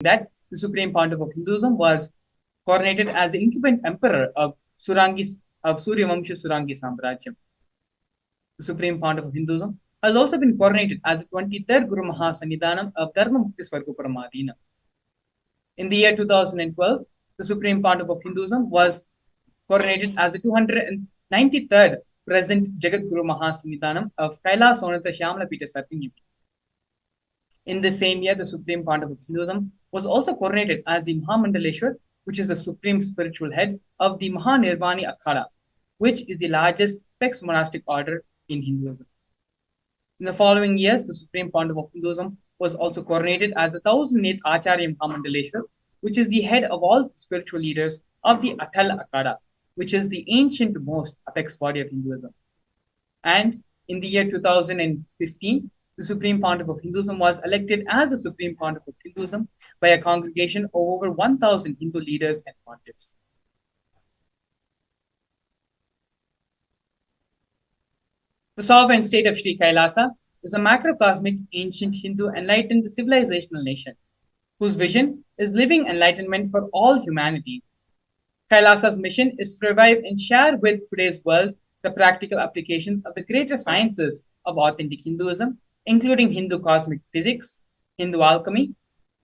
that the Supreme Pontiff of Hinduism was coronated as the incumbent emperor of Suryavamsha Surangi Samrajyam. The Supreme Pontiff of Hinduism has also been coronated as the 23rd Guru Mahasannidhanam of Dharma Mukti Swargoparamadina. In the year 2012, the Supreme Pontiff of Hinduism was coronated as the 293rd President Jagat Guru Mahasannidhanam of Kailas Sonatha Shyamala Pita Satyam. In the same year, the Supreme Pontiff of Hinduism was also coronated as the Mahamandaleshwar, which is the supreme spiritual head of the Mahanirvani Akhada, which is the largest apex monastic order in Hinduism. In the following years, the Supreme Pontiff of Hinduism was also coronated as the 1008th Acharya Mahamandaleshwar, which is the head of all spiritual leaders of the Atal Akhada, which is the ancient most apex body of Hinduism. And in the year 2015, the Supreme Pontiff of Hinduism was elected as the Supreme Pontiff of Hinduism by a congregation of over 1,000 Hindu leaders and pontiffs. The sovereign state of Sri Kailasa is a macrocosmic, ancient Hindu enlightened civilizational nation, whose vision is living enlightenment for all humanity. Kailasa's mission is to revive and share with today's world the practical applications of the greater sciences of authentic Hinduism, including Hindu cosmic physics, Hindu alchemy,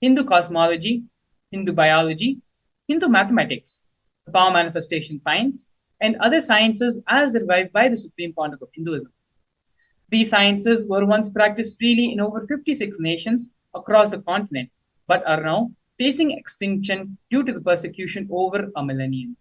Hindu cosmology, Hindu biology, Hindu mathematics, the power manifestation science, and other sciences as revived by the Supreme Pontiff of Hinduism. These sciences were once practiced freely in over 56 nations across the continent, but are now facing extinction due to the persecution over a millennium.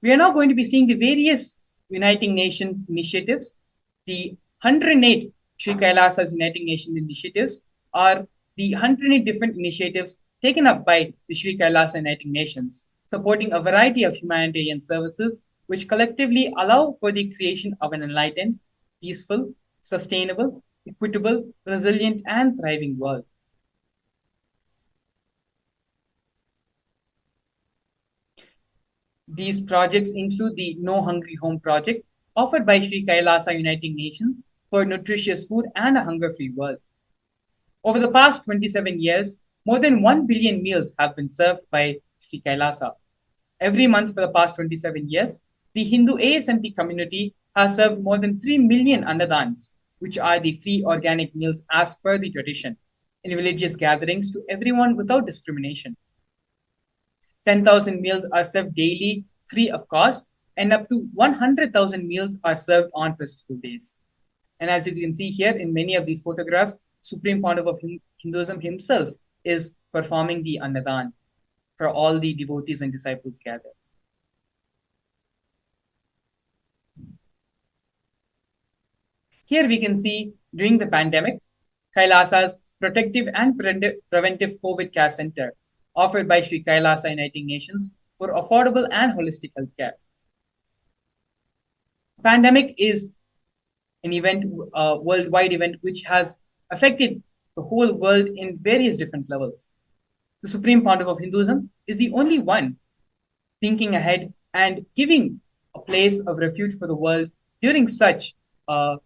We are now going to be seeing the various Uniting Nations initiatives. The 108 Sri Kailasa's Uniting Nations initiatives are the 108 different initiatives taken up by the Sri Kailasa Uniting Nations, supporting a variety of humanitarian services which collectively allow for the creation of an enlightened, peaceful, sustainable, equitable, resilient, and thriving world. These projects include the No Hungry Home project, offered by Sri Kailasa Uniting Nations for nutritious food and a hunger-free world. Over the past 27 years, more than 1 billion meals have been served by Sri Kailasa. Every month for the past 27 years, the Hindu ASMT community has served more than 3 million annadans, which are the free organic meals as per the tradition, in religious gatherings to everyone without discrimination. 10,000 meals are served daily, free of cost, and up to 100,000 meals are served on festival days. And as you can see here in many of these photographs, Supreme Pontiff of Hinduism himself is performing the Annadan for all the devotees and disciples gathered. Here we can see during the pandemic, Kailasa's Protective and Preventive COVID Care Center, offered by Sri Kailasa Uniting Nations for affordable and holistic healthcare. Pandemic is an event, a worldwide event, which has affected the whole world in various different levels. The Supreme Pontiff of Hinduism is the only one thinking ahead and giving a place of refuge for the world during such a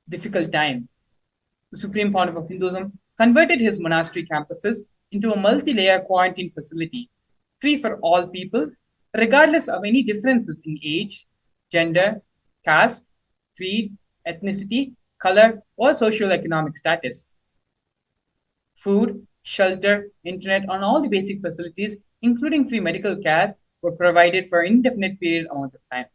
difficult time. The Supreme Pontiff of Hinduism converted his monastery campuses into a multi-layer quarantine facility, free for all people, regardless of any differences in age, gender, caste, creed, ethnicity, color, or socioeconomic status. Food, shelter, internet, and all the basic facilities, including free medical care, were provided for an indefinite period amount of time.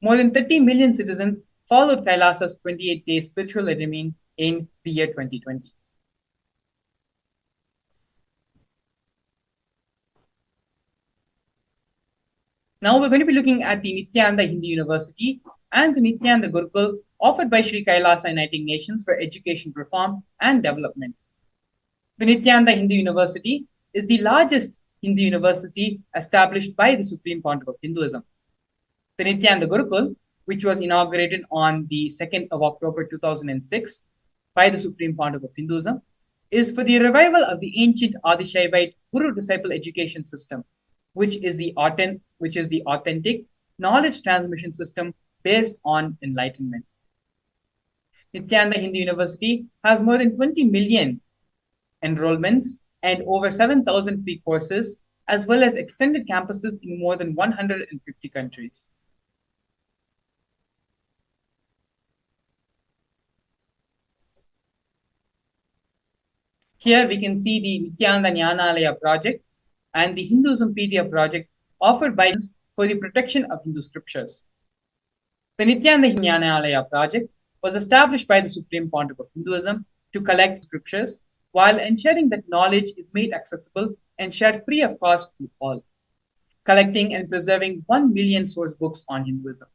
More than 30 million citizens followed Kailasa's 28-day spiritual regime in the year 2020. Now we're going to be looking at the Nithyananda Hindu University and the Nithyananda Gurukul offered by Sri Kailasa Uniting Nations for education reform and development. The Nithyananda Hindu University is the largest Hindu university established by the Supreme Pontiff of Hinduism. The Nithyananda Gurukul, which was inaugurated on the 2nd of October 2006 by the Supreme Pontiff of Hinduism, is for the revival of the ancient Adishaivite Guru-disciple education system, which is the authentic knowledge transmission system based on enlightenment. Nithyananda Hindu University has more than 20 million enrollments and over 7,000 free courses, as well as extended campuses in more than 150 countries. Here we can see the Nithyananda Jnanalaya project and the Hinduismpedia project offered by for the protection of Hindu scriptures. The Nithyananda Jnanalaya project was established by the Supreme Pontiff of Hinduism to collect scriptures while ensuring that knowledge is made accessible and shared free of cost to all, collecting and preserving 1 million source books on Hinduism.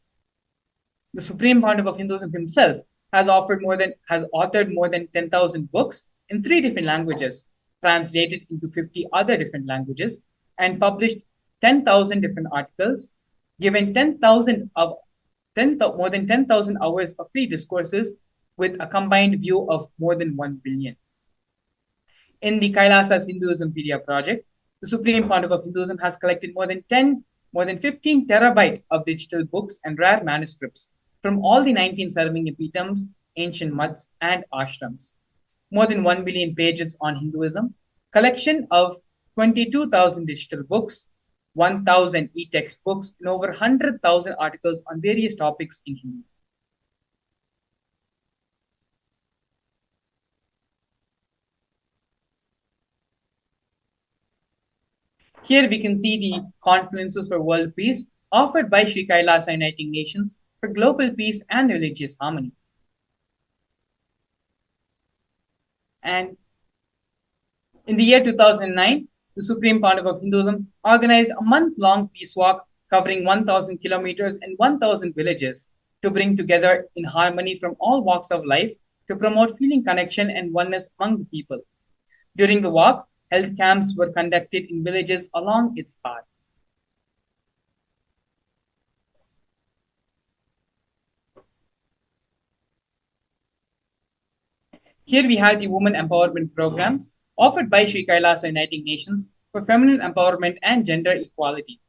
The Supreme Pontiff of Hinduism himself has authored more than 10,000 books in 3 different languages, translated into 50 other different languages, and published 10,000 different articles, given more than 10,000 hours of free discourses with a combined view of more than 1 billion. In the Kailasa's Hinduismpedia project, the Supreme Pontiff of Hinduism has collected more than 15 terabyte of digital books and rare manuscripts from all the 19 Sarvingapitams, ancient mutts, and ashrams. More than 1 billion pages on Hinduism, collection of 22,000 digital books, 1,000 e-text books, and over 100,000 articles on various topics in Hindu. Here we can see the conferences for world peace offered by Sri Kailasa Uniting Nations for global peace and religious harmony. And in the year 2009, the Supreme Pontiff of Hinduism organized a month-long peace walk covering 1,000 kilometers and 1,000 villages to bring together in harmony from all walks of life to promote feeling connection and oneness among the people. During the walk, health camps were conducted in villages along its path. Here we have the women empowerment programs offered by Sri Kailasa Uniting Nations for feminine empowerment and gender equality.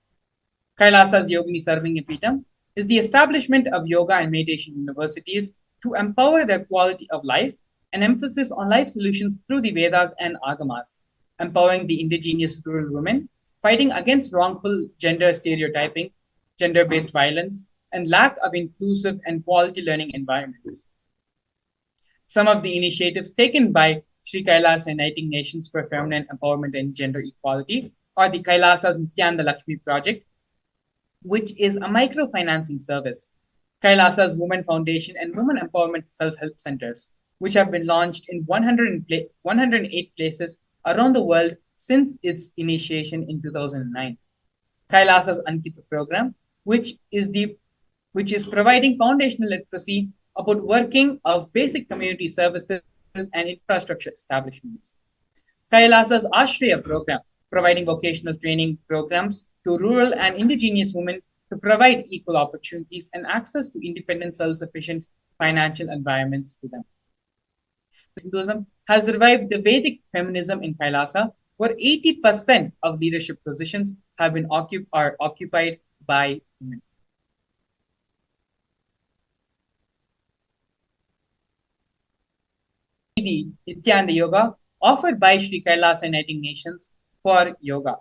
Kailasa's Yogini Sarvingapitam is the establishment of yoga and meditation universities to empower the quality of life and emphasis on life solutions through the Vedas and Agamas, empowering the indigenous rural women, fighting against wrongful gender stereotyping, gender-based violence, and lack of inclusive and quality learning environments. Some of the initiatives taken by Sri Kailasa Uniting Nations for Feminine Empowerment and Gender Equality are the Kailasa's Nithyananda Lakshmi Project, which is a microfinancing service, Kailasa's Women Foundation and Women Empowerment Self-Help Centers, which have been launched in 108 places around the world since its initiation in 2009. Kailasa's Ankita program, which is providing foundational literacy about working of basic community services and infrastructure establishments. Kailasa's Ashraya program, providing vocational training programs to rural and indigenous women to provide equal opportunities and access to independent, self-sufficient financial environments to them. Hinduism has revived the Vedic feminism in Kailasa, where 80% of leadership positions have been occupied by women. The Nithyananda Yoga offered by Sri Kailasa Uniting Nations for yoga.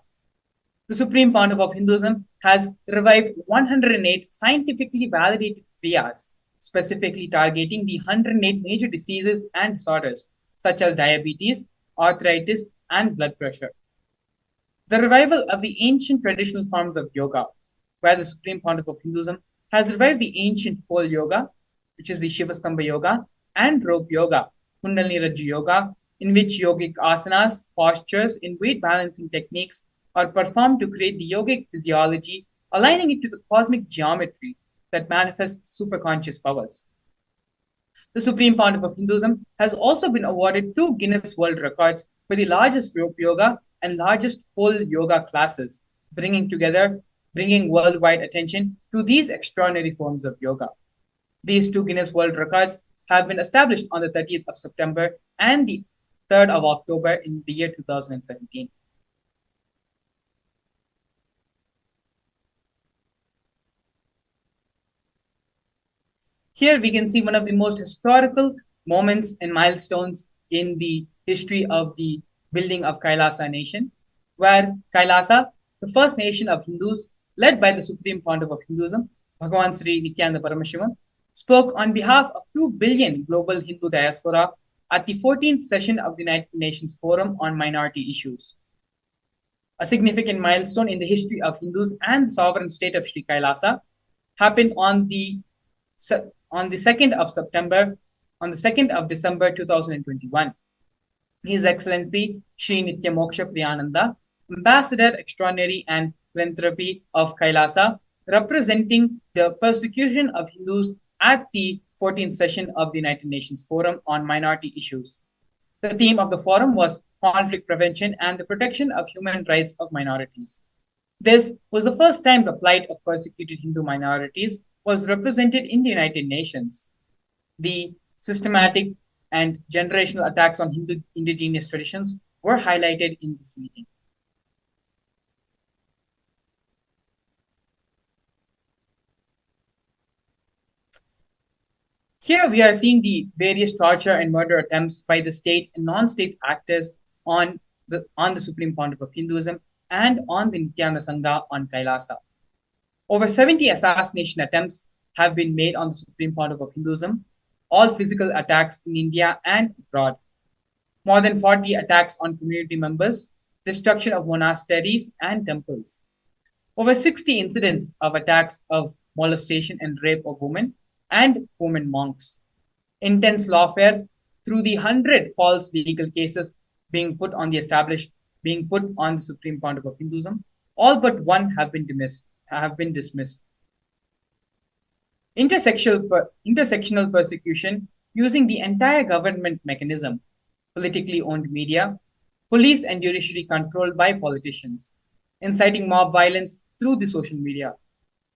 The Supreme Pontiff of Hinduism has revived 108 scientifically validated kriyas, specifically targeting the 108 major diseases and disorders, such as diabetes, arthritis, and blood pressure. The revival of the ancient traditional forms of yoga, where the Supreme Pontiff of Hinduism has revived the ancient pole yoga, which is the Shivastambha yoga, and rope yoga, Kundalini Rajju yoga, in which yogic asanas, postures, and weight balancing techniques are performed to create the yogic physiology, aligning it to the cosmic geometry that manifests superconscious powers. The Supreme Pontiff of Hinduism has also been awarded 2 Guinness World Records for the largest rope yoga and largest pole yoga classes, bringing worldwide attention to these extraordinary forms of yoga. These 2 Guinness World Records have been established on the 30th of September and the 3rd of October in the year 2017. Here we can see one of the most historical moments and milestones in the history of the building of Kailasa nation, where Kailasa, the first nation of Hindus led by the Supreme Pontiff of Hinduism, Bhagavan Sri Nithyananda Paramashivam, spoke on behalf of 2 billion global Hindu diaspora at the 14th session of the United Nations Forum on Minority Issues. A significant milestone in the history of Hindus and the sovereign state of Sri Kailasa happened on the 2nd of September, on the 2nd of December 2021. His Excellency Sri Nitya Moksha Priyananda, Ambassador Extraordinary and Philanthropy of Kailasa, representing the persecution of Hindus at the 14th session of the United Nations Forum on Minority Issues. The theme of the forum was conflict prevention and the protection of human rights of minorities. This was the first time the plight of persecuted Hindu minorities was represented in the United Nations. The systematic and generational attacks on Hindu indigenous traditions were highlighted in this meeting. Here we are seeing the various torture and murder attempts by the state and non-state actors on the Supreme Pontiff of Hinduism and on the Nityananda Sangha on Kailasa. Over 70 assassination attempts have been made on the Supreme Pontiff of Hinduism, all physical attacks in India and abroad. More than 40 attacks on community members, destruction of monasteries and temples. Over 60 incidents of attacks of molestation and rape of women and women monks. Intense lawfare through the 100 false legal cases being put on the Supreme Pontiff of Hinduism, all but one have been dismissed. Intersectional persecution using the entire government mechanism, politically owned media, police and judiciary controlled by politicians, inciting mob violence through the social media.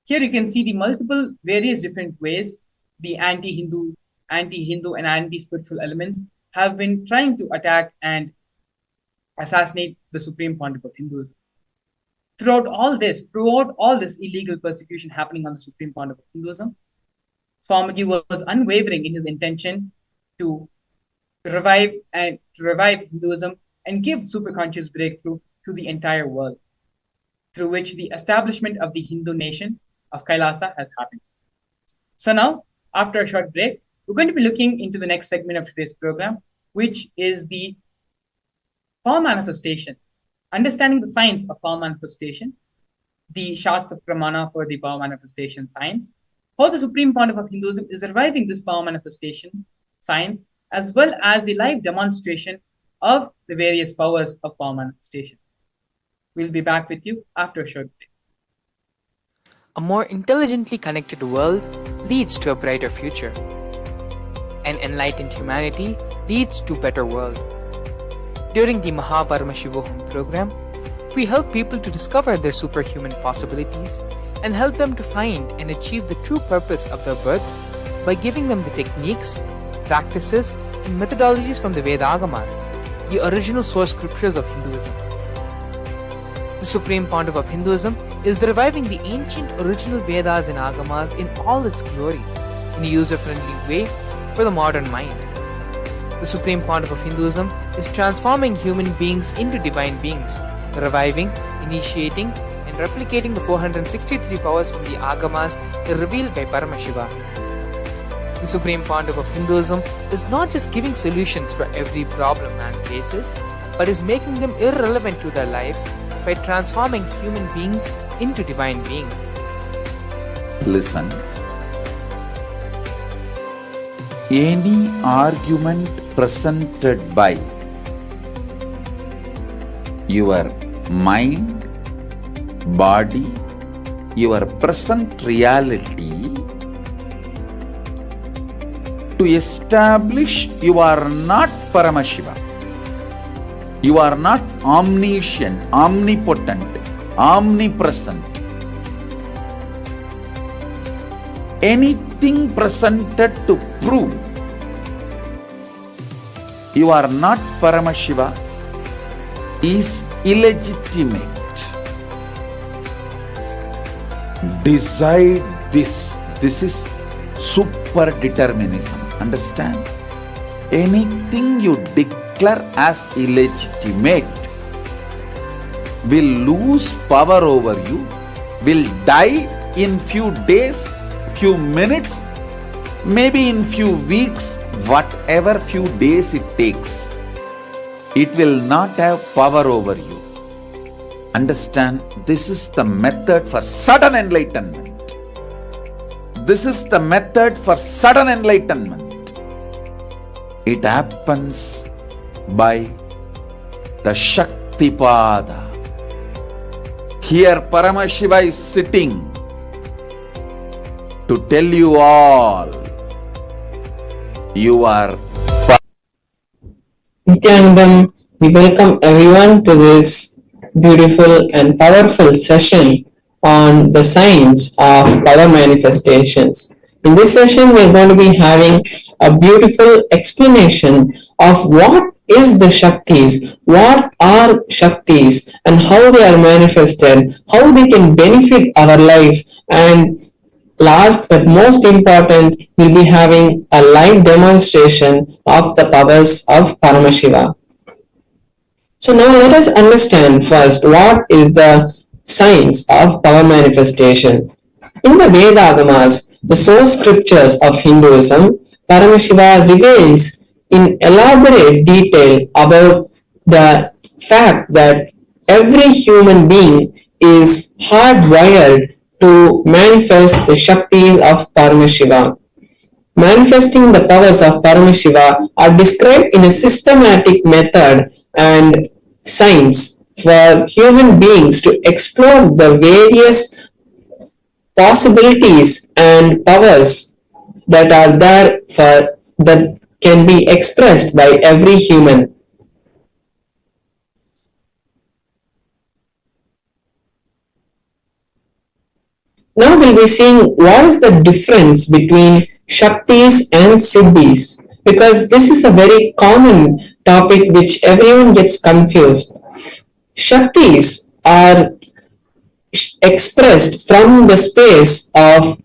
Here you can see the multiple various different ways the anti-Hindu and anti-spiritual elements have been trying to attack and assassinate the Supreme Pontiff of Hinduism. Throughout all this illegal persecution happening on the Supreme Pontiff of Hinduism, Swamiji was unwavering in his intention to revive Hinduism and give superconscious breakthrough to the entire world, through which the establishment of the Hindu nation of Kailasa has happened. So now, after a short break, we're going to be looking into the next segment of today's program, which is the power manifestation, understanding the science of power manifestation, the Shastra Pramana for the power manifestation science, how the Supreme Pontiff of Hinduism is reviving this power manifestation science, as well as the live demonstration of the various powers of power manifestation. We'll be back with you after a short break. A more intelligently connected world leads to a brighter future. An enlightened humanity leads to a better world. During the Paramashivam program, we help people to discover their superhuman possibilities and help them to find and achieve the true purpose of their birth by giving them the techniques, practices, and methodologies from the Vedagamas, the original source scriptures of Hinduism. The Supreme Pontiff of Hinduism is reviving the ancient original Vedas and Agamas in all its glory, in a user-friendly way for the modern mind. The Supreme Pontiff of Hinduism is transforming human beings into divine beings, reviving, initiating, and replicating the 463 powers from the Agamas revealed by Paramashivam. The Supreme Pontiff of Hinduism is not just giving solutions for every problem man faces, but is making them irrelevant to their lives by transforming human beings into divine beings. Listen. Any argument presented by your mind, body, your present reality to establish you are not Paramashiva. You are not omniscient, omnipotent, omnipresent. Anything presented to prove you are not Paramashiva is illegitimate. Decide this. This is super determinism. Understand? Anything you declare as illegitimate will lose power over you, will die in few days, few minutes, maybe in few weeks, whatever few days it takes. It will not have power over you. Understand? This is the method for sudden enlightenment. This is the method for sudden enlightenment. It happens by the Shaktipada. Here Paramashiva is sitting to tell you all, you are Nithyanandam, we welcome everyone to this beautiful and powerful session on the science of power manifestations. In this session, we are going to be having a beautiful explanation of what is the Shaktis, what are Shaktis, and how they are manifested, how they can benefit our life, and last but most important, we'll be having a live demonstration of the powers of Paramashiva. So now let us understand first what is the science of power manifestation. In the Vedagamas, the source scriptures of Hinduism, Paramashiva reveals in elaborate detail about the fact that every human being is hardwired to manifest the Shaktis of Paramashiva. Manifesting the powers of Paramashiva are described in a systematic method and science for human beings to explore the various possibilities and powers that are there for that can be expressed by every human. Now we'll be seeing what is the difference between Shaktis and Siddhis, because this is a very common topic which everyone gets confused. Shaktis are expressed from the space of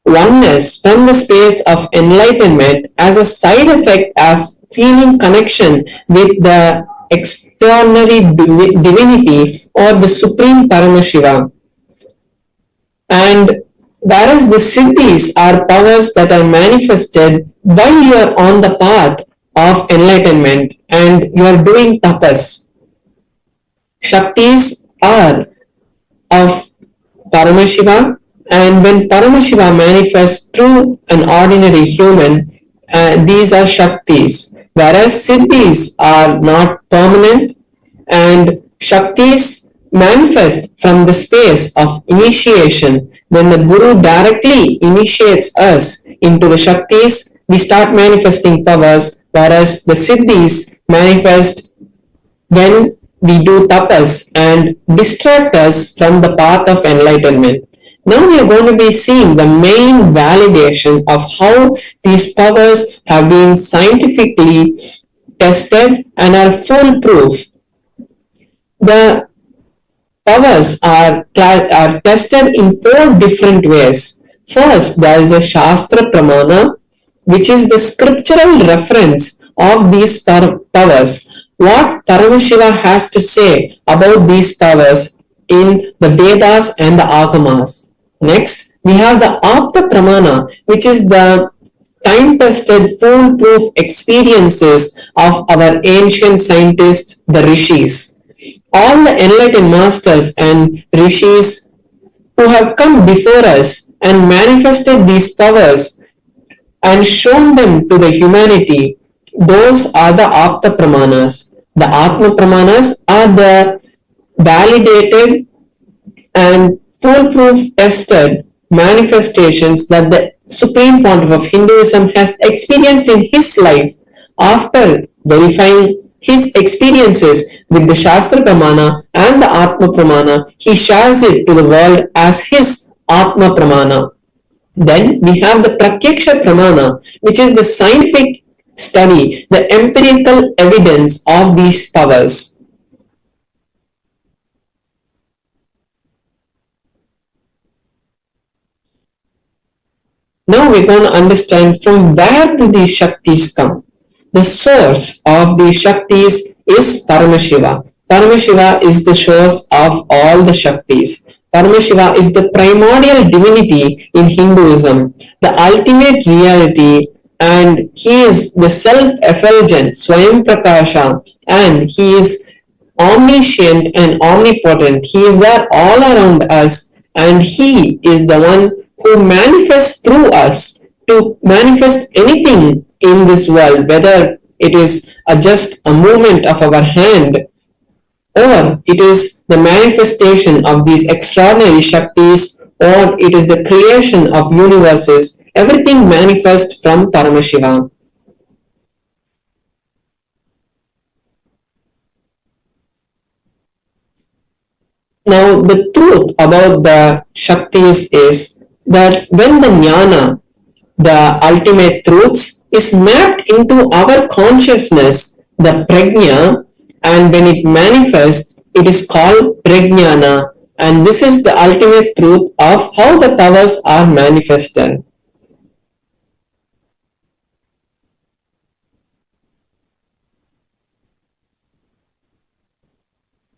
oneness, from the space of enlightenment as a side effect of feeling connection with the extraordinary divinity or the supreme Paramashiva. And whereas the Siddhis are powers that are manifested while you are on the path of enlightenment and you are doing tapas. Shaktis are of Paramashiva, and when Paramashiva manifests through an ordinary human, these are Shaktis. Whereas Siddhis are not permanent, and Shaktis manifest from the space of initiation. When the Guru directly initiates us into the Shaktis, we start manifesting powers, whereas the Siddhis manifest when we do tapas and distract us from the path of enlightenment. Now we are going to be seeing the main validation of how these powers have been scientifically tested and are foolproof. The powers are tested in 4 different ways. First, there is a Shastra Pramana, which is the scriptural reference of these powers. What Paramashiva has to say about these powers in the Vedas and the Agamas. Next, we have the Apta Pramana, which is the time-tested, foolproof experiences of our ancient scientists, the Rishis. All the enlightened masters and Rishis who have come before us and manifested these powers and shown them to the humanity, those are the Apta Pramanas. The Atma Pramanas are the validated and foolproof tested manifestations that the Supreme Pontiff of Hinduism has experienced in his life. After verifying his experiences with the Shastra Pramana and the Atma Pramana, he shares it to the world as his Atma Pramana. Then we have the Pratyaksha Pramana, which is the scientific study, the empirical evidence of these powers. Now we're going to understand from where do these Shaktis come. The source of these Shaktis is Paramashiva. Paramashiva is the source of all the Shaktis. Paramashiva is the primordial divinity in Hinduism, the ultimate reality, and he is the self-effulgent Swayam Prakasha, and he is omniscient and omnipotent. He is there all around us, and he is the one who manifests through us to manifest anything in this world, whether it is just a movement of our hand or it is the manifestation of these extraordinary Shaktis, or it is the creation of universes. Everything manifests from Paramashiva. Now, the truth about the Shaktis is that when the Jnana, the ultimate truths, is mapped into our consciousness, the Prajna, and when it manifests, it is called Prajnana. And this is the ultimate truth of how the powers are manifested.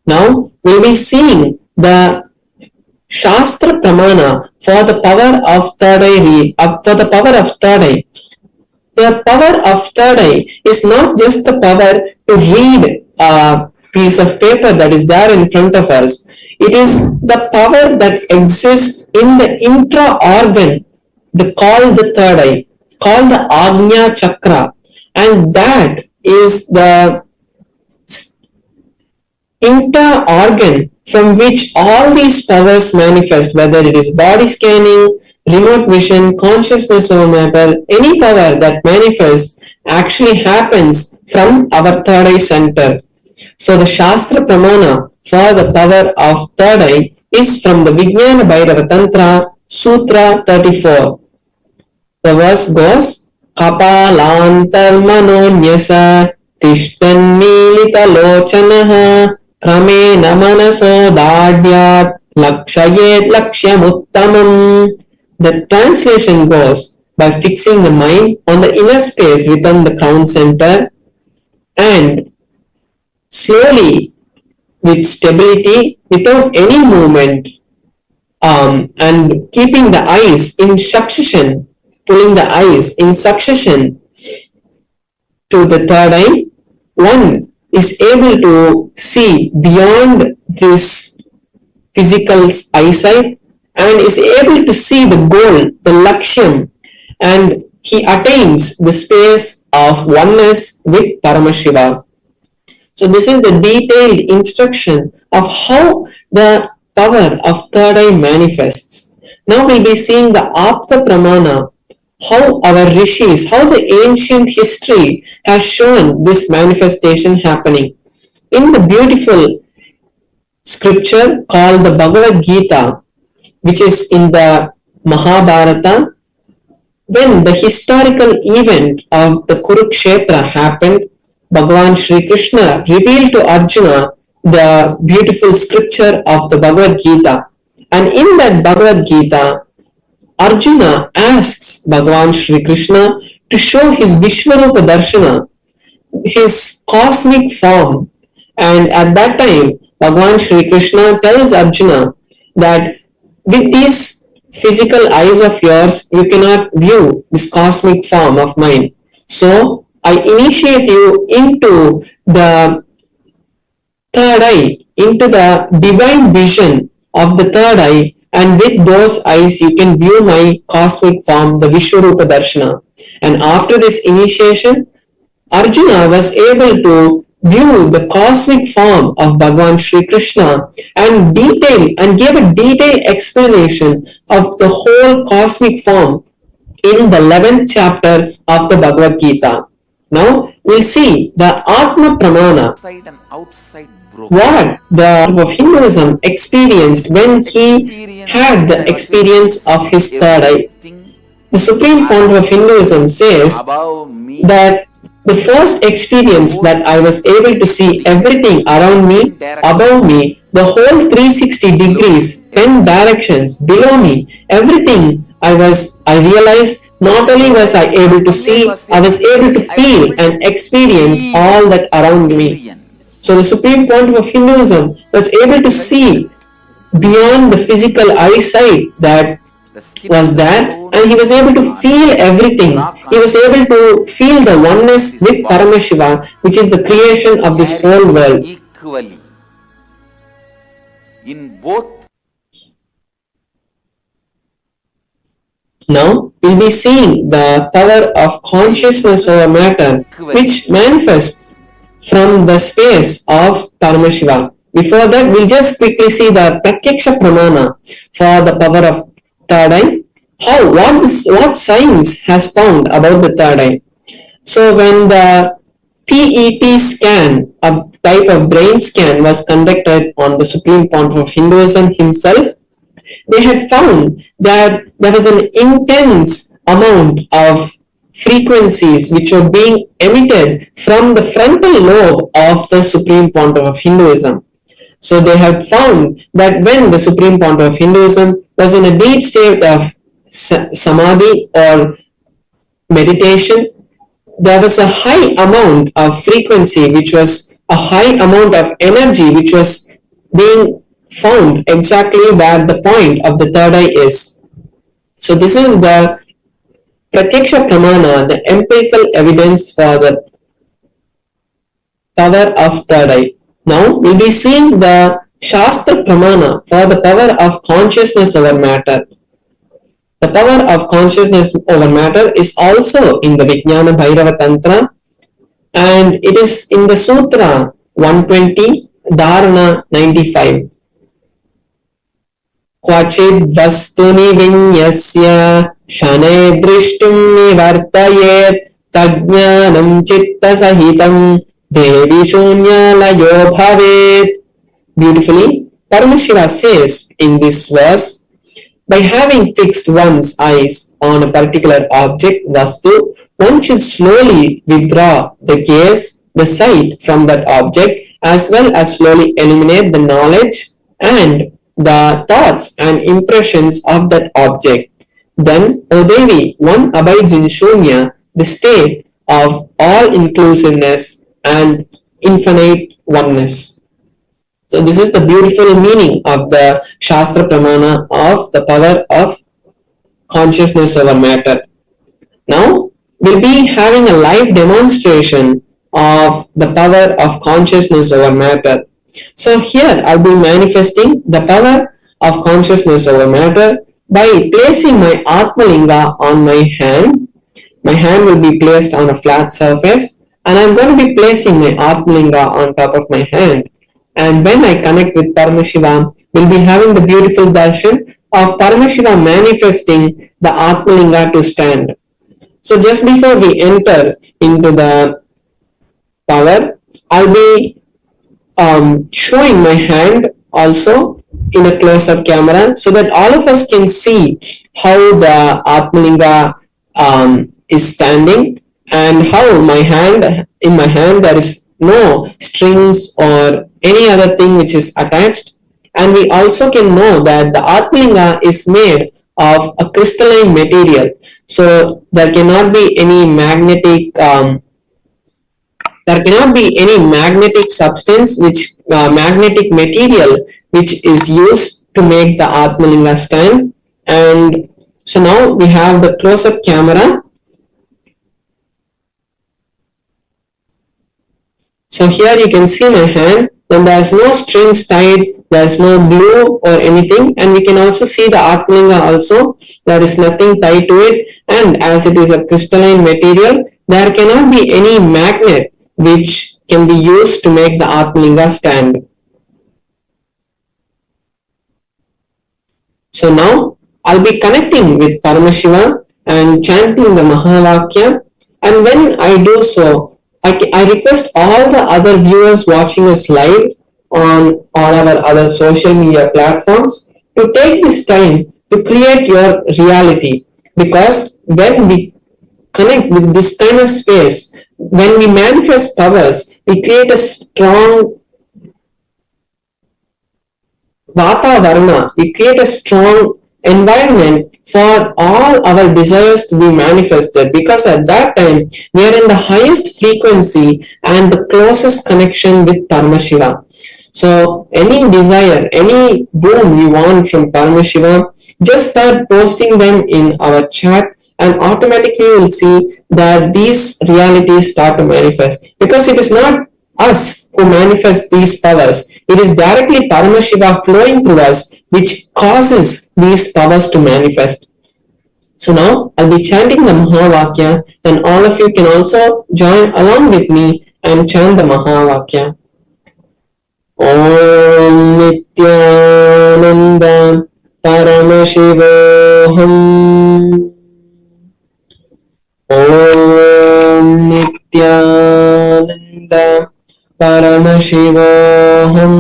Now we'll be seeing the Shastra Pramana for the power of third eye. The power of third eye is not just the power to read a piece of paper that is there in front of us. It is the power that exists in the intra-organ, called the third eye, called the Agnya Chakra, and that is the inter-organ from which all these powers manifest, whether it is body scanning, remote vision, consciousness over matter, any power that manifests actually happens from our third eye center. So the Shastra Pramana for the power of third eye is from the Vijnana Bhairava Tantra, Sutra 34. The verse goes, Kapalantar manonyasa tishtannilita lochanaha Kramena manaso dadyat lakshayet lakshyamuttamam. The translation goes, by fixing the mind on the inner space within the crown center and slowly with stability without any movement, and keeping the eyes in succession, pulling the eyes in succession to the third eye, one is able to see beyond this physical eyesight and is able to see the goal, the lakshyam, and he attains the space of oneness with Paramashiva. So this is the detailed instruction of how the power of third eye manifests. Now we'll be seeing the Apta Pramana, how our rishis, how the ancient history has shown this manifestation happening. In the beautiful scripture called the Bhagavad Gita, which is in the Mahabharata, when the historical event of the Kurukshetra happened, Bhagavan Shri Krishna revealed to Arjuna the beautiful scripture of the Bhagavad Gita. And in that Bhagavad Gita, Arjuna asks Bhagavan Shri Krishna to show his Vishwarupa Darshana, his cosmic form. And at that time, Bhagavan Shri Krishna tells Arjuna that with these physical eyes of yours, you cannot view this cosmic form of mine. So, I initiate you into the third eye, into the divine vision of the third eye, and with those eyes you can view my cosmic form, the Vishwarupa Darshana. And after this initiation, Arjuna was able to view the cosmic form of Bhagavan Shri Krishna and gave a detailed explanation of the whole cosmic form in the 11th chapter of the Bhagavad Gita. Now we'll see the Atma Pramana, what the of Hinduism experienced when he had the experience of his third eye. The Supreme Point of Hinduism says that the first experience that I was able to see everything around me, above me, the whole 360 degrees, 10 directions below me, everything I realized not only was I able to see, I was able to feel and experience all that around me. So the supreme point of Hinduism was able to see beyond the physical eyesight that was there, and he was able to feel everything. He was able to feel the oneness with Paramashiva, which is the creation of this whole world. Equally in both. Now we'll be seeing the power of consciousness over matter, which manifests from the space of Paramashiva. Before that, we'll just quickly see the Pratyaksha Pramana for the power of third eye. What science has found about the third eye. So when the PET scan, a type of brain scan, was conducted on the Supreme Pontiff of Hinduism himself, they had found that there was an intense amount of frequencies which were being emitted from the frontal lobe of the Supreme Pontiff of Hinduism. So they had found that when the Supreme Pontiff of Hinduism was in a deep state of Samadhi or meditation, there was a high amount of frequency, which was a high amount of energy, which was being found exactly where the point of the third eye is. So this is the Pratyaksha Pramana, the empirical evidence for the power of third eye. Now we'll be seeing the Shastra Pramana for the power of consciousness over matter. The power of consciousness over matter is also in the Vijnana Bhairava Tantra, and it is in the Sutra 120, Dharana 95. Kvachid vastuni vinyasya shane drishtum nivartayet tajnanam chitta sahitam devi shunyalayo bhavet. Beautifully, Paramashiva says in this verse, by having fixed one's eyes on a particular object, Vastu, one should slowly withdraw the gaze, the sight from that object, as well as slowly eliminate the knowledge and the thoughts and impressions of that object. Then, O Devi, one abides in Shunya, the state of all-inclusiveness and infinite oneness. So this is the beautiful meaning of the Shastra Pramana of the power of consciousness over matter. Now we'll be having a live demonstration of the power of consciousness over matter. So here I'll be manifesting the power of consciousness over matter by placing my Atmalinga on my hand. My hand will be placed on a flat surface, and I'm going to be placing my Atmalinga on top of my hand. And when I connect with Paramashivam, we'll be having the beautiful darshan of Paramashiva manifesting the Atmalinga to stand. So just before we enter into the power, I'll be showing my hand also in a close-up camera so that all of us can see how the Atmalinga is standing and how in my hand there is no strings or any other thing which is attached, and we also can know that the Atmalinga is made of a crystalline material, so there cannot be any magnetic substance magnetic material which is used to make the Atmalinga stand. And so now we have the close-up camera. So here you can see my hand, when there is no strings tied, there is no glue or anything, and we can also see the Atmalinga also, there is nothing tied to it, and as it is a crystalline material, there cannot be any magnet which can be used to make the Atmalinga stand. So now I'll be connecting with Paramashiva and chanting the Mahavakya, and when I do so, I request all the other viewers watching us live on all our other social media platforms to take this time to create your reality, because when we connect with this kind of space, when we manifest powers, we create a strong Vatavarana, we create a strong environment for all our desires to be manifested, because at that time we are in the highest frequency and the closest connection with Paramashiva. So any desire, any boon you want from Paramashiva, just start posting them in our chat, and automatically you will see that these realities start to manifest, because it is not us who manifest these powers. It is directly Paramashiva flowing through us which causes these powers to manifest. So now I'll be chanting the Mahavakya, and all of you can also join along with me and chant the Mahavakya. Om Nithyananda Paramashivoham. Om Nithyananda Paramashivoham.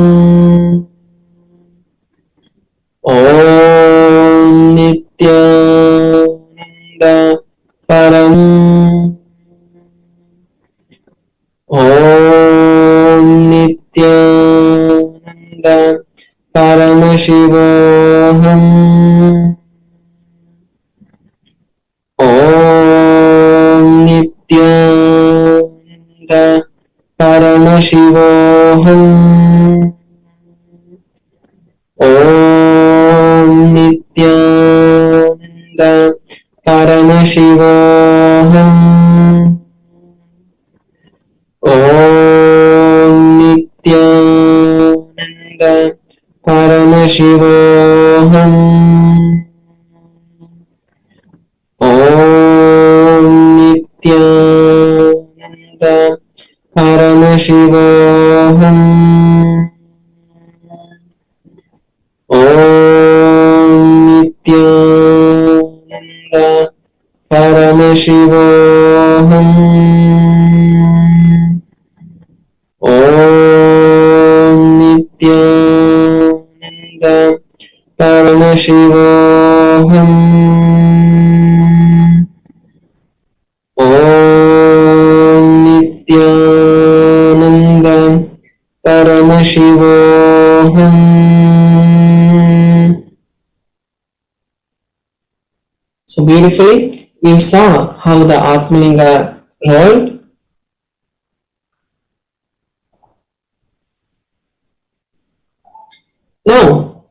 Om Nithyananda Param. Om Nithyananda Paramashivoham. Om Nithyananda Paramashivoham. Om Nithyananda Paramashivoham. Om Nithyananda Paramashivoham. Om Nithyananda Paramashivoham. Om Nithyananda Paramashivoham. Om Nithyananda Paramashivoham. Om Nithyananda Paramashivoham. So beautifully, we saw how the Atmalinga rolled. Now,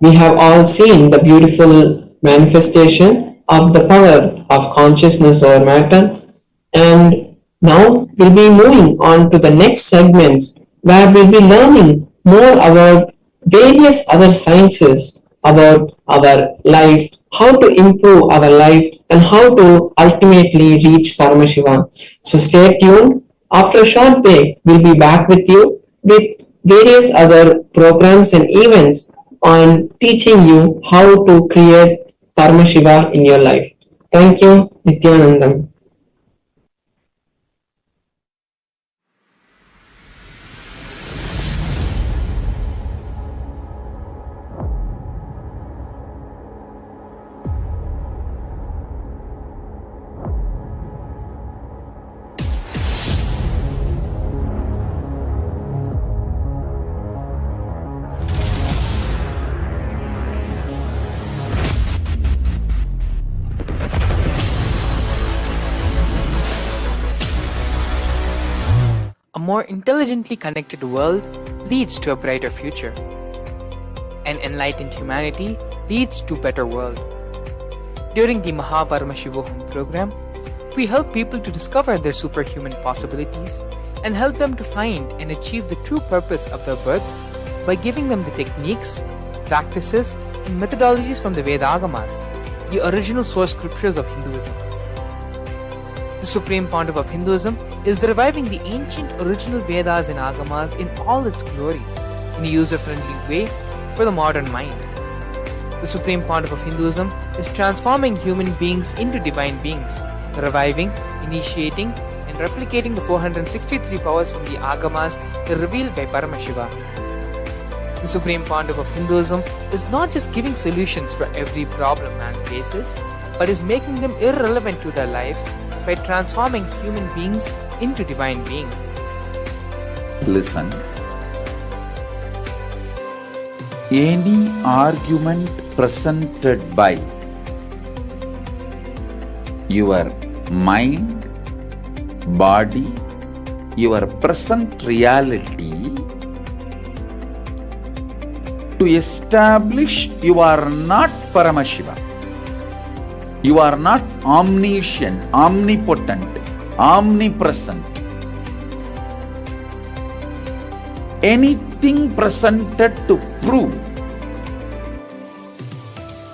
we have all seen the beautiful manifestation of the power of consciousness over matter, and now we'll be moving on to the next segments where we'll be learning more about various other sciences about our life, how to improve our life, and how to ultimately reach Paramashiva. So stay tuned. After a short break, we'll be back with you with various other programs and events on teaching you how to create Paramashiva in your life. Thank you, Nithyanandam. A more intelligently connected world leads to a brighter future. An enlightened humanity leads to a better world. During the Paramashivam program, we help people to discover their superhuman possibilities and help them to find and achieve the true purpose of their birth by giving them the techniques, practices, and methodologies from the Vedagamas, the original source scriptures of Hinduism. The Supreme Pontiff of Hinduism is reviving the ancient original Vedas and Agamas in all its glory, in a user-friendly way for the modern mind. The Supreme Pontiff of Hinduism is transforming human beings into divine beings, reviving, initiating, and replicating the 463 powers from the Agamas revealed by Paramashiva. The Supreme Pontiff of Hinduism is not just giving solutions for every problem man faces, but is making them irrelevant to their lives by transforming human beings into divine beings. Listen. Any argument presented by your mind, body, your present reality to establish you are not Paramashiva. You are not omniscient, omnipotent, omnipresent. Anything presented to prove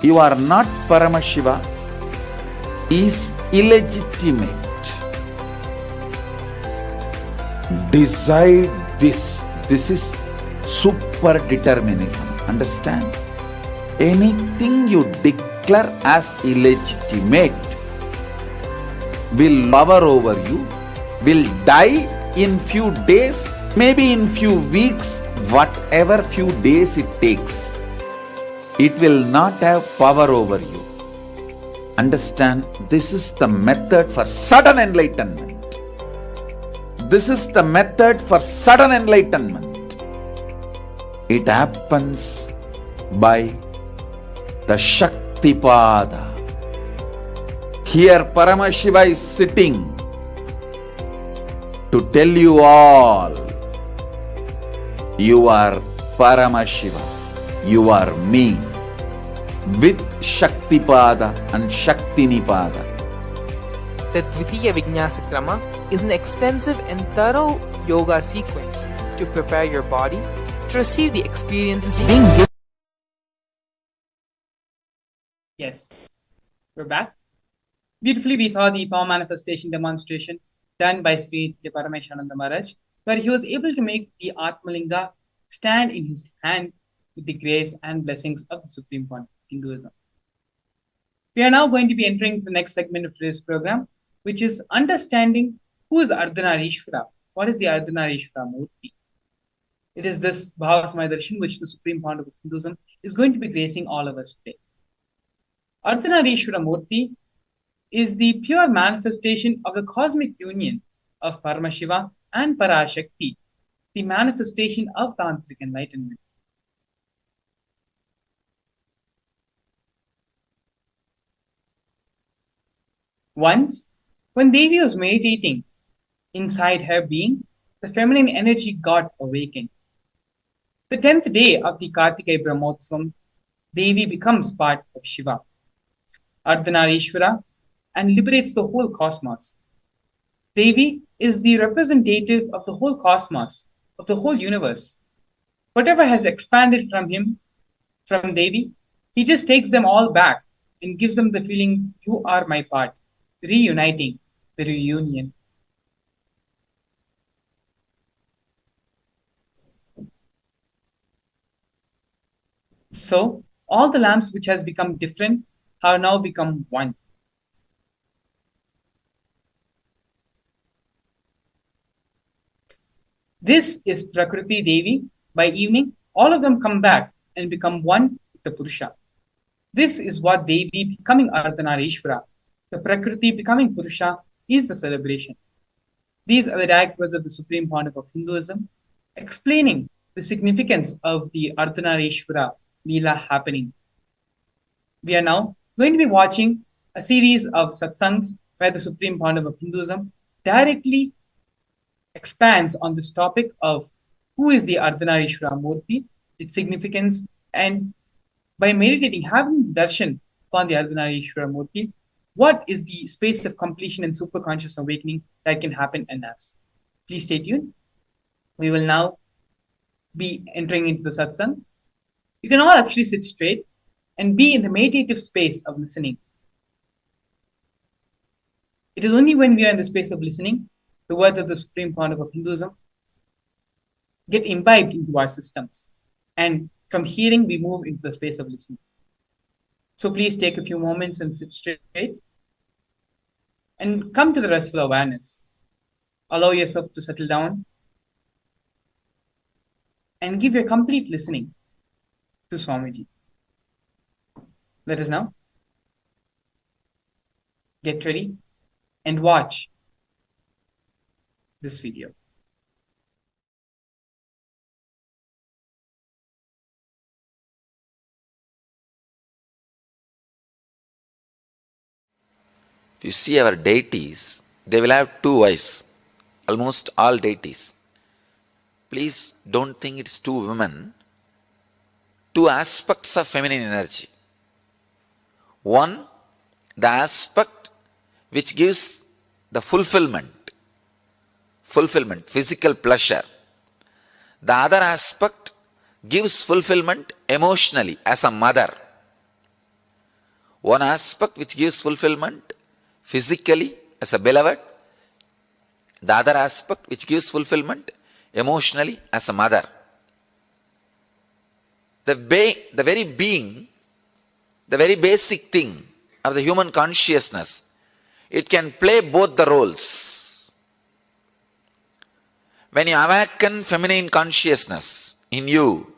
you are not Paramashiva is illegitimate. Decide this. This is super determinism. Understand? Anything you declare as illegitimate will power over you, will die in few days, maybe in few weeks, whatever few days it takes. It will not have power over you. Understand? This is the method for sudden enlightenment. This is the method for sudden enlightenment. It happens by the Shaktipada. Here Paramashiva is sitting to tell you all, you are Paramashiva, you are me, with Shaktipada and Shaktinipada. The Dvitiya Vijnasa Krama is an extensive and thorough yoga sequence to prepare your body to receive the experiences being given. Yes, we're back. Beautifully, we saw the power manifestation demonstration done by Sri Paramashananda Maharaj, where he was able to make the Atmalinga stand in his hand with the grace and blessings of the Supreme One, Hinduism. We are now going to be entering the next segment of today's program, which is understanding who is Ardhanareeshwara. What is the Ardhanareeshwara Murti? It is this Bhava Darshan which the Supreme Founder of Hinduism is going to be gracing all of us today. Ardhanareeshwara Murti is the pure manifestation of the cosmic union of Paramashiva and Parashakti, the manifestation of Tantric enlightenment. Once, when Devi was meditating, inside her being, the feminine energy got awakened. The 10th day of the Kartikeya Brahmotsvam, Devi becomes part of Shiva, Ardhanareeshwara, and liberates the whole cosmos. Devi is the representative of the whole cosmos, of the whole universe. Whatever has expanded from him, from Devi, he just takes them all back and gives them the feeling, you are my part, reuniting, the reunion. So, all the lamps which has become different have now become one. This is Prakriti Devi. By evening, all of them come back and become one with the Purusha. This is what Devi becoming Ardhanareeshwara, the Prakriti becoming Purusha, is the celebration. These are the direct words of the Supreme Founder of Hinduism, explaining the significance of the Ardhanareeshwara Leela happening. We are now going to be watching a series of satsangs where the Supreme Founder of Hinduism directly expands on this topic of who is the Ardhanareeshwara Murti, its significance, and by meditating, having the darshan upon the Ardhanareeshwara Murti, what is the space of completion and superconscious awakening that can happen in us. Please stay tuned. We will now be entering into the satsang. You can all actually sit straight and be in the meditative space of listening. It is only when we are in the space of listening, the words of the Supreme Founder of Hinduism get imbibed into our systems. And from hearing, we move into the space of listening. So please take a few moments and sit straight and come to the restful awareness. Allow yourself to settle down and give your complete listening to Swamiji. Let us now get ready and watch this video. If you see our deities, they will have two wives. Almost all deities. Please don't think it's two women. Two aspects of feminine energy. One, the aspect which gives the fulfillment, physical pleasure. The other aspect gives fulfillment emotionally as a mother. One aspect which gives fulfillment physically as a beloved. The other aspect which gives fulfillment emotionally as a mother. The very being, the very basic thing of the human consciousness, it can play both the roles. When you awaken feminine consciousness in you,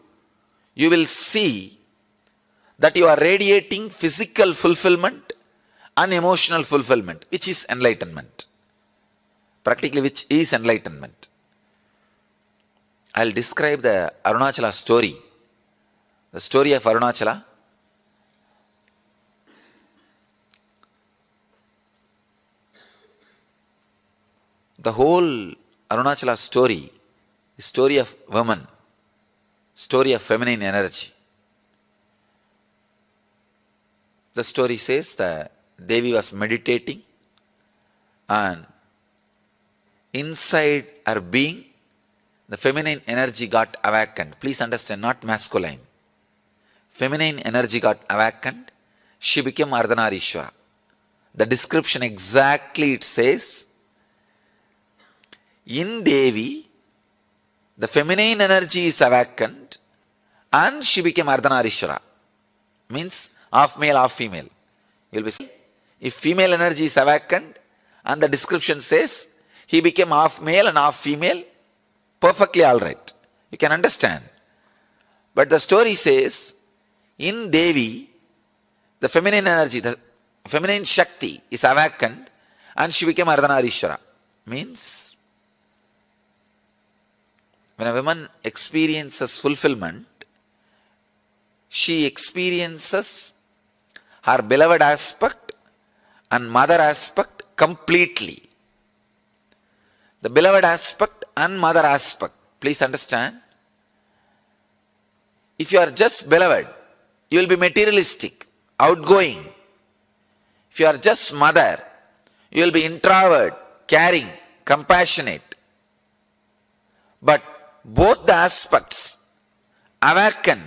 you will see that you are radiating physical fulfillment and emotional fulfillment, which is enlightenment. Practically, which is enlightenment. I'll describe the Arunachala story. The story of Arunachala. The whole Arunachala story is story of women, story of feminine energy. The story says that Devi was meditating and inside her being, the feminine energy got awakened. Please understand, not masculine. Feminine energy got awakened. She became Ardhanareeshwara. The description exactly it says, in Devi, the feminine energy is awakened and she became Ardhanareeshwara. Means half male, half female. You'll be saying, if female energy is awakened and the description says he became half male and half female, perfectly alright. You can understand. But the story says, in Devi, the feminine energy, the feminine Shakti is awakened and she became Ardhanareeshwara. Means, when a woman experiences fulfillment, she experiences her beloved aspect and mother aspect completely. The beloved aspect and mother aspect. Please understand. If you are just beloved, you will be materialistic, outgoing. If you are just mother, you will be introvert, caring, compassionate. But both the aspects awaken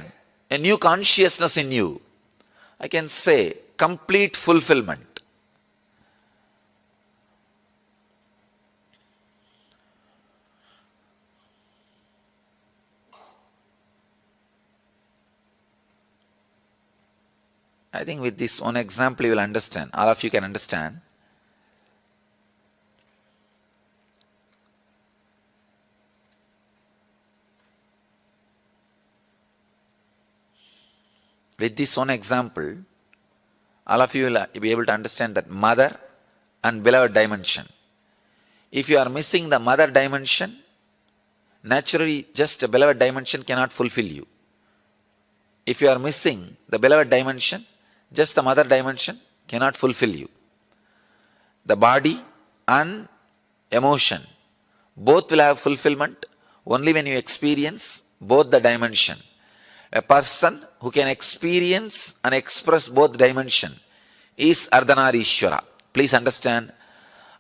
a new consciousness in you. I can say complete fulfillment. I think with this one example you will understand. All of you can understand. With this one example, all of you will be able to understand that mother and beloved dimension. If you are missing the mother dimension, naturally just a beloved dimension cannot fulfill you. If you are missing the beloved dimension, just the mother dimension cannot fulfill you. The body and emotion, both will have fulfillment only when you experience both the dimension. A person who can experience and express both dimension is Ardhanareeshwara. Please understand,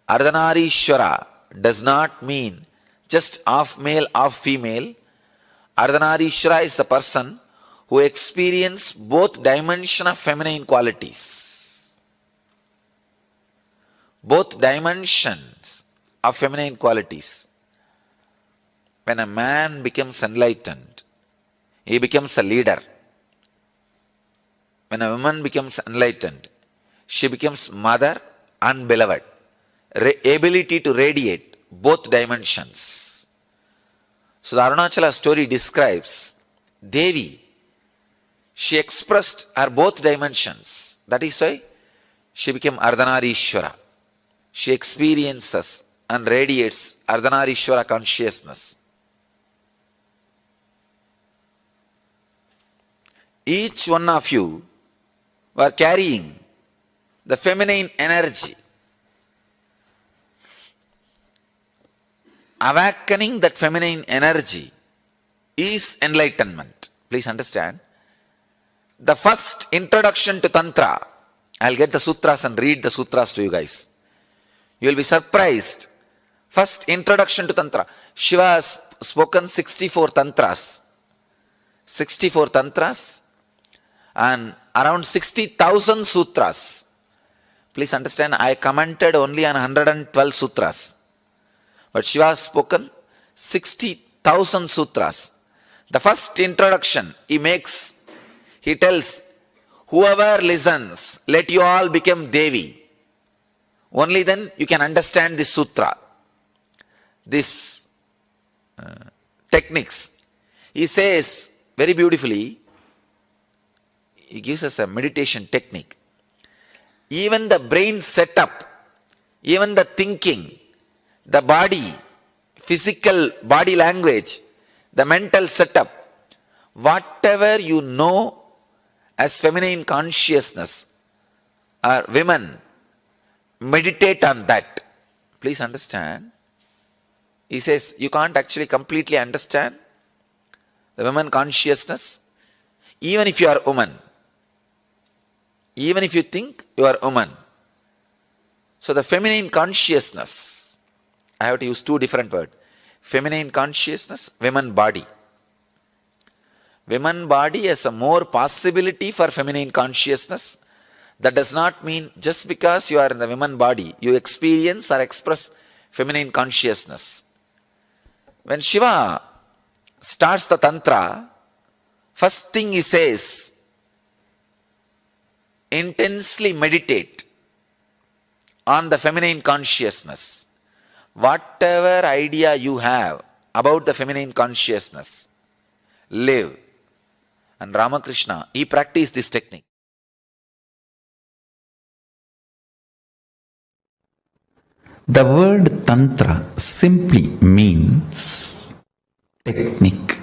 Ardhanareeshwara does not mean just half male, half female. Ardhanareeshwara is the person who experience both dimension of feminine qualities. Both dimensions of feminine qualities. When a man becomes enlightened, he becomes a leader. When a woman becomes enlightened, she becomes mother and beloved. Ability to radiate both dimensions. So the Arunachala story describes Devi. She expressed her both dimensions. That is why she became Ardhanareeshwara. She experiences and radiates Ardhanareeshwara consciousness. Each one of you were carrying the feminine energy awakening that feminine energy is enlightenment. Please understand. The first introduction to Tantra, I'll get the sutras and read the sutras to you guys. You will be surprised. First introduction to Tantra. Shiva has spoken 64 Tantras. 64 Tantras and around 60,000 sutras. Please understand, I commented only on 112 sutras. But Shiva has spoken 60,000 sutras. The first introduction he tells, whoever listens, let you all become Devi. Only then you can understand this sutra, this techniques. He says very beautifully, he gives us a meditation technique. Even the brain setup, even the thinking, the body, physical body language, the mental setup, whatever you know as feminine consciousness, or women, meditate on that. Please understand. He says you can't actually completely understand the women consciousness, even if you are a woman. Even if you think you are a woman. So the feminine consciousness, I have to use two different words. Feminine consciousness, women body. Women body has a more possibility for feminine consciousness. That does not mean just because you are in the women body, you experience or express feminine consciousness. When Shiva starts the Tantra, first thing he says, intensely meditate on the feminine consciousness. Whatever idea you have about the feminine consciousness, live. And Ramakrishna, he practiced this technique. The word Tantra simply means technique,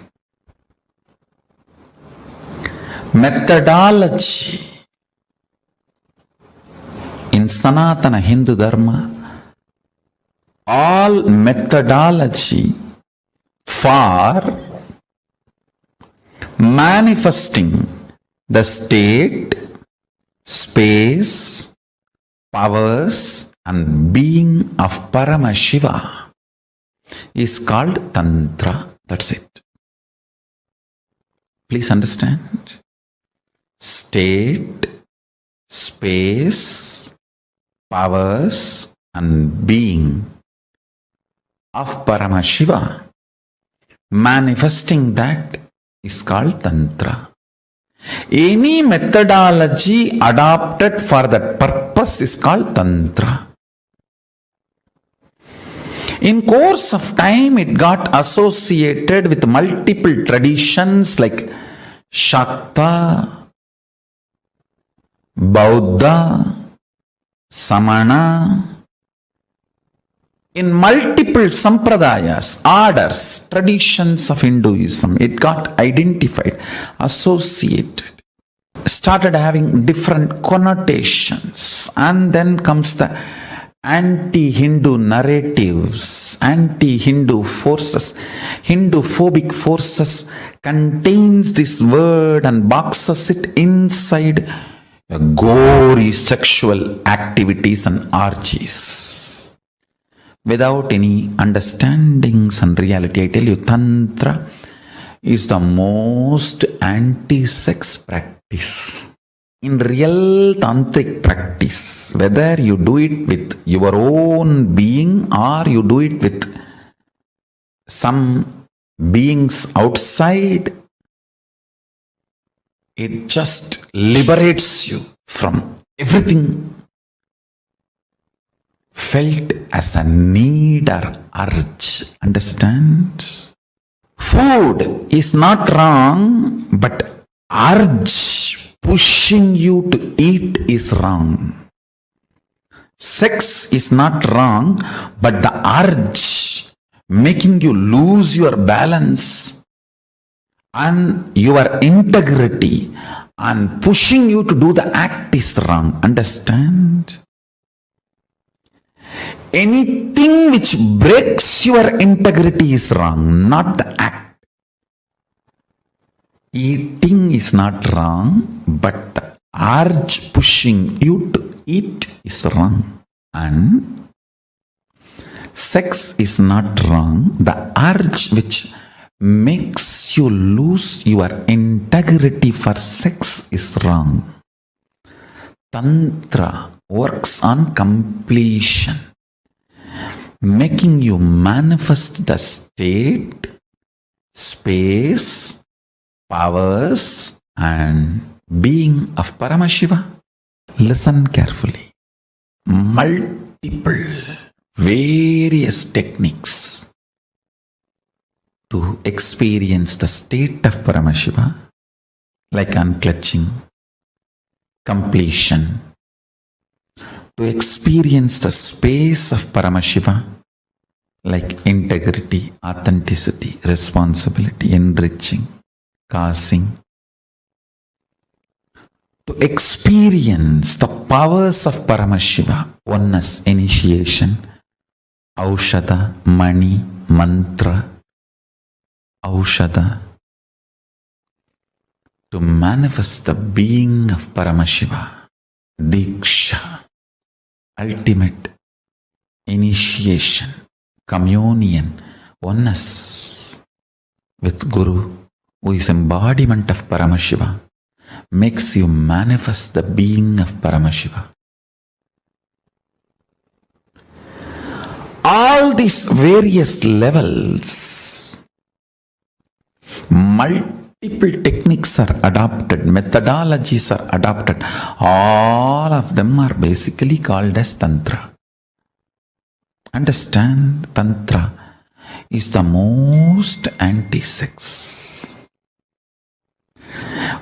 methodology. In Sanatana Hindu Dharma, all methodology for manifesting the state, space, powers and being of Paramashiva is called Tantra. That's it. Please understand. State, space, powers and being of Paramashiva, manifesting that is called Tantra. Any methodology adopted for that purpose is called Tantra. In course of time, it got associated with multiple traditions like Shakta, Bauddha, Samana. In multiple sampradayas, orders, traditions of Hinduism, it got identified, associated, started having different connotations, and then comes the anti-Hindu narratives, anti-Hindu forces, Hindu-phobic forces contains this word and boxes it inside gory sexual activities and orgies. Without any understandings and reality, I tell you, Tantra is the most anti-sex practice. In real tantric practice, whether you do it with your own being or you do it with some beings outside, it just liberates you from everything felt as a need or urge. Understand? Food is not wrong, but urge pushing you to eat is wrong. Sex is not wrong, but the urge making you lose your balance and your integrity and pushing you to do the act is wrong. Understand? Anything which breaks your integrity is wrong, not the act. Eating is not wrong, but the urge pushing you to eat is wrong. And sex is not wrong. The urge which makes you lose your integrity for sex is wrong. Tantra works on completion, making you manifest the state, space, powers, and being of Paramashiva. Listen carefully. Multiple, various techniques to experience the state of Paramashiva, like unclutching, completion, to experience the space of Paramashiva, like integrity, authenticity, responsibility, enriching, causing, to experience the powers of Paramashiva, oneness, initiation, aushada, mani, mantra, aushada, to manifest the being of Paramashiva, diksha, ultimate initiation, communion, oneness with Guru, who is embodiment of Paramashiva, makes you manifest the being of Paramashiva. All these various levels, multiple techniques are adopted, methodologies are adopted. All of them are basically called as Tantra. Understand, Tantra is the most anti-sex,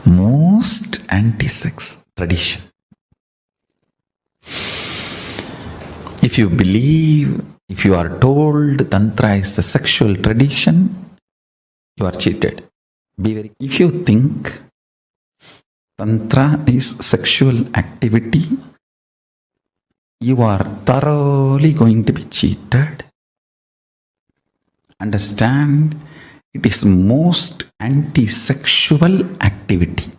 most anti-sex tradition. If you believe, if you are told Tantra is the sexual tradition, you are cheated. If you think Tantra is sexual activity, you are thoroughly going to be cheated. Understand, it is most anti-sexual activity.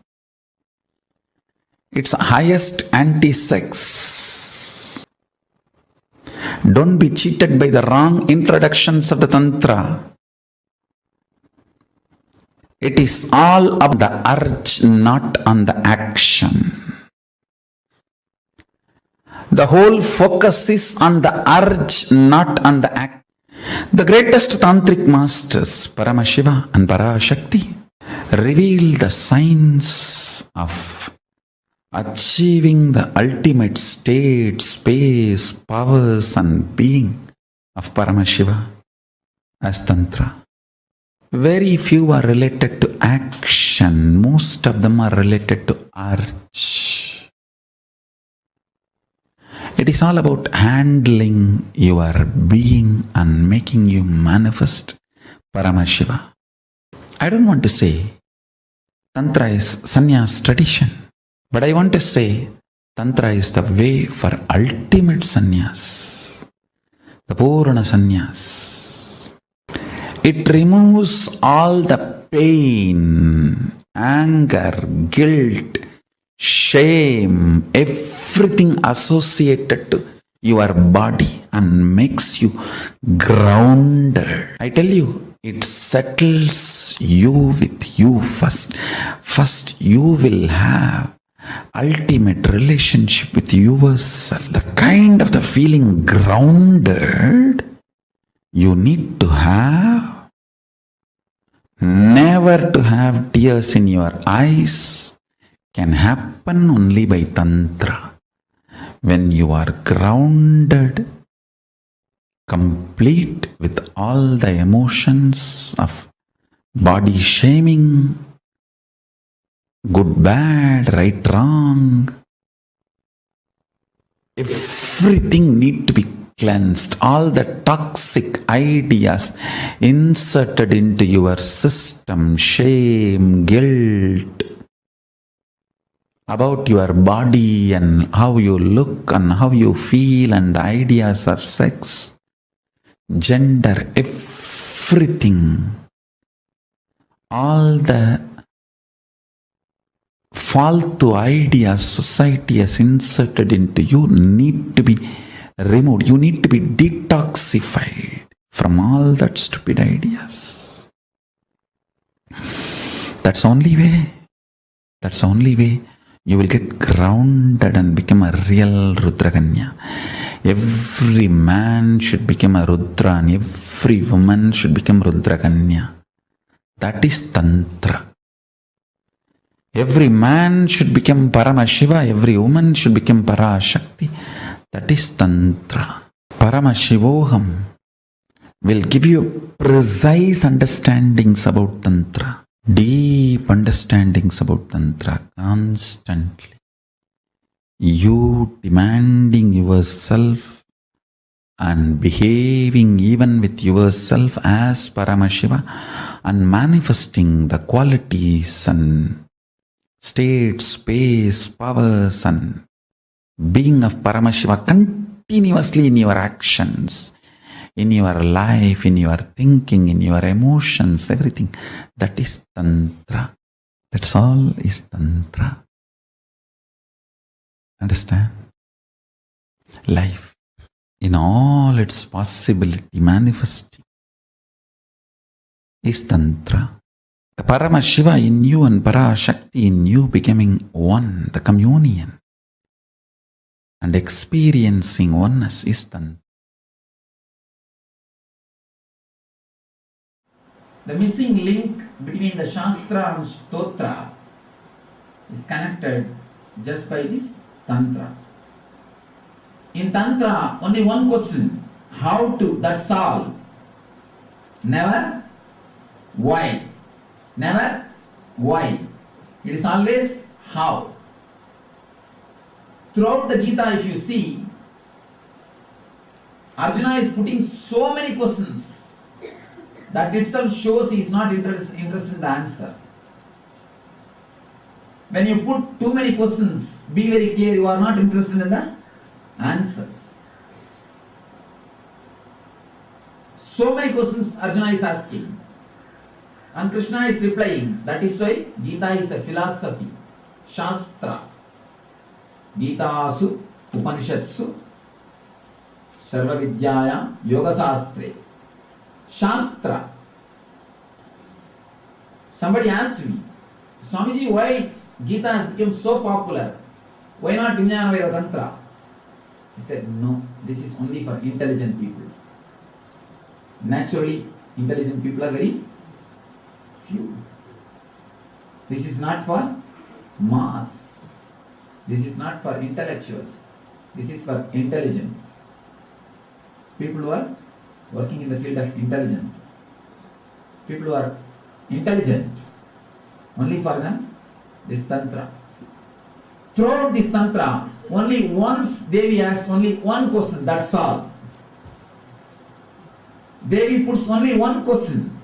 It's highest anti-sex. Don't be cheated by the wrong introductions of the Tantra. It is all of the urge, not on the action. The whole focus is on the urge, not on the act. The greatest tantric masters, Paramashiva and Parashakti, reveal the science of achieving the ultimate state, space, powers, and being of Paramashiva as Tantra. Very few are related to action. Most of them are related to urge. It is all about handling your being and making you manifest Paramashiva. I don't want to say Tantra is sannyas tradition, but I want to say Tantra is the way for ultimate sannyas, the Purna sannyas. It removes all the pain, anger, guilt, shame, everything associated to your body and makes you grounded. I tell you, it settles you with you first. First, you will have ultimate relationship with yourself. The kind of the feeling grounded you need to have. Never to have tears in your eyes can happen only by Tantra. When you are grounded, complete with all the emotions of body shaming, good, bad, right, wrong, everything need to be cleansed. All the toxic ideas inserted into your system, shame, guilt, about your body and how you look and how you feel and the ideas of sex, gender, everything, all the faltu ideas society has inserted into you need to be removed. You need to be detoxified from all that stupid ideas. That's the only way. That's the only way you will get grounded and become a real Rudraganya. Every man should become a Rudra and every woman should become Rudraganya. That is Tantra. Every man should become Paramashiva, every woman should become Parashakti. That is Tantra. Paramashivoham will give you precise understandings about Tantra, deep understandings about Tantra constantly. You demanding yourself and behaving even with yourself as Paramashiva and manifesting the qualities and state, space, powers and being of Paramashiva continuously in your actions, in your life, in your thinking, in your emotions, everything. That is Tantra. That's all is Tantra. Understand? Life in all its possibility manifesting is Tantra. The Paramashiva in you and Parashakti in you becoming one, the communion and experiencing oneness is Tantra. The missing link between the Shastra and Stotra is connected just by this Tantra. In Tantra, only one question, how to, that's all. Never why. Never why. It is always how. Throughout the Gita, if you see, Arjuna is putting so many questions. That itself shows he is not interested in the answer. When you put too many questions, be very clear, you are not interested in the answers. So many questions Arjuna is asking. And Krishna is replying. That is why Gita is a philosophy. Shastra. Gitasu Upanishatsu Sarva Vidyaya Yoga Sastre. Shastra. Somebody asked me, Swamiji, why Gita has become so popular? Why not Vijnana Vaira Tantra? He said, no, this is only for intelligent people. Naturally, intelligent people are very few. This is not for mass. This is not for intellectuals. This is for intelligence. People who are working in the field of intelligence. People who are intelligent. Only for them, this Tantra. Throughout this Tantra, only once Devi asks only one question, that's all. Devi puts only one question.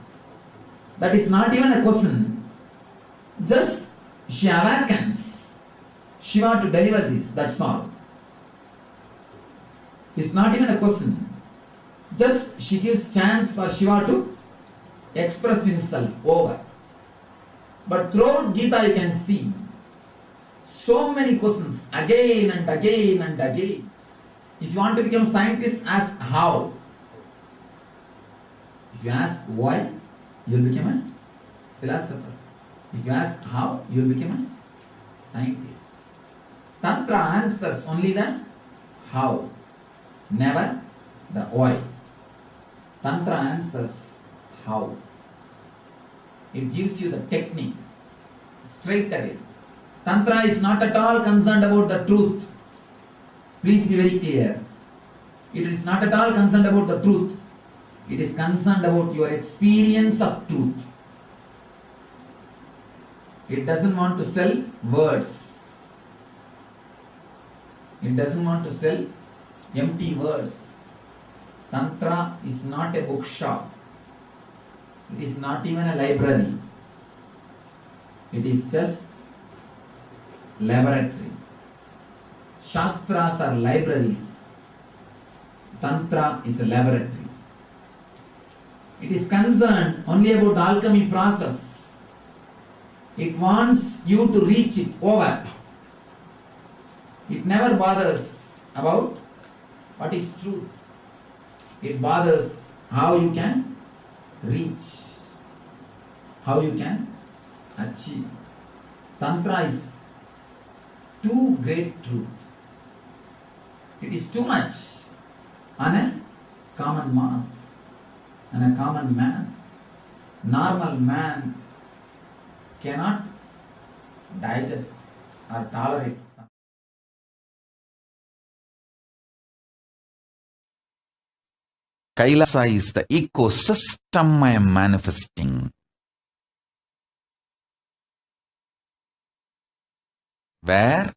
That is not even a question. Just she awakens Shiva to deliver this, that's all. It's not even a question. Just she gives chance for Shiva to express himself over. But throughout Gita you can see so many questions again and again and again. If you want to become scientist, ask how. If you ask why, you will become a philosopher. If you ask how, you will become a scientist. Tantra answers only the how, never the why. Tantra answers how. It gives you the technique straight away. Tantra is not at all concerned about the truth. Please be very clear. It is not at all concerned about the truth. It is concerned about your experience of truth. It doesn't want to sell words. It doesn't want to sell empty words. Tantra is not a bookshop. It is not even a library. It is just a laboratory. Shastras are libraries. Tantra is a laboratory. It is concerned only about alchemy process. It wants you to reach it over. It never bothers about what is truth. It bothers how you can reach, how you can achieve. Tantra is too great truth. It is too much on a common mass, on a common man. Normal man cannot digest or tolerate. Kailasa is the ecosystem I am manifesting, where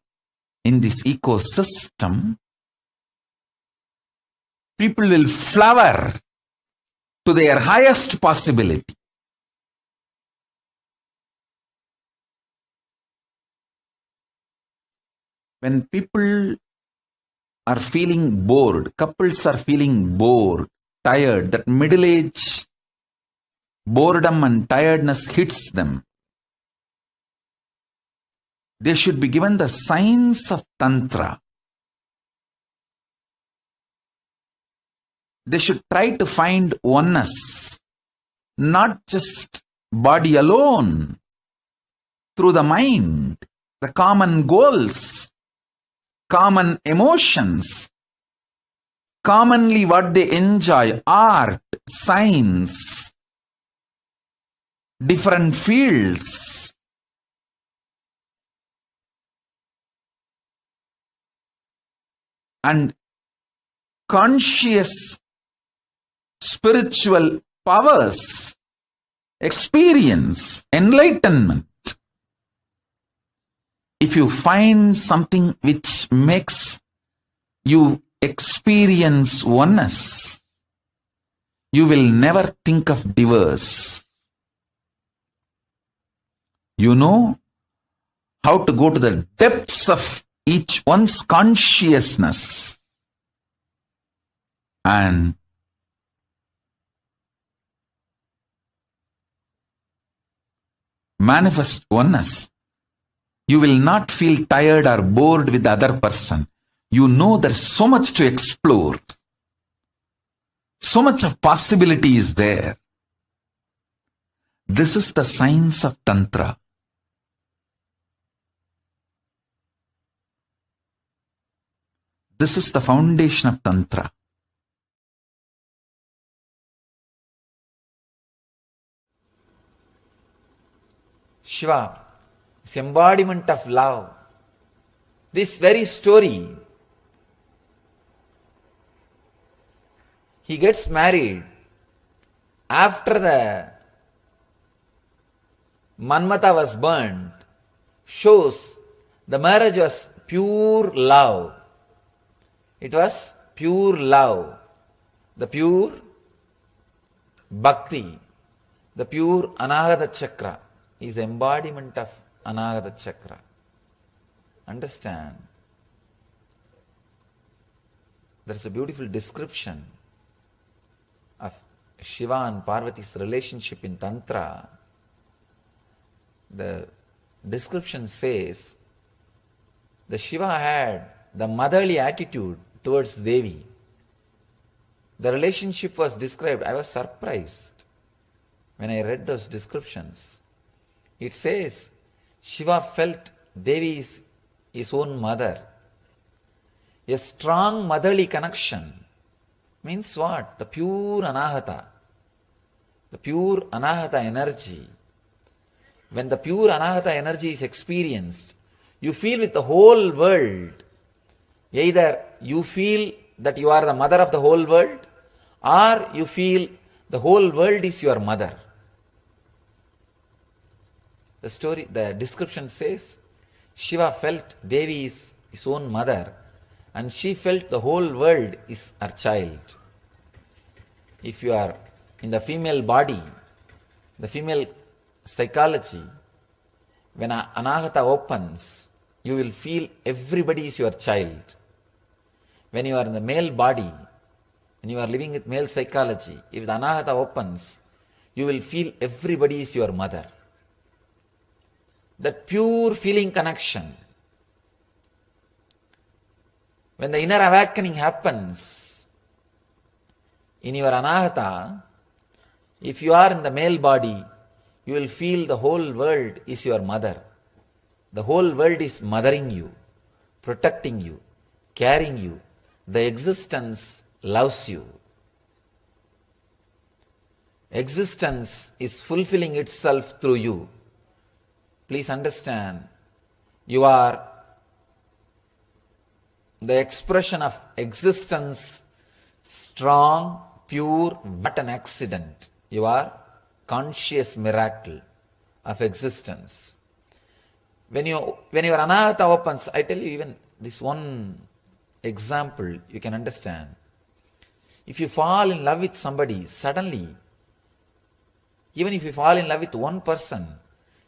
in this ecosystem people will flower to their highest possibility. When people are feeling bored, couples are feeling bored, tired, that middle age boredom and tiredness hits them, they should be given the signs of Tantra. They should try to find oneness, not just body alone, through the mind, the common goals, common emotions, commonly what they enjoy, art, science, different fields. And conscious spiritual powers, experience, enlightenment. If you find something which makes you experience oneness, you will never think of divorce. You know how to go to the depths of each one's consciousness and manifest oneness. You will not feel tired or bored with the other person. You know there's so much to explore. So much of possibility is there. This is the science of Tantra. This is the foundation of Tantra. Shiva is embodiment of love. This very story, he gets married after the Manmata was burnt, shows the marriage was pure love. It was pure love, the pure bhakti, the pure Anahata Chakra is embodiment of Anahata Chakra. Understand? There is a beautiful description of Shiva and Parvati's relationship in Tantra. The description says the Shiva had the motherly attitude towards Devi. The relationship was described. I was surprised when I read those descriptions. It says Shiva felt Devi is his own mother. A strong motherly connection means what? The pure Anahata. The pure Anahata energy. When the pure Anahata energy is experienced, you feel with the whole world. Either you feel that you are the mother of the whole world, or you feel the whole world is your mother. The description says, Shiva felt Devi is his own mother, and she felt the whole world is her child. If you are in the female body, the female psychology, when Anahata opens, you will feel everybody is your child. When you are in the male body, when you are living with male psychology, if the anahata opens, you will feel everybody is your mother. That pure feeling connection. When the inner awakening happens in your anahata, if you are in the male body, you will feel the whole world is your mother. The whole world is mothering you, protecting you, carrying you. The existence loves you. Existence is fulfilling itself through you. Please understand, you are the expression of existence, strong, pure, but an accident. You are conscious miracle of existence. When your anahata opens, I tell you even this one example you can understand. If you fall in love with somebody, suddenly, even if you fall in love with one person,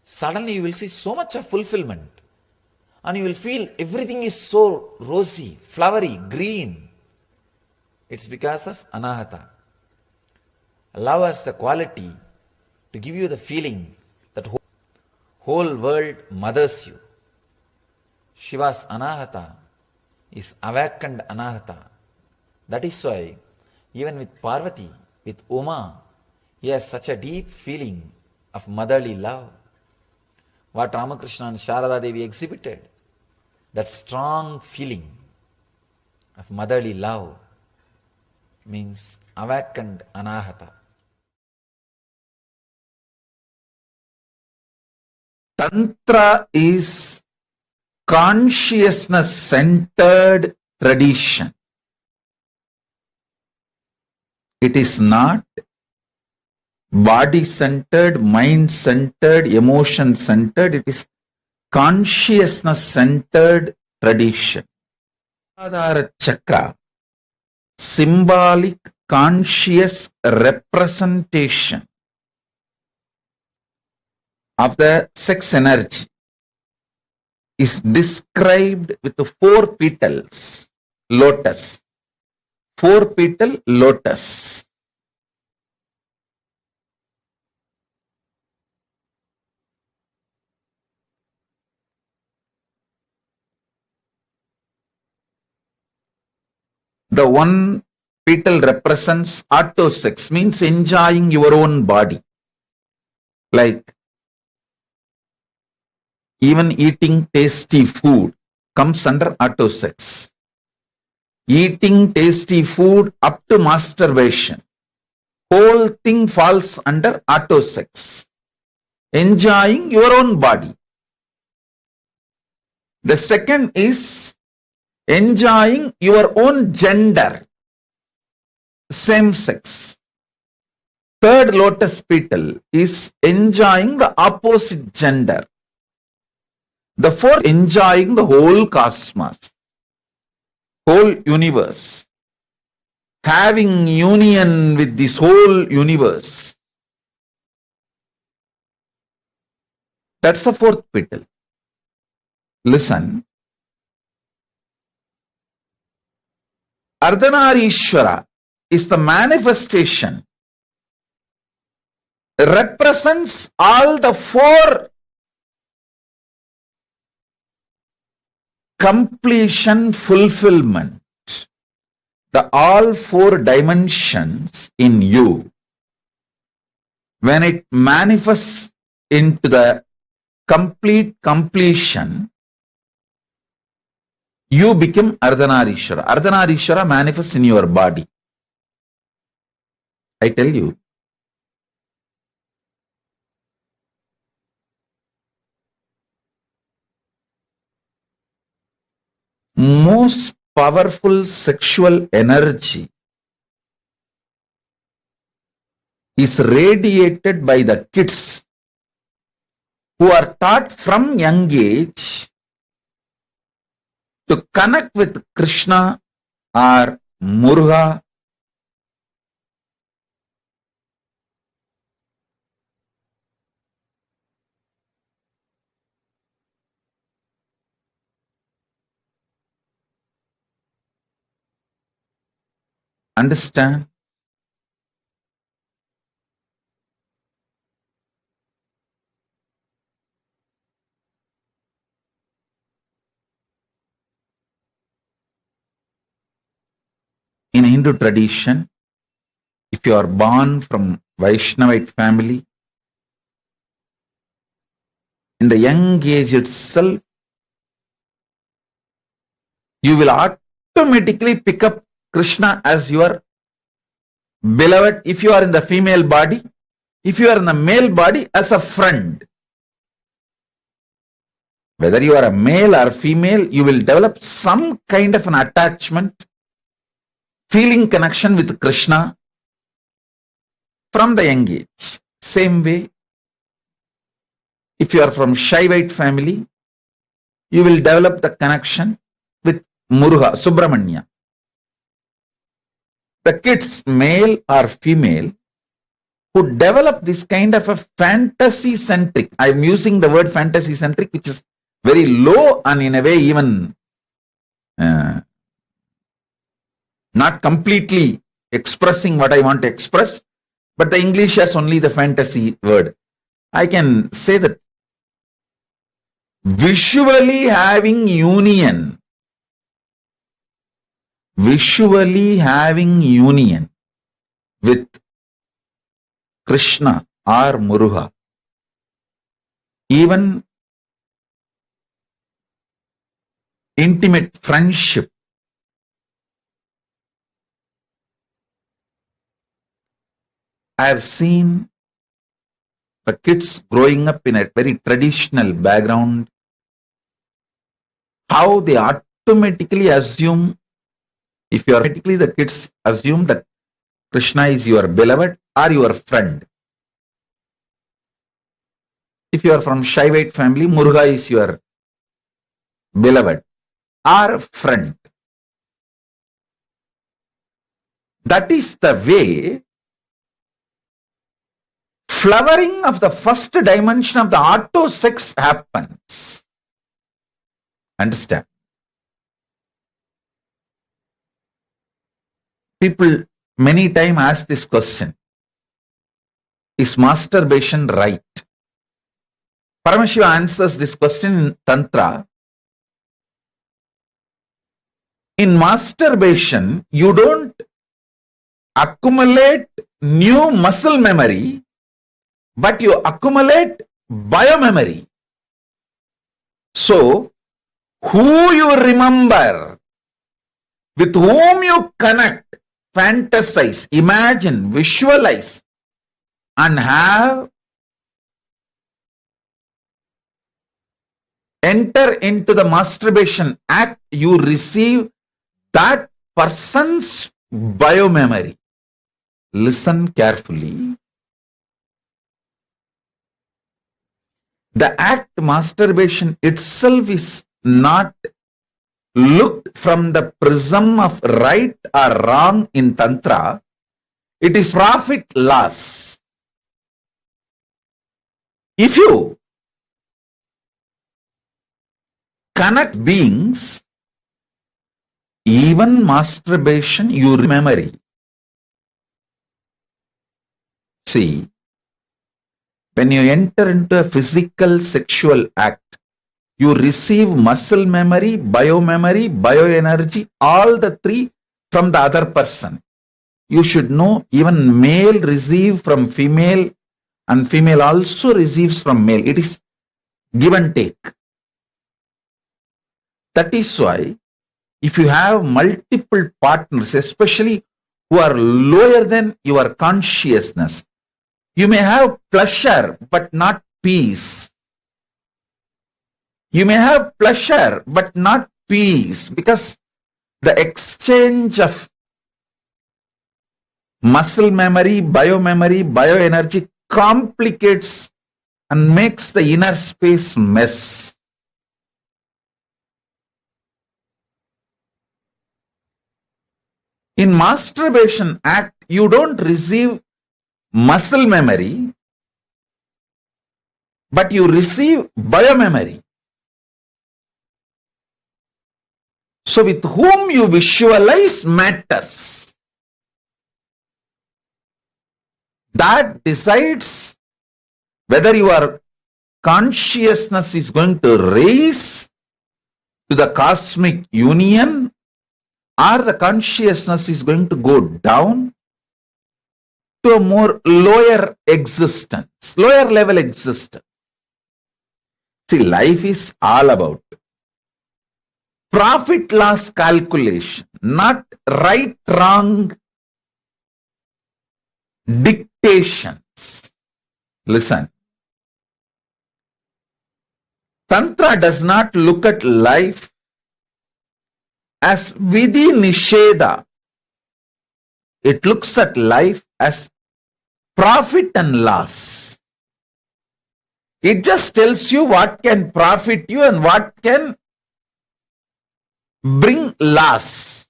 suddenly you will see so much of fulfillment. And you will feel everything is so rosy, flowery, green. It's because of anahata. Love has the quality to give you the feeling that whole world mothers you. Shiva's anahata is awakened anahata. That is why even with Parvati, with Uma, he has such a deep feeling of motherly love. What Ramakrishna and Sharada Devi exhibited, that strong feeling of motherly love, means awakened anahata. Tantra is consciousness-centered tradition. It is not body-centered, mind-centered, emotion-centered. It is consciousness-centered tradition. Adhara chakra, symbolic conscious representation of the sex energy, is described with the 4 petals, lotus. 4 petal lotus. The one petal represents autosex, means enjoying your own body. Like even eating tasty food comes under autosex. Eating tasty food up to masturbation, whole thing falls under autosex. Enjoying your own body. The second is enjoying your own gender, same sex. Third lotus petal is enjoying the opposite gender. The fourth, enjoying the whole cosmos, whole universe, having union with this whole universe. That's the 4th petal. Listen. Ardhanareeshwara is the manifestation, represents all the 4 completion, fulfillment, the all 4 dimensions in you. When it manifests into the complete completion, you become Ardhanareeshwara. Ardhanareeshwara manifests in your body. I tell you. Most powerful sexual energy is radiated by the kids who are taught from young age to connect with Krishna or Muruga. Understand? In Hindu tradition, if you are born from Vaishnavite family, in the young age itself, you will automatically pick up Krishna as your beloved if you are in the female body, if you are in the male body as a friend. Whether you are a male or female, you will develop some kind of an attachment, feeling connection with Krishna from the young age. Same way, if you are from Shaivite family, you will develop the connection with Muruga, Subramanya. The kids, male or female, who develop this kind of a fantasy-centric, I'm using the word fantasy-centric, which is very low and in a way even not completely expressing what I want to express, but the English has only the fantasy word. I can say that visually having union with Krishna or Muruga, even intimate friendship, I have seen the kids growing up in a very traditional background, how they automatically assume, if you are automatically the kids assume that Krishna is your beloved or your friend. If you are from Shaivite family, Muruga is your beloved or friend. That is the way flowering of the first dimension of the auto sex happens. Understand? People many times ask this question: is masturbation right? Paramashivam answers this question in Tantra. In masturbation, you don't accumulate new muscle memory, but you accumulate biomemory. So, who you remember, with whom you connect, fantasize, imagine, visualize, and have enter into the masturbation act, you receive that person's biomemory. Listen carefully. The act masturbation itself is not looked from the prism of right or wrong in Tantra. It is profit loss. If you connect beings, even masturbation, you remember. See, when you enter into a physical sexual act, you receive muscle memory, biomemory, bioenergy, all the three from the other person. You should know even male receive from female and female also receives from male. It is give and take. That is why if you have multiple partners, especially who are lower than your consciousness, you may have pleasure but not peace. You may have pleasure but not peace, because the exchange of muscle memory, bioenergy complicates and makes the inner space mess. In masturbation act, you don't receive muscle memory, but you receive biomemory. So with whom you visualize matters. that decides whether your consciousness is going to raise to the cosmic union or the consciousness is going to go down to a more lower existence, lower level existence. See, life is all about profit loss calculation, not right wrong dictations. Listen, Tantra does not look at life as vidhi nisheda. It looks at life as profit and loss. It just tells you what can profit you and what can bring loss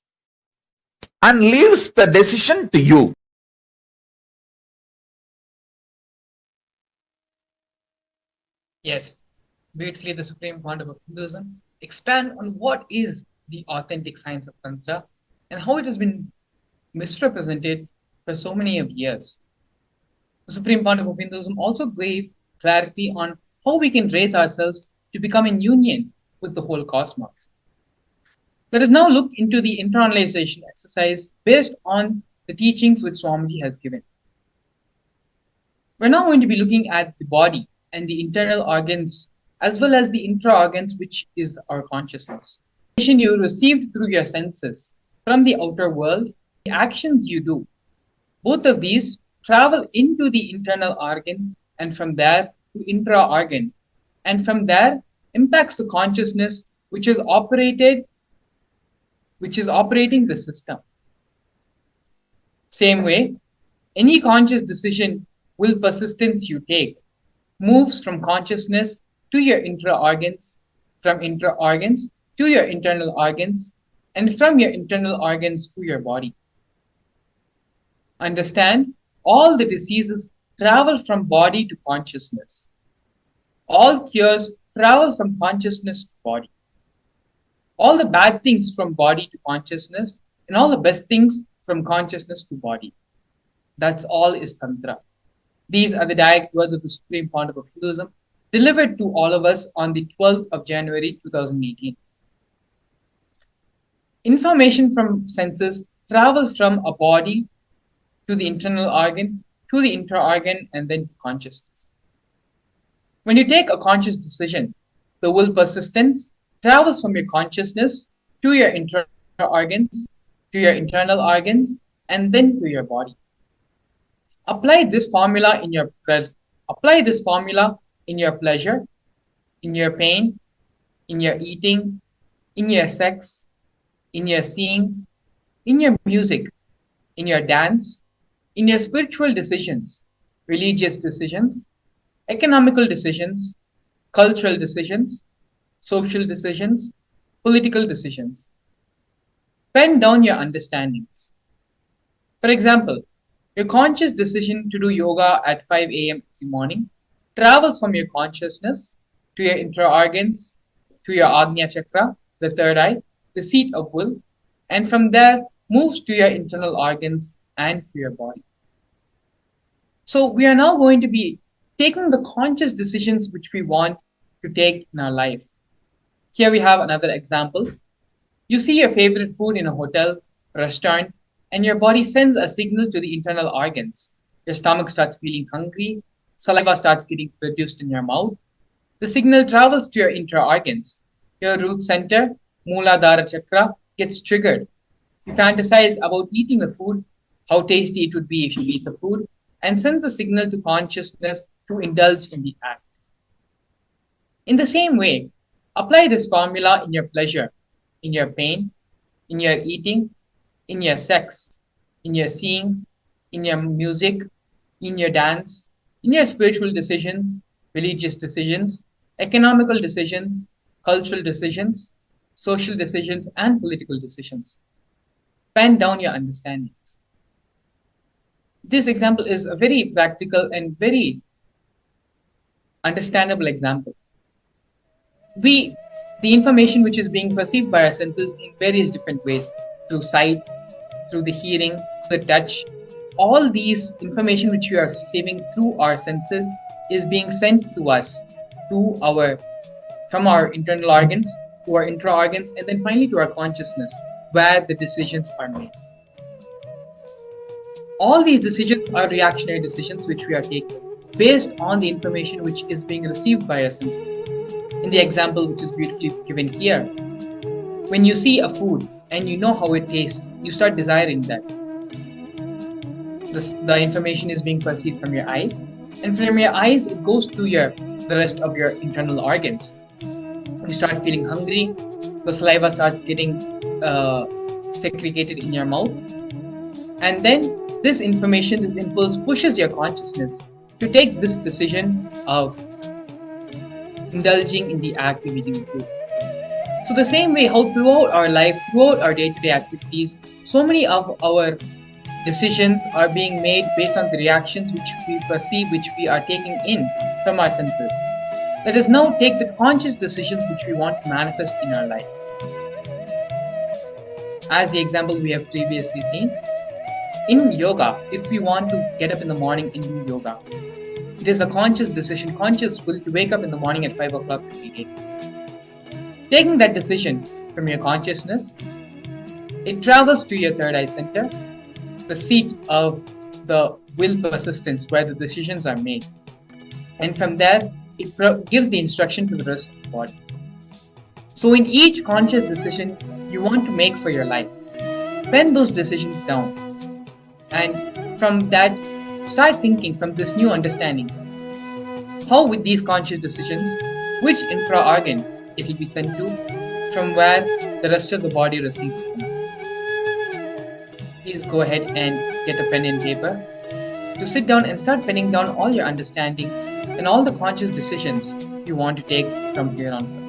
and leaves the decision to you. Yes, beautifully the supreme quantum of Hinduism expand on what is the authentic science of Tantra and how it has been misrepresented for so many of years. The supreme quantum of Hinduism also gave clarity on how we can raise ourselves to become in union with the whole cosmos. Let us now look into the internalization exercise based on the teachings which Swamiji has given. We're now going to be looking at the body and the internal organs as well as the intra-organs, which is our consciousness. The information you received through your senses from the outer world, the actions you do, both of these travel into the internal organ and from there to intra-organ, and from there impacts the consciousness which is operating the system. Same way, any conscious decision will persistence you take moves from consciousness to your intra-organs, from intra-organs to your internal organs, and from your internal organs to your body. Understand, all the diseases travel from body to consciousness. All cures travel from consciousness to body. All the bad things from body to consciousness, and all the best things from consciousness to body. That's all is Tantra. These are the direct words of the Supreme Quantum of Hinduism, delivered to all of us on the 12th of January 2018. Information from senses travel from a body to the internal organ, to the intra-organ, and then to consciousness. When you take a conscious decision, the will persistence travels from your consciousness to your intra-organs, to your internal organs, and then to your body. Apply this formula in your pleasure, in your pain, in your eating, in your sex, in your seeing, in your music, in your dance, in your spiritual decisions, religious decisions, economical decisions, cultural decisions, social decisions, political decisions. Pen down your understandings. For example, your conscious decision to do yoga at 5 a.m. in the morning travels from your consciousness to your intra-organs, to your Agnya Chakra, the third eye, the seat of will, and from there moves to your internal organs and to your body. So we are now going to be taking the conscious decisions which we want to take in our life. Here we have another example. You see your favorite food in a hotel, restaurant, and your body sends a signal to the internal organs. Your stomach starts feeling hungry, saliva starts getting produced in your mouth. The signal travels to your intra-organs. Your root center, Mooladhara Chakra, gets triggered. You fantasize about eating the food, how tasty it would be if you eat the food, and sends a signal to consciousness to indulge in the act. In the same way, apply this formula in your pleasure, in your pain, in your eating, in your sex, in your seeing, in your music, in your dance, in your spiritual decisions, religious decisions, economical decisions, cultural decisions, social decisions, and political decisions. Pen down your understandings. This example is a very practical and very understandable example. The information which is being perceived by our senses in various different ways, through sight, through the hearing, the touch, all these information which we are receiving through our senses is being sent to us, to our from our internal organs to our intra organs, and then finally to our consciousness, where the decisions are made. All these decisions are reactionary decisions which we are taking based on the information which is being received by us. In the example which is beautifully given here, when you see a food and you know how it tastes, you start desiring that. The information is being perceived from your eyes, and from your eyes it goes to the rest of your internal organs. You start feeling hungry, the saliva starts getting segregated in your mouth, and then this information, this impulse pushes your consciousness to take this decision of indulging in the act of eating food. So the same way how throughout our life, throughout our day-to-day activities, so many of our decisions are being made based on the reactions which we perceive, which we are taking in from our senses. Let us now take the conscious decisions which we want to manifest in our life. As the example we have previously seen, in yoga, if we want to get up in the morning and do yoga, it is a conscious decision, conscious will to wake up in the morning at 5 o'clock every day. Taking that decision from your consciousness, it travels to your third eye center, the seat of the will persistence where the decisions are made. And from there, it gives the instruction to the rest of the body. So in each conscious decision you want to make for your life, pen those decisions down. And from that, start thinking from this new understanding, how with these conscious decisions, which intra-organ it will be sent to, from where the rest of the body receives them. Please go ahead and get a pen and paper to sit down and start penning down all your understandings and all the conscious decisions you want to take from here on.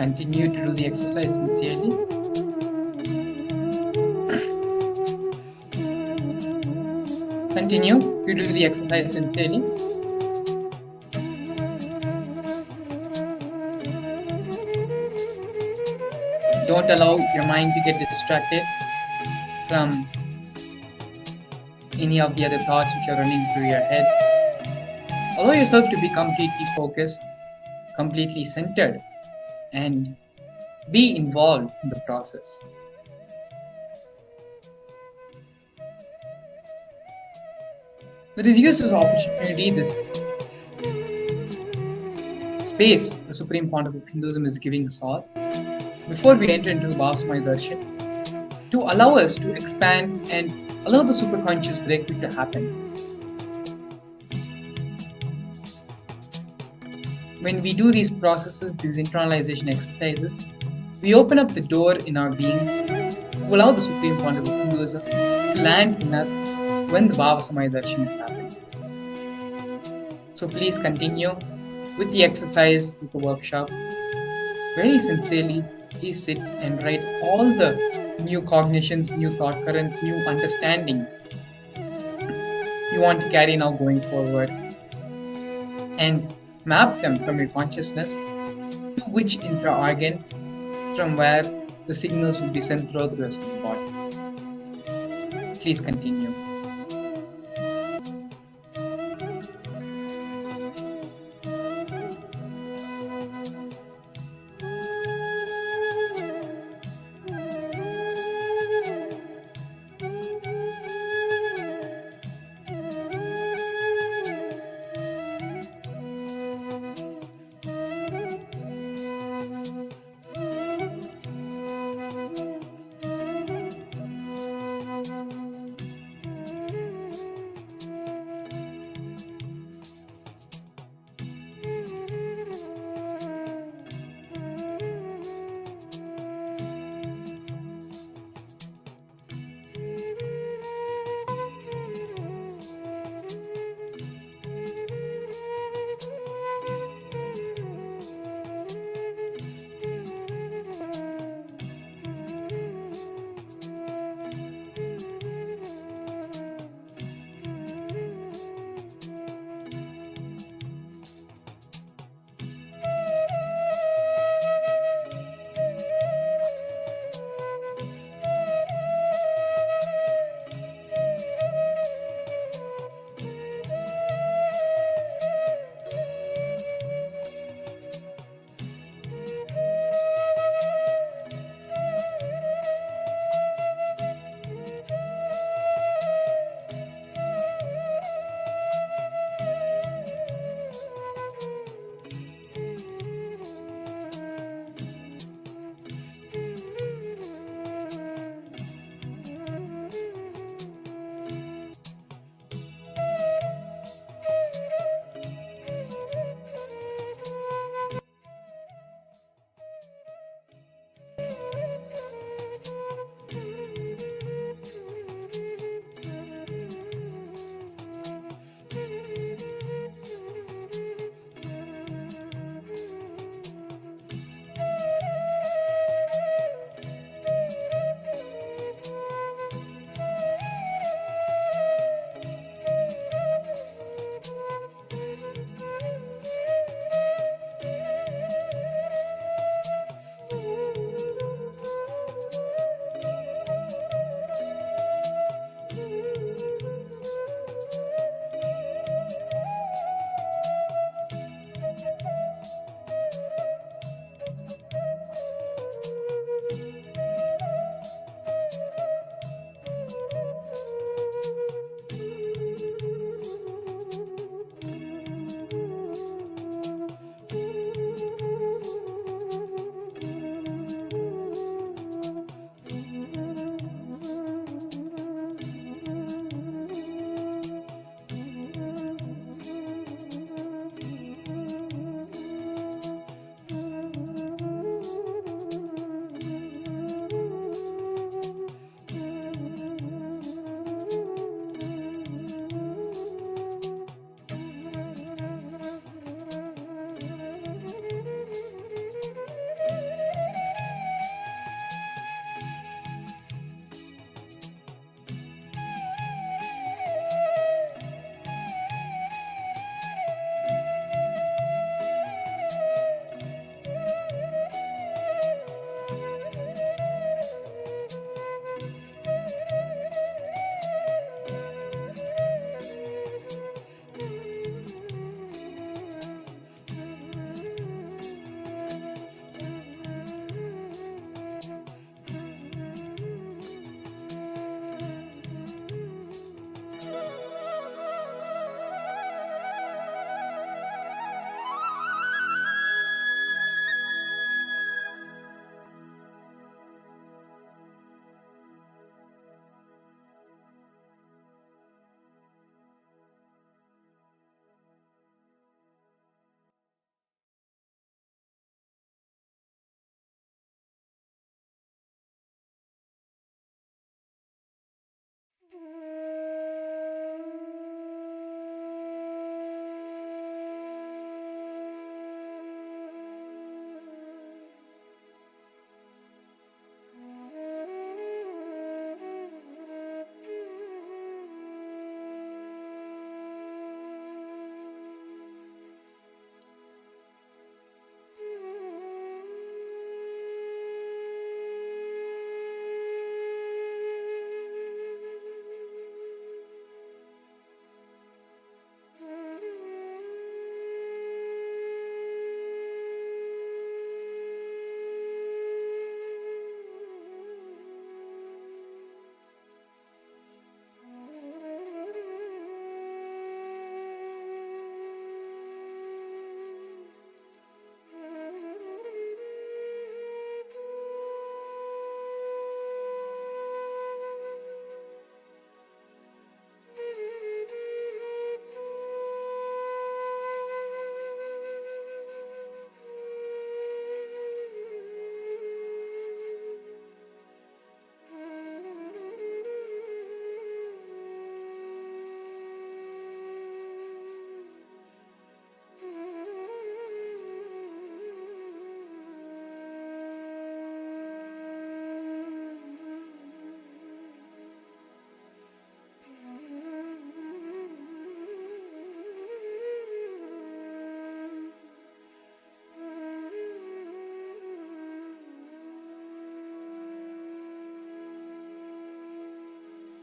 continue to do the exercise sincerely. Continue to do the exercise sincerely. Don't allow your mind to get distracted from any of the other thoughts which are running through your head. Allow yourself to be completely focused, completely centered, and be involved in the process. Let us use this opportunity, this space the Supreme Pontiff of Hinduism is giving us all, before we enter into the Bhava Samadhi Darshan, to allow us to expand and allow the superconscious breakthrough to happen. When we do these processes, these internalization exercises, we open up the door in our being to allow the Supreme Pontiff of Hinduism to land in us when the Bhava Samadhi Darshan is happening. So please continue with the exercise, with the workshop. Very sincerely, please sit and write all the new cognitions, new thought currents, new understandings you want to carry now going forward, and map them from your consciousness to which intra-organ, from where the signals will be sent throughout the rest of the body. Please continue.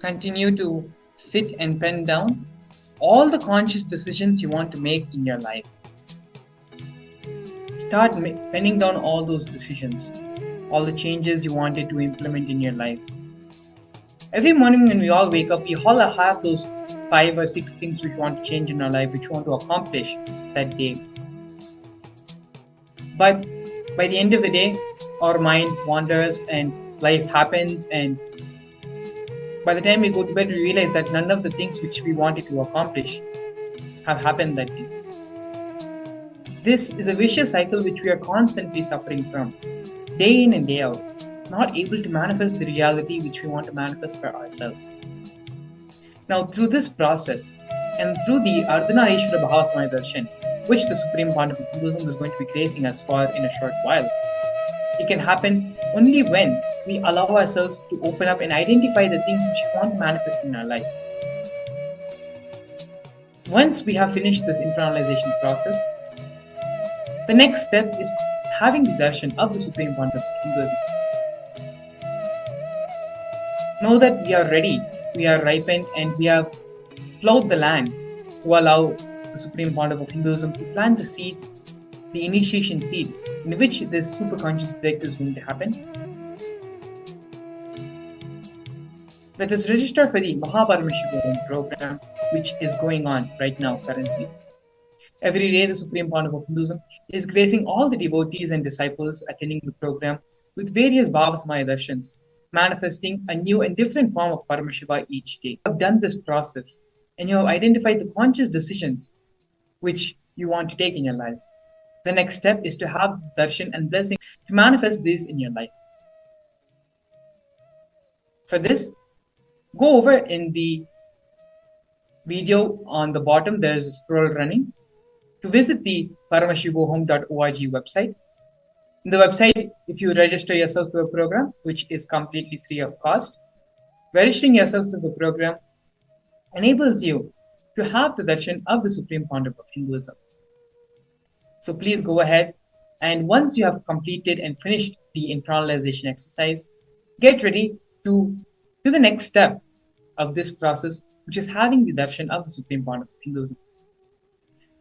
Continue to sit and pen down all the conscious decisions you want to make in your life. Start penning down all those decisions, all the changes you wanted to implement in your life. Every morning when we all wake up, we all have those 5 or 6 things which we want to change in our life, which we want to accomplish that day. But by the end of the day, our mind wanders and life happens, and by the time we go to bed, we realize that none of the things which we wanted to accomplish have happened that day. This is a vicious cycle which we are constantly suffering from, day in and day out, not able to manifest the reality which we want to manifest for ourselves. Now, through this process, and through the Ardhanareeshwara Bhava Samadhi Darshan, which the Supreme Pontiff of Hinduism is going to be gracing us for in a short while, it can happen only when we allow ourselves to open up and identify the things which we want to manifest in our life. Once we have finished this internalization process, the next step is having the darshan of the Supreme Pontiff of Hinduism. Know that we are ready, we are ripened, and we have plowed the land to allow the Supreme Pontiff of Hinduism to plant the seeds, the initiation seed, in which this superconscious breakthrough is going to happen. Let us register for the Paramashivam program, which is going on right now currently. Every day, the Supreme Pontiff of Hinduism is gracing all the devotees and disciples attending the program with various Bhava Samadhi Darshans, manifesting a new and different form of Paramashiva each day. You have done this process and you have identified the conscious decisions which you want to take in your life. The next step is to have darshan and blessing to manifest this in your life. For this, go over in the video on the bottom, there is a scroll running, to visit the paramashivohom.org website. In the website, if you register yourself to a program, which is completely free of cost, registering yourself to the program enables you to have the darshan of the Supreme Pontiff of Hinduism. So please go ahead, and once you have completed and finished the internalization exercise, get ready to the next step of this process, which is having the darshan of the Supreme Pontiff of Hinduism.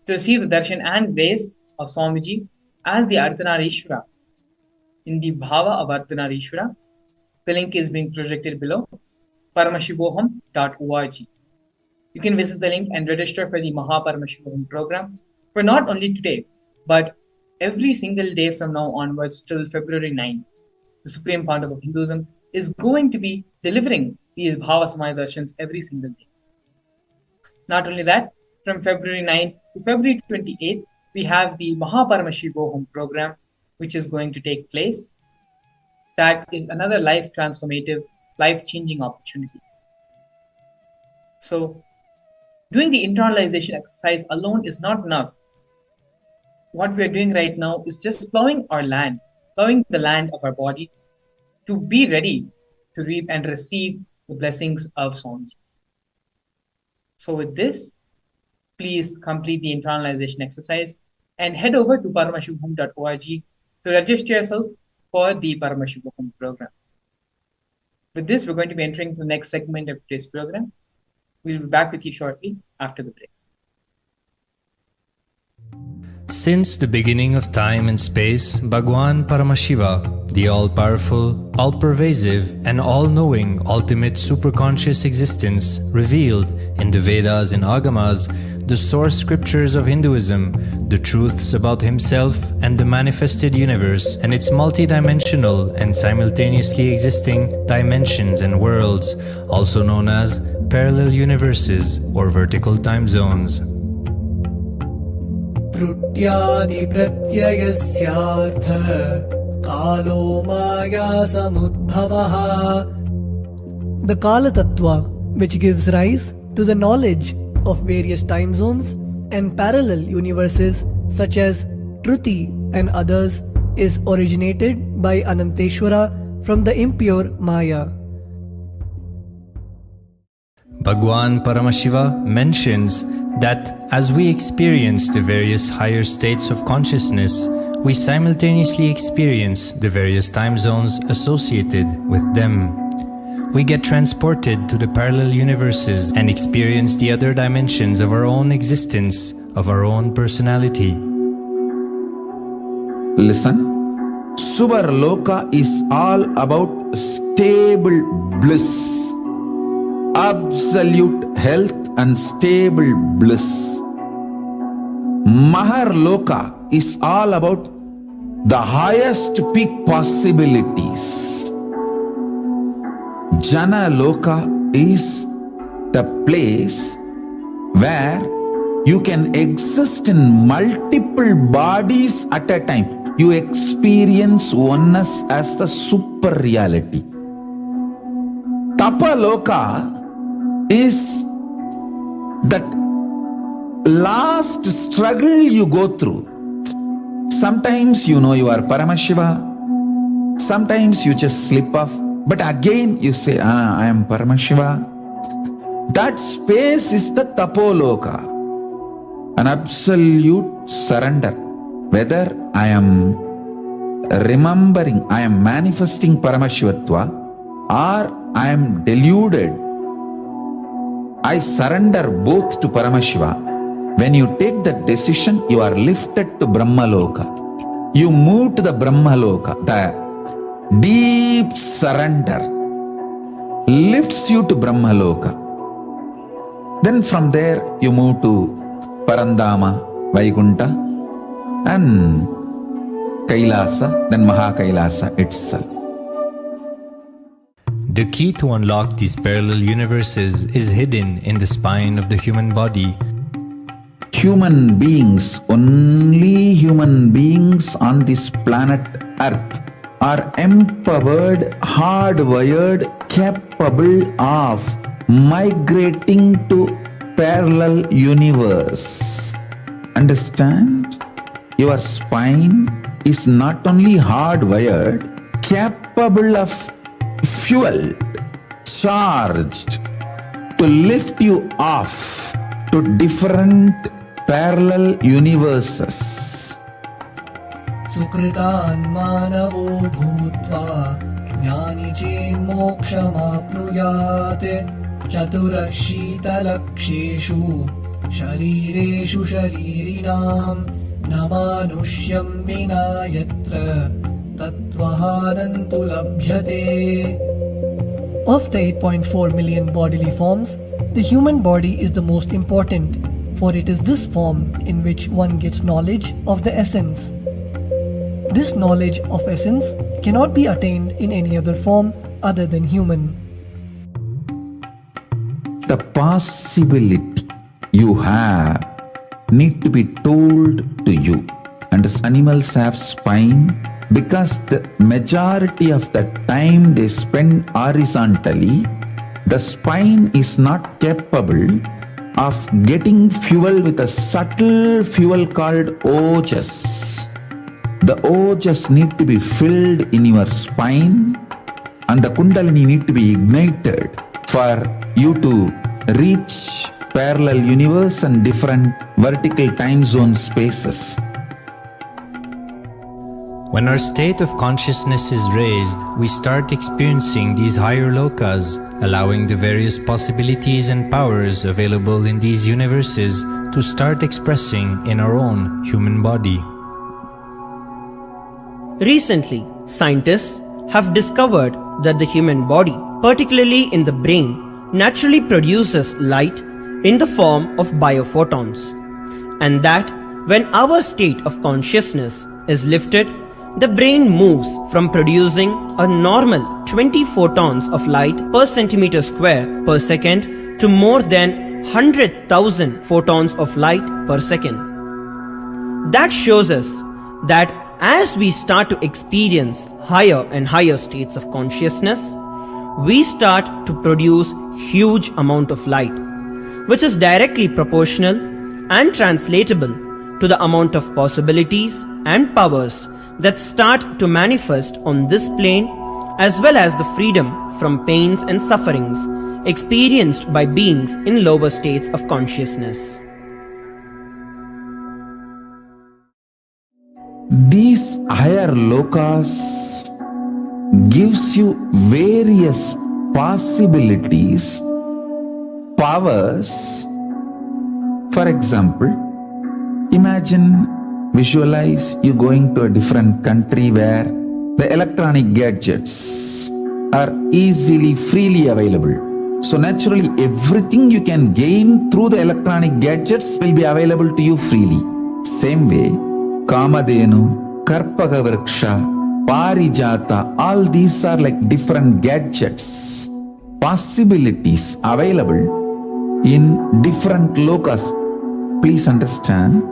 To receive the darshan and grace of Swamiji as the Ardhanareeshwara in the Bhava of Ardhanareeshwara, the link is being projected below, paramashivoham.org. You can visit the link and register for the Paramashivam program for not only today, but every single day from now onwards till February 9th. The Supreme Pontiff of Hinduism is going to be delivering these Bhava Samadhi Darshans every single day. Not only that, from February 9th to February 28th, we have the Paramashivam program, which is going to take place. That is another life-transformative, life-changing opportunity. So, doing the internalization exercise alone is not enough. What we are doing right now is just plowing the land of our body to be ready to reap and receive the blessings of Swamiji. So with this, please complete the internalization exercise and head over to paramashivam.org to register yourself for the Paramashivam program. With this, we're going to be entering the next segment of today's program. We'll be back with you shortly after the break. Since the beginning of time and space, Bhagwan Paramashiva, the all-powerful, all-pervasive, and all-knowing ultimate superconscious existence, revealed in the Vedas and Agamas, the source scriptures of Hinduism, the truths about himself and the manifested universe and its multidimensional and simultaneously existing dimensions and worlds, also known as parallel universes or vertical time zones. त्रुट्यादि प्रत्ययस्यार्थ कालो माया समुद्भवः. The Kala Tattva, which gives rise to the knowledge of various time zones and parallel universes such as Truti and others, is originated by Ananteshwara from the impure Maya. Bhagwan Paramashiva mentions that as we experience the various higher states of consciousness, we simultaneously experience the various time zones associated with them. We get transported to the parallel universes and experience the other dimensions of our own existence, of our own personality. Listen, Suvarloka is all about stable bliss, absolute health and stable bliss. Maharloka is all about the highest peak possibilities. Jana Loka is the place where you can exist in multiple bodies at a time. You experience oneness as the super reality. Tapaloka is that last struggle you go through. Sometimes you know you are Paramashiva, sometimes you just slip off, but again you say, I am Paramashiva. That space is the Tapoloka, an absolute surrender. Whether I am remembering, I am manifesting Paramashivatva, or I am deluded, I surrender both to Paramashiva. When you take that decision, you are lifted to Brahmaloka. You move to the Brahmaloka. The deep surrender lifts you to Brahmaloka. Then from there, you move to Parandama, Vaikunta, and Kailasa, then Mahakailasa itself. The key to unlock these parallel universes is hidden in the spine of the human body. Human beings, only human beings on this planet Earth are empowered, hardwired, capable of migrating to parallel universe. Understand? Your spine is not only hardwired, capable of fuel, charged to lift you off to different parallel universes. Sukritan manavo bhutva jnani chen mokshamapnuyat chaturashita-laksheshu sharireshu sharirinam namanusyam vina yatra tattvahanantu labhyate. Of the 8.4 million bodily forms, the human body is the most important, for it is this form in which one gets knowledge of the essence. This knowledge of essence cannot be attained in any other form other than human. The possibility you have need to be told to you. And animals have spine because the majority of the time they spend horizontally, The spine is not capable of getting fuel with a subtle fuel called ojas. The ojas need to be filled in your spine and the kundalini need to be ignited for you to reach parallel universe and different vertical time zone spaces. When our state of consciousness is raised, we start experiencing these higher lokas, allowing the various possibilities and powers available in these universes to start expressing in our own human body. Recently, scientists have discovered that the human body, particularly in the brain, naturally produces light in the form of biophotons, and that when our state of consciousness is lifted, the brain moves from producing a normal 20 photons of light per centimeter square per second to more than 100,000 photons of light per second. That shows us that as we start to experience higher and higher states of consciousness, we start to produce huge amount of light, which is directly proportional and translatable to the amount of possibilities and powers that start to manifest on this plane, as well as the freedom from pains and sufferings experienced by beings in lower states of consciousness. These higher lokas gives you various possibilities, powers. For example, visualize you going to a different country where the electronic gadgets are easily, freely available. So naturally, everything you can gain through the electronic gadgets will be available to you freely. Same way, Kamadhenu, Karpaka Vriksha, Parijata, all these are like different gadgets, possibilities available in different lokas. Please understand,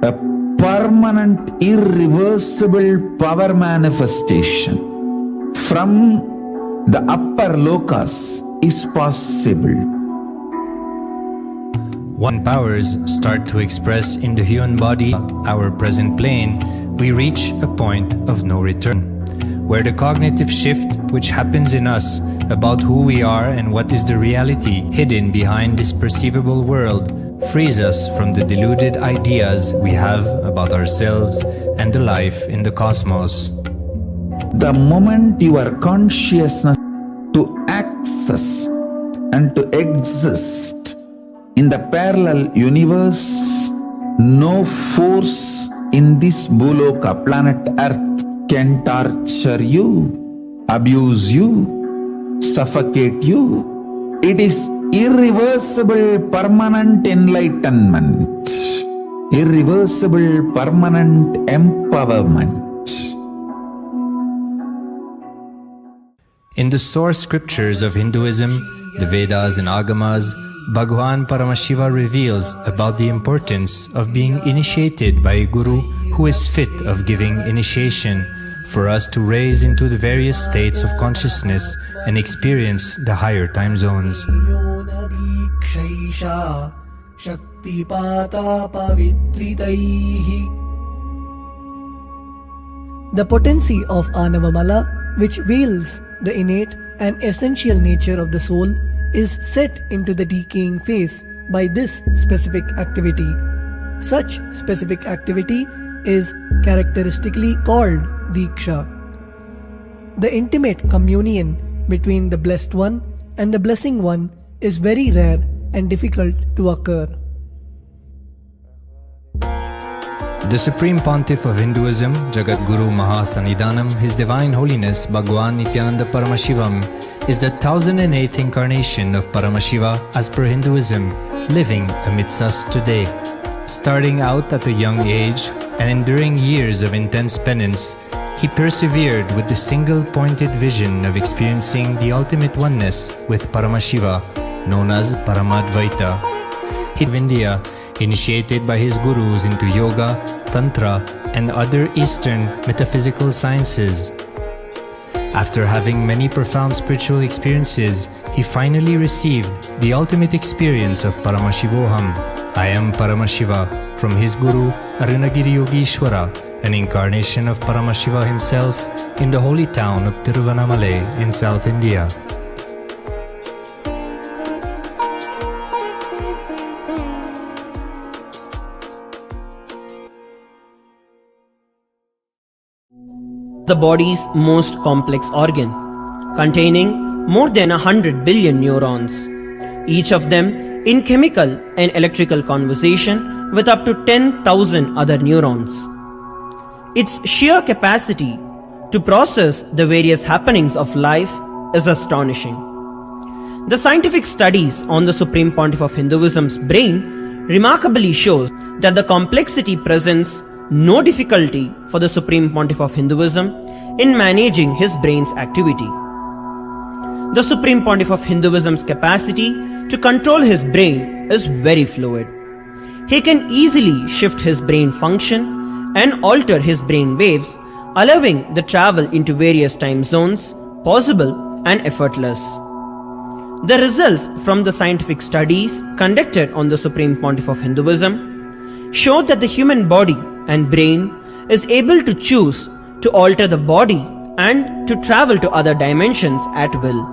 a permanent, irreversible power manifestation from the upper lokas is possible. When powers start to express in the human body, our present plane, we reach a point of no return, where the cognitive shift which happens in us about who we are and what is the reality hidden behind this perceivable world frees us from the deluded ideas we have about ourselves and the life in the cosmos. The moment your consciousness to access and to exist in the parallel universe, no force in this Bhuloka, planet Earth, can torture you, abuse you, suffocate you. It is irreversible, permanent enlightenment, irreversible, permanent empowerment. In the source scriptures of Hinduism, the Vedas and Agamas, Bhagwan Paramashiva reveals about the importance of being initiated by a guru who is fit of giving initiation for us to raise into the various states of consciousness and experience the higher time zones. The potency of Anavamala, which veils the innate and essential nature of the soul, is set into the decaying phase by this specific activity. Such specific activity is characteristically called Diksha. The intimate communion between the blessed one and the blessing one is very rare and difficult to occur. The Supreme Pontiff of Hinduism, Jagat Guru Mahasannidhanam, His Divine Holiness Bhagwan Nithyananda Paramashivam, is the 1008th incarnation of Paramashiva as per Hinduism, living amidst us today. Starting out at a young age and enduring years of intense penance, he persevered with the single-pointed vision of experiencing the ultimate oneness with Paramashiva, known as Paramadvaita. He of India, initiated by his gurus into yoga, tantra, and other Eastern metaphysical sciences. After having many profound spiritual experiences, he finally received the ultimate experience of Paramashivoham, I am Paramashiva, from his guru Ardhanareeshwara, an incarnation of Paramashiva himself in the holy town of Tiruvannamalai in South India. The body's most complex organ, containing more than 100 billion neurons, each of them in chemical and electrical conversation with up to 10,000 other neurons. Its sheer capacity to process the various happenings of life is astonishing. The scientific studies on the Supreme Pontiff of Hinduism's brain remarkably shows that the complexity presents no difficulty for the Supreme Pontiff of Hinduism in managing his brain's activity. The Supreme Pontiff of Hinduism's capacity to control his brain is very fluid. He can easily shift his brain function and alter his brain waves, allowing the travel into various time zones possible and effortless. The results from the scientific studies conducted on the Supreme Pontiff of Hinduism showed that the human body and brain is able to choose to alter the body and to travel to other dimensions at will.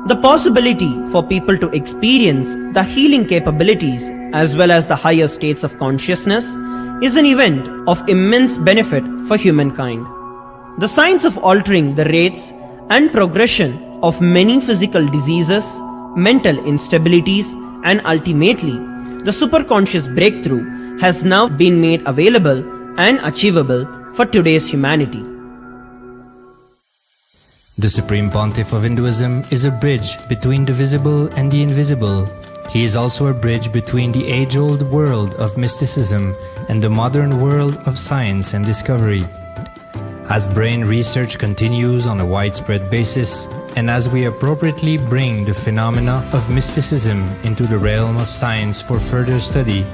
The possibility for people to experience the healing capabilities as well as the higher states of consciousness is an event of immense benefit for humankind. The science of altering the rates and progression of many physical diseases, mental instabilities, and ultimately the superconscious breakthrough has now been made available and achievable for today's humanity. The Supreme Pontiff of Hinduism is a bridge between the visible and the invisible. He is also a bridge between the age-old world of mysticism and the modern world of science and discovery. As brain research continues on a widespread basis, and as we appropriately bring the phenomena of mysticism into the realm of science for further study,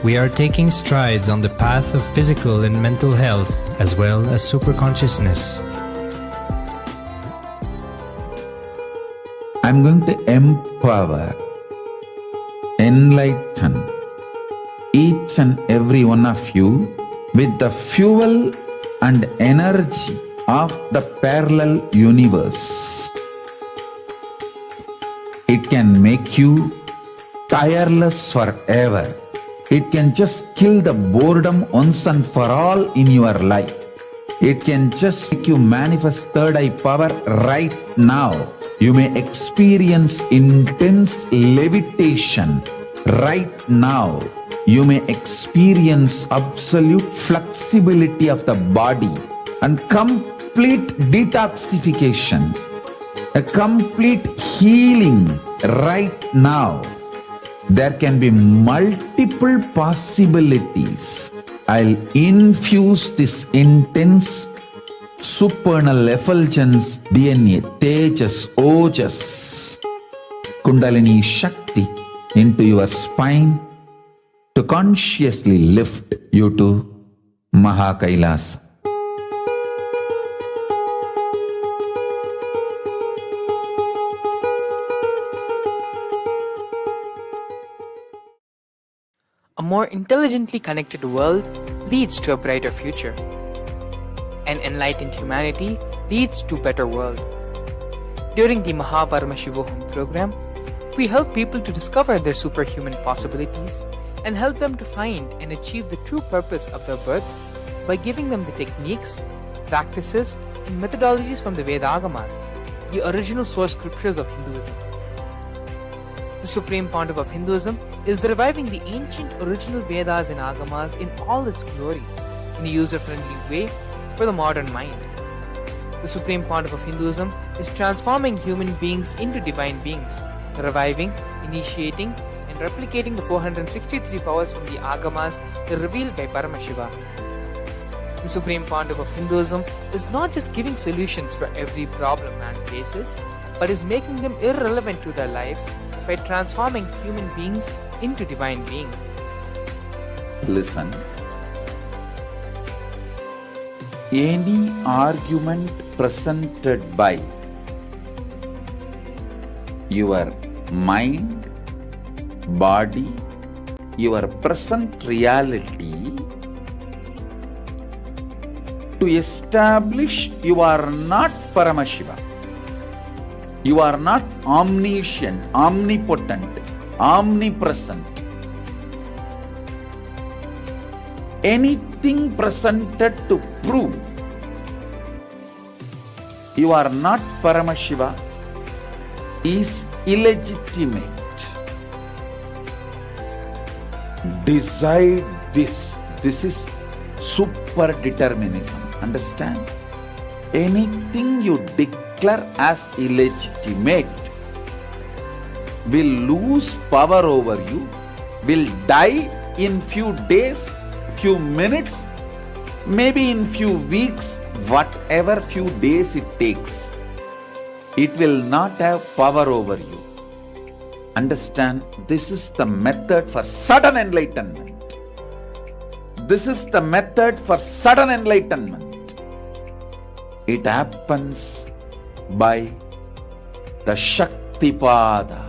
we are taking strides on the path of physical and mental health as well as superconsciousness. I'm going to empower, enlighten each and every one of you with the fuel and energy of the parallel universe. It can make you tireless forever. It can just kill the boredom once and for all in your life. It can just make you manifest third eye power right now. You may experience intense levitation right now. You may experience absolute flexibility of the body and complete detoxification, a complete healing right now. There can be multiple possibilities. I'll infuse this intense supernal effulgence DNA, Tejas, Ojas, Kundalini Shakti into your spine to consciously lift you to Mahakailasa. A more intelligently connected world leads to a brighter future. An enlightened humanity leads to a better world. During the Paramashivam program, we help people to discover their superhuman possibilities and help them to find and achieve the true purpose of their birth by giving them the techniques, practices, and methodologies from the Vedagamas, the original source scriptures of Hinduism. The Supreme Pontiff of Hinduism is reviving the ancient original Vedas and Agamas in all its glory, in a user-friendly way for the modern mind. The Supreme Pontiff of Hinduism is transforming human beings into divine beings, reviving, initiating, and replicating the 463 powers from the Agamas revealed by Paramashiva. The Supreme Pontiff of Hinduism is not just giving solutions for every problem man faces, but is making them irrelevant to their lives by transforming human beings into divine beings. Listen. Any argument presented by your mind, body, your present reality to establish you are not Paramashiva. You are not omniscient, omnipotent, omnipresent. Anything presented to prove you are not Paramashiva is illegitimate. Decide this. This is super determinism. Understand? Anything you declare as illegitimate will lose power over you, will die in few days, few minutes, maybe in few weeks, whatever few days it takes. It will not have power over you. Understand, this is the method for sudden enlightenment. This is the method for sudden enlightenment. It happens by the Shaktipada.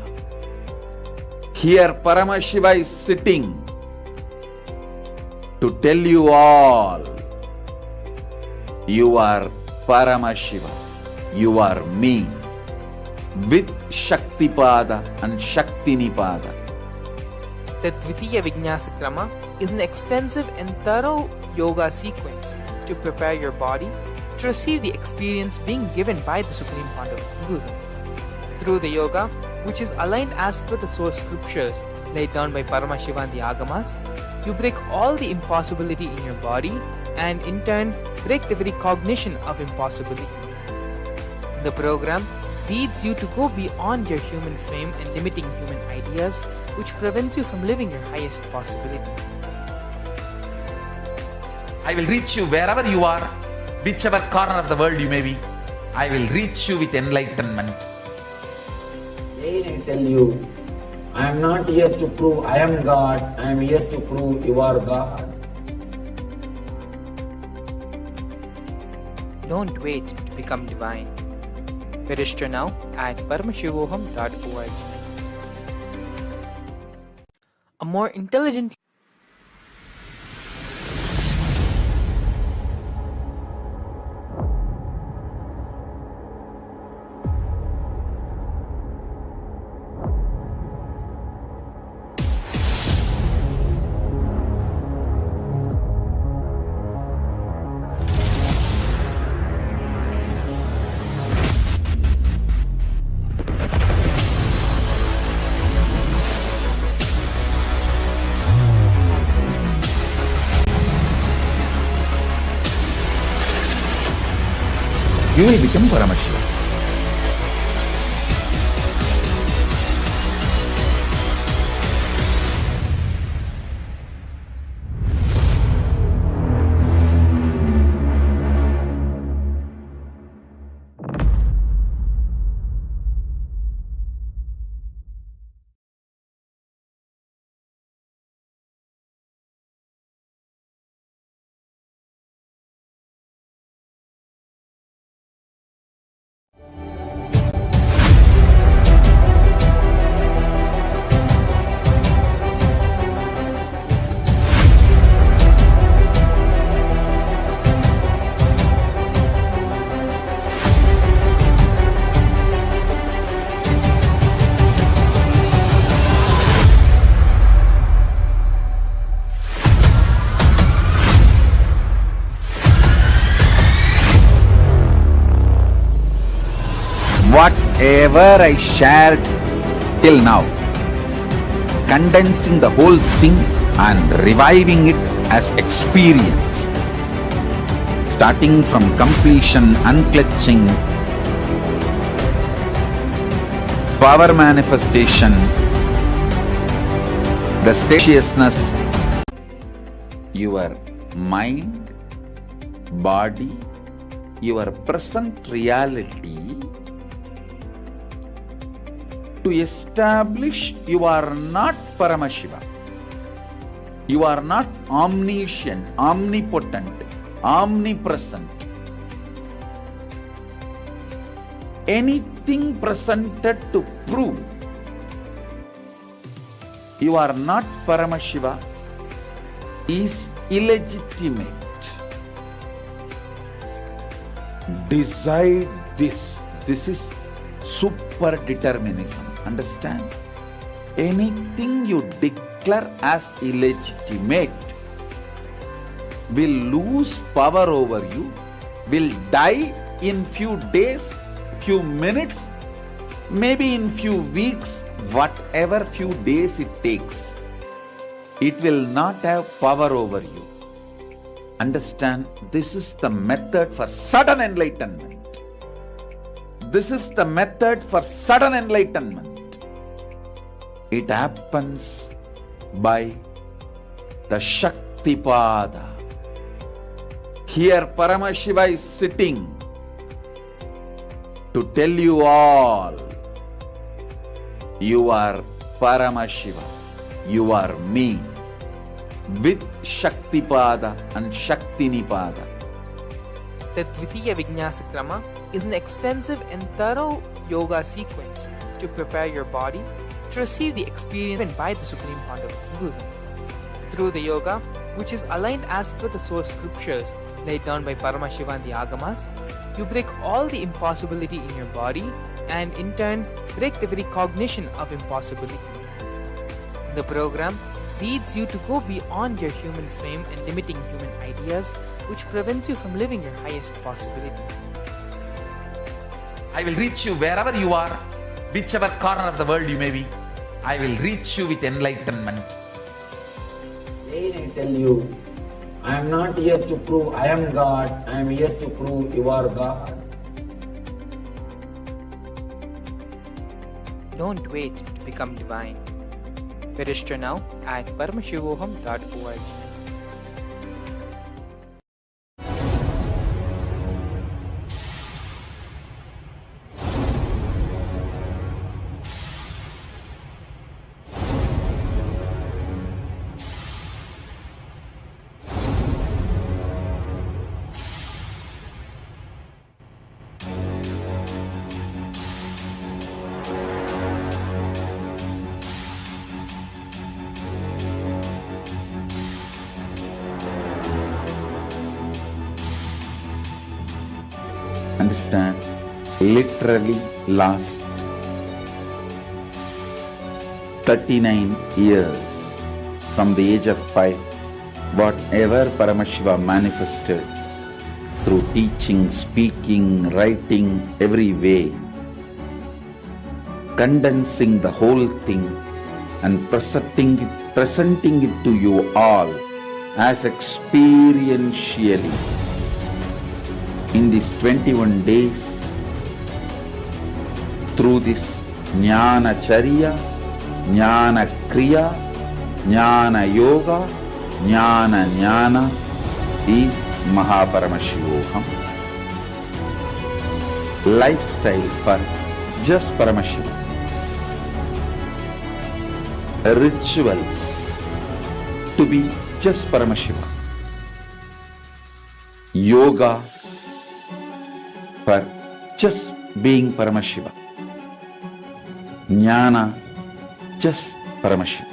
Here Paramashiva is sitting to tell you all, you are Paramashiva, you are me, with Shaktipada and Shaktinipada. The Dvitiya Vijnasa Krama is an extensive and thorough yoga sequence to prepare your body to receive the experience being given by the Supreme Founder of Hinduism. Through the yoga, which is aligned as per the source scriptures laid down by Paramashiva and the Agamas, you break all the impossibility in your body and in turn break the very cognition of impossibility. The program leads you to go beyond your human frame and limiting human ideas, which prevents you from living your highest possibility. I will reach you wherever you are, whichever corner of the world you may be. I will reach you with enlightenment. Again I tell you, I am not here to prove I am God, I am here to prove you are God. Don't wait to become divine. Register now at paramashivoham.org. A more intelligent You will become Paramashiva. Whatever I shared till now, condensing the whole thing and reviving it as experience, starting from completion, unclutching, power manifestation, the spaciousness, your mind, body, your present reality, to establish you are not Paramashiva. You are not omniscient, omnipotent, omnipresent. anything presented to prove you are not Paramashiva is illegitimate. Decide this. This is super determinism. Understand? Anything you declare as illegitimate will lose power over you, will die in few days, few minutes, maybe in few weeks, whatever few days it takes. It will not have power over you. Understand? This is the method for sudden enlightenment. This is the method for sudden enlightenment. It happens by the Shaktipada. Here Paramashiva is sitting to tell you all, you are Paramashiva, you are me, with Shaktipada and Shaktinipada. The Dvitiya Vijnasa Krama is an extensive and thorough yoga sequence to prepare your body to receive the experience given by the Supreme Founder of Hinduism. Through the yoga, which is aligned as per the source scriptures laid down by Paramashiva and the Agamas, you break all the impossibility in your body and in turn break the very cognition of impossibility. The program leads you to go beyond your human frame and limiting human ideas, which prevents you from living your highest possibility. I will reach you wherever you are, whichever corner of the world you may be. I will reach you with enlightenment. Again I tell you, I am not here to prove I am God, I am here to prove you are God. Don't wait to become divine. Register now at paramashivoham.org. Understand? Literally last 39 years from the age of 5, whatever Paramashiva manifested through teaching, speaking, writing, every way, condensing the whole thing and presenting it to you all as experientially in these 21 days through this Jnana Charya, Jnana Kriya, Jnana Yoga, Jnana Jnana is Mahaparamashivoham. Lifestyle for just Paramashiva. Rituals to be just Paramashiva. Yoga for just being Paramashiva. Jnana, just Paramashiva.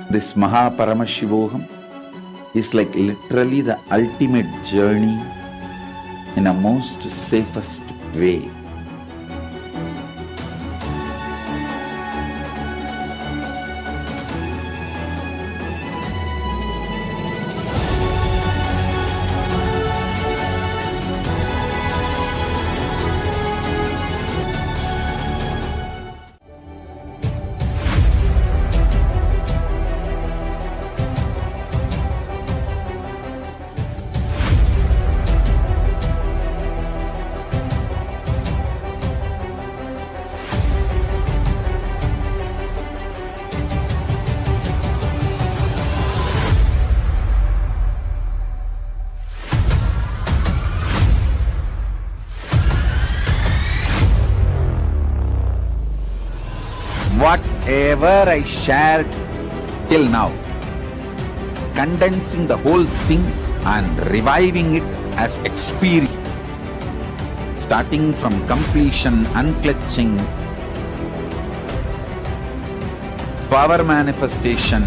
This Mahaparamashivoham is like literally the ultimate journey in a most safest way. Whatever I shared till now, condensing the whole thing and reviving it as experience, starting from completion, unclutching, power manifestation,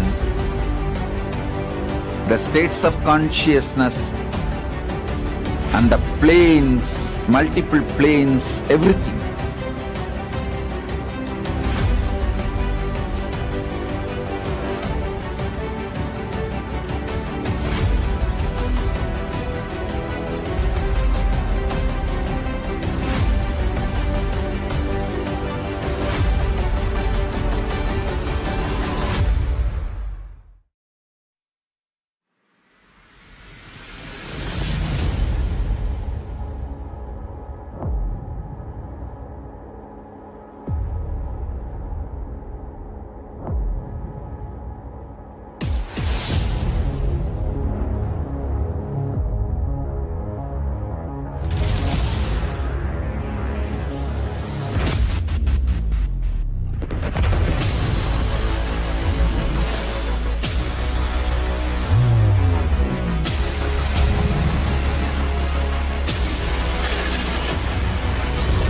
the states of consciousness, and the planes, multiple planes, everything.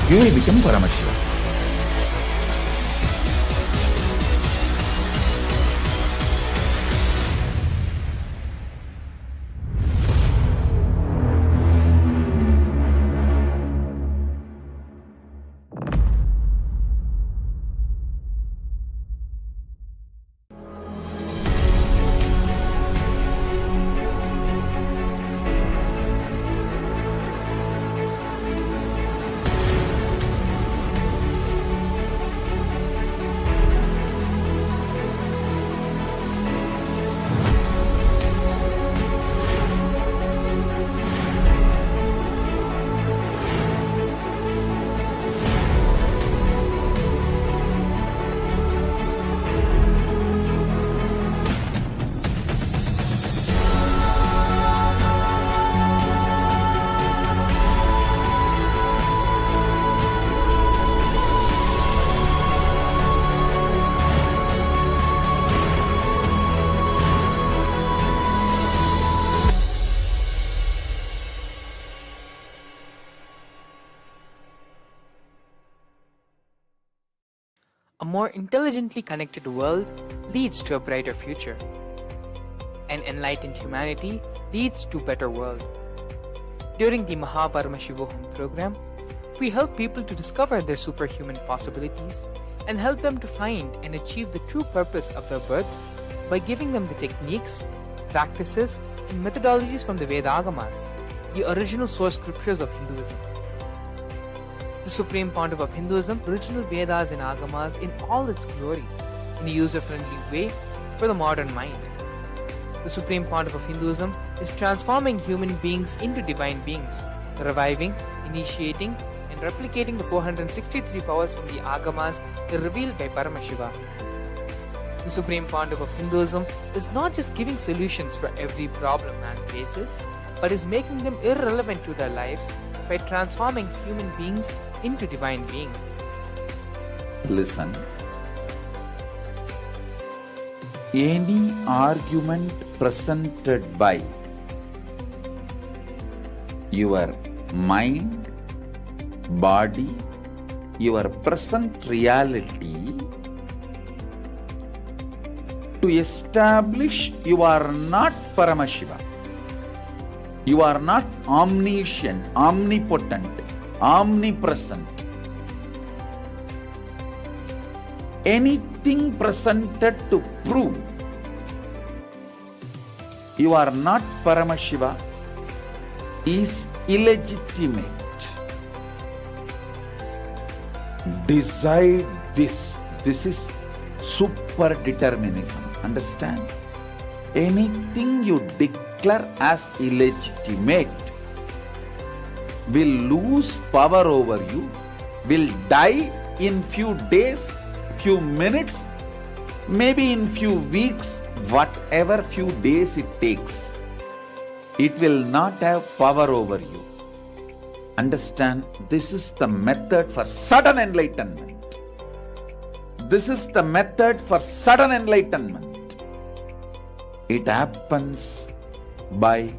You will become Paramashivam. A more intelligently connected world leads to a brighter future. An enlightened humanity leads to a better world. During the Paramashivam program, we help people to discover their superhuman possibilities and help them to find and achieve the true purpose of their birth by giving them the techniques, practices, and methodologies from the Vedagamas, the original source scriptures of Hinduism. The Supreme Pontiff of Hinduism, original Vedas and Agamas in all its glory, in a user-friendly way for the modern mind. The Supreme Pontiff of Hinduism is transforming human beings into divine beings, reviving, initiating, and replicating the 463 powers from the Agamas revealed by Paramashiva. The Supreme Pontiff of Hinduism is not just giving solutions for every problem man faces, but is making them irrelevant to their lives by transforming human beings into divine beings. Listen. Any argument presented by your mind, body, your present reality to establish you are not Paramashiva. You are not omniscient, omnipotent, omnipresent. Anything presented to prove you are not Paramashiva is illegitimate. Decide this. This is super determinism. Understand? Anything you declare as illegitimate will lose power over you, will die in few days, few minutes, maybe in few weeks, whatever few days it takes. It will not have power over you. Understand, this is the method for sudden enlightenment. This is the method for sudden enlightenment. It happens by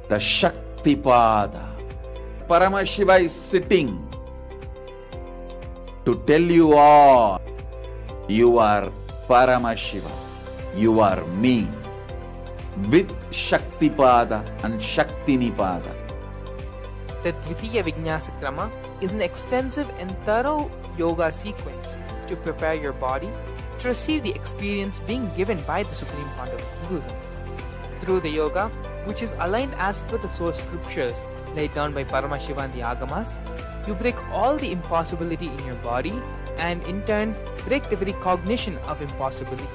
the Shaktipada, Paramashiva is sitting to tell you all, you are Paramashiva, you are me, with Shaktipada and Shaktinipada. The Dvitiya Vijnasa Krama is an extensive and thorough yoga sequence to prepare your body to receive the experience being given by the Supreme Founder of Hinduism. Through the yoga, which is aligned as per the source scriptures laid down by Paramashiva and the Agamas, you break all the impossibility in your body and in turn break the very cognition of impossibility.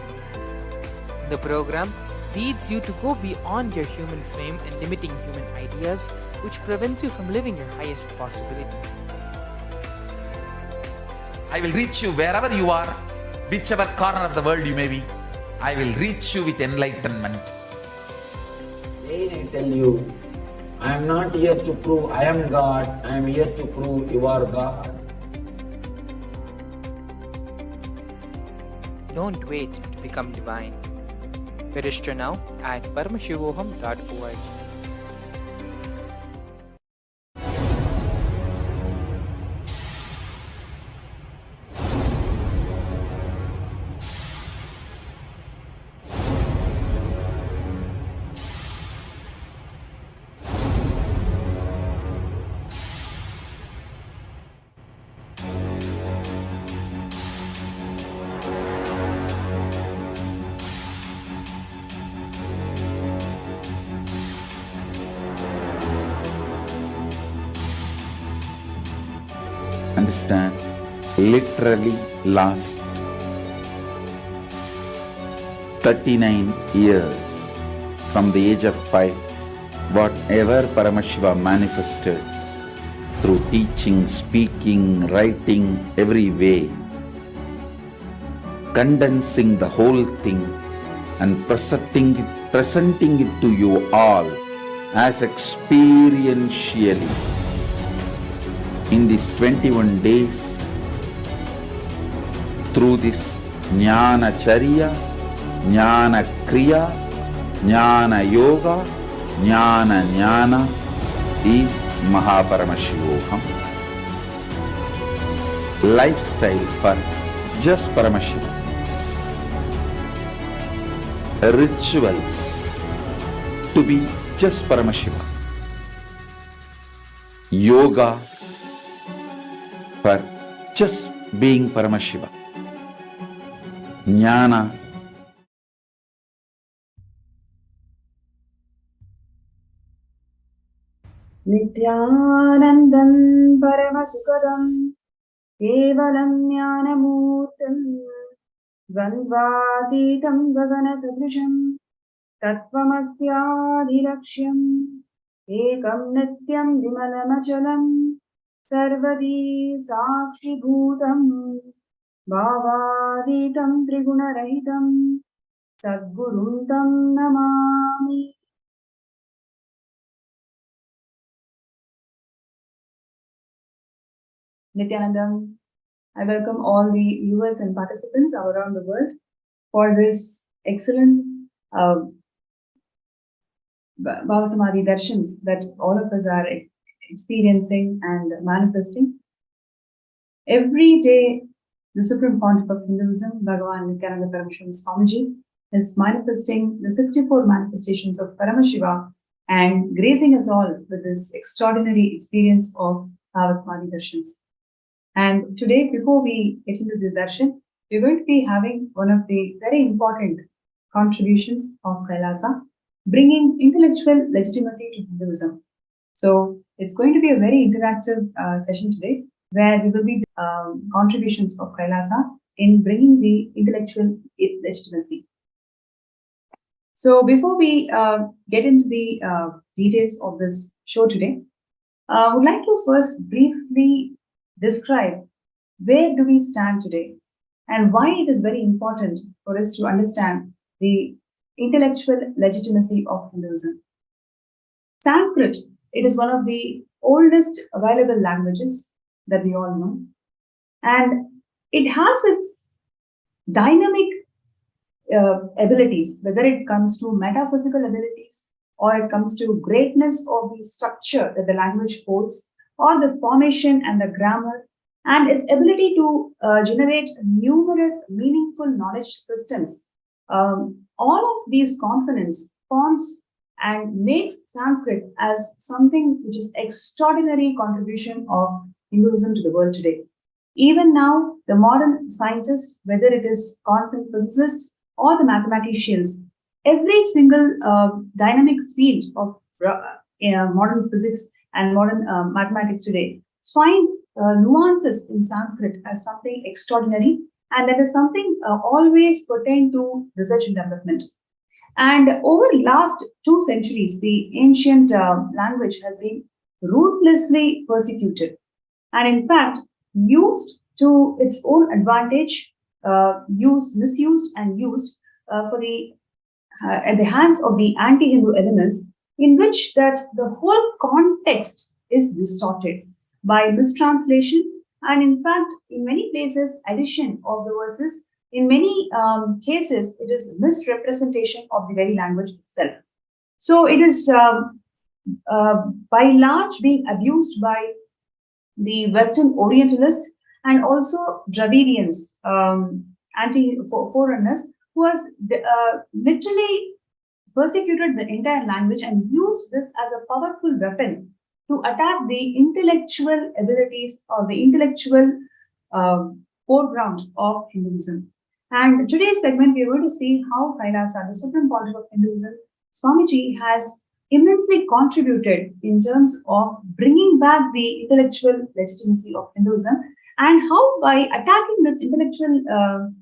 The program leads you to go beyond your human frame and limiting human ideas, which prevents you from living your highest possibility. I will reach you wherever you are, whichever corner of the world you may be. I will reach you with enlightenment. Again I tell you, I am not here to prove I am God, I am here to prove you are God. Don't wait to become divine. Register now at paramashivoham.org. Understand? Literally last 39 years from the age of 5, whatever Paramashiva manifested through teaching, speaking, writing, every way, condensing the whole thing and presenting it to you all as experientially in these 21 days through this Jnana Charya, Jnana Kriya, Jnana Yoga, Jnana Jnana is Mahaparamashivoham. Lifestyle for just Paramashiva. Rituals to be just Paramashiva. Yoga for just being Paramashiva. Jnana Nithyanandam Paramasukadam Kevalam Jnanamurtam Dvandvatitam Gagana Sadrisham Tattvamasyaadhilaksham Ekam Nityam Vimalamachalam Sarvadi Sakshi Bhutam Bhavaditam Triguna-rahitam Sadgurum Tam Namami. Nithyanandam, I welcome all the viewers and participants around the world for this excellent Bhava Samadhi Darshans that all of us are experiencing and manifesting. Every day, the Supreme Founder of Hinduism, Bhagavan Nithyananda Paramashivam Swamiji, is manifesting the 64 manifestations of Paramashiva and gracing us all with this extraordinary experience of Bhava Samadhi Darshans. And today, before we get into this darshan, we're going to be having one of the very important contributions of Kailasa, bringing intellectual legitimacy to Hinduism. So it's going to be a very interactive session today, where we will be contributions of Kailasa in bringing the intellectual legitimacy. So before we get into the details of this show today, I would like to first briefly describe where do we stand today and why it is very important for us to understand the intellectual legitimacy of Hinduism. Sanskrit, it is one of the oldest available languages that we all know, and it has its dynamic abilities, whether it comes to metaphysical abilities or it comes to greatness of the structure that the language holds, or the formation and the grammar, and its ability to generate numerous meaningful knowledge systems. All of these components forms and makes Sanskrit as something which is extraordinary contribution of Hinduism to the world today. Even now, the modern scientist, whether it is quantum physicists or the mathematicians, every single dynamic field of modern physics and modern mathematics today find nuances in Sanskrit as something extraordinary, and that is something always pertain to research and development. And over the last 2 centuries, the ancient language has been ruthlessly persecuted, and in fact, used to its own advantage, misused and used for the at the hands of the anti-Hindu elements, in which that the whole context is distorted by mistranslation, and in fact, in many places, addition of the verses. In many cases, it is misrepresentation of the very language itself. So it is by large being abused by the Western Orientalists and also Dravidians, anti-foreigners, who has literally persecuted the entire language and used this as a powerful weapon to attack the intellectual abilities or the intellectual foreground of Hinduism. And today's segment, we are going to see how Kailasa, the supreme pontiff of Hinduism, Swamiji, has immensely contributed in terms of bringing back the intellectual legitimacy of Hinduism, and how by attacking this intellectual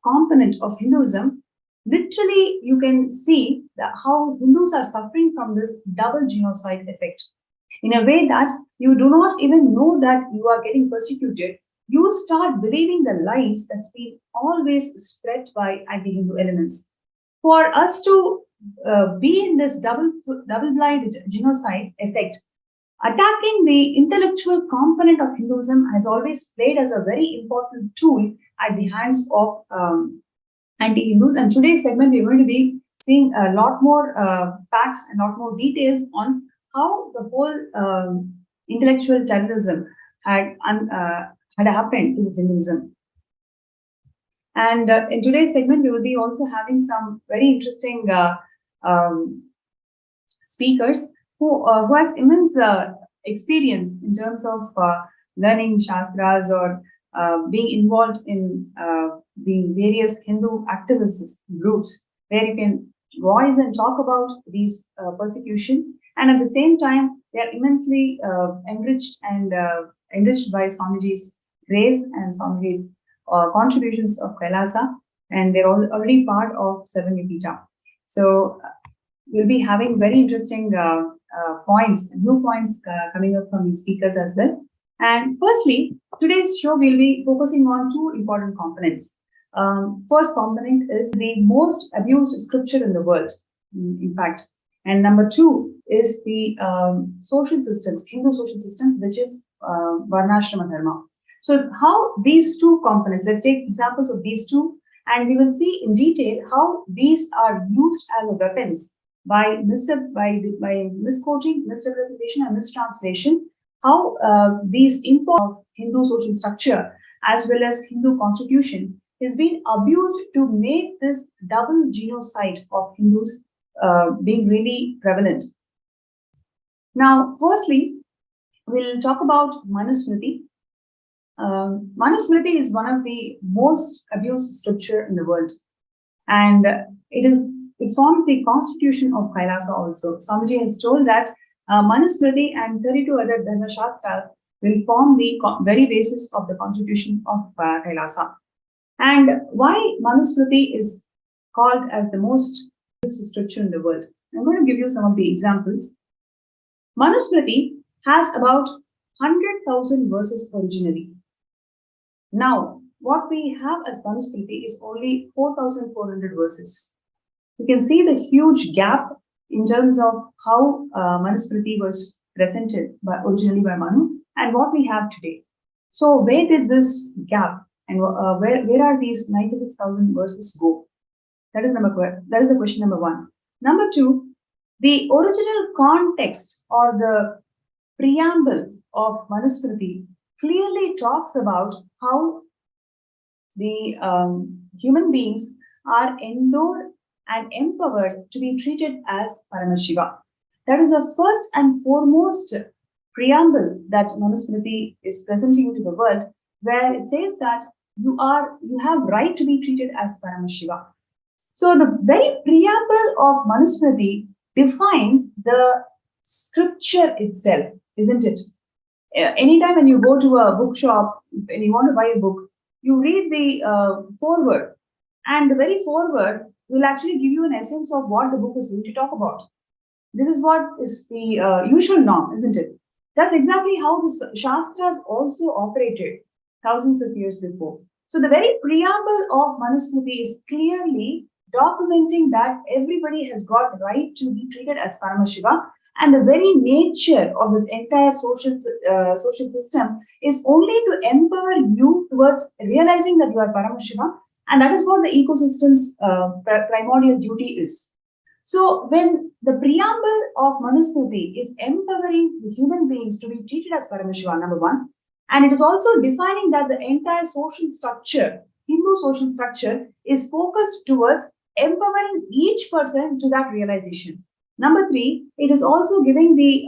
component of Hinduism, literally you can see that how Hindus are suffering from this double genocide effect. In a way that you do not even know that you are getting persecuted, you start believing the lies that's been always spread by anti-Hindu elements. For us to be in this double-blind genocide effect, attacking the intellectual component of Hinduism has always played as a very important tool at the hands of anti-Hindus. And today's segment, we're going to be seeing a lot more facts and a lot more details on how the whole intellectual terrorism had happened in Hinduism. And in today's segment, we will be also having some very interesting speakers who has immense experience in terms of learning Shastras or being involved in the various Hindu activist groups, where you can voice and talk about these persecution. And at the same time, they are immensely enriched by Swamiji's grace and Swamiji's contributions of Kailasa, and they're already part of Seven Vipita. So we'll be having very interesting points, new points coming up from these speakers as well. And firstly, today's show will be focusing on 2 important components. First component is the most abused scripture in the world, in fact. And number 2 is the social systems, Hindu social systems, which is Varnashrama Dharma. So how these 2 components, let's take examples of these 2, and we will see in detail how these are used as weapons by misquoting, misrepresentation, and mistranslation, how these import of Hindu social structure as well as Hindu constitution is being abused to make this double genocide of Hindus being really prevalent. Now, firstly, we'll talk about Manusmriti. Manusmriti is one of the most abused scripture in the world, and it forms the constitution of Kailasa also. Swamiji has told that Manusmriti and 32 other Dharma Shastras will form the very basis of the constitution of Kailasa. And why Manusmriti is called as the most abused scripture in the world? I'm going to give you some of the examples. Manusmriti has about 100,000 verses originally. Now, what we have as Manusmriti is only 4,400 verses. You can see the huge gap in terms of how Manusmriti was presented originally by Manu and what we have today. So where did this gap and where are these 96,000 verses go? That is the question number 1. Number 2, the original context or the preamble of Manusmriti clearly talks about how the human beings are endowed and empowered to be treated as Paramashiva. That is the first and foremost preamble that Manusmriti is presenting to the world, where it says that you have right to be treated as Paramashiva. So the very preamble of Manusmriti defines the scripture itself, isn't it? Anytime when you go to a bookshop and you want to buy a book, you read the foreword, and the very foreword will actually give you an essence of what the book is going to talk about. This is what is the usual norm, isn't it? That's exactly how the Shastras also operated thousands of years before. So the very preamble of Manusmriti is clearly documenting that everybody has got the right to be treated as Paramashiva, and the very nature of this entire social system is only to empower you towards realizing that you are Paramashiva, and that is what the ecosystem's primordial duty is. So when the preamble of Manusmriti is empowering the human beings to be treated as Paramashiva, number one, and it is also defining that the entire social structure, Hindu social structure, is focused towards empowering each person to that realization. Number three, it is also giving the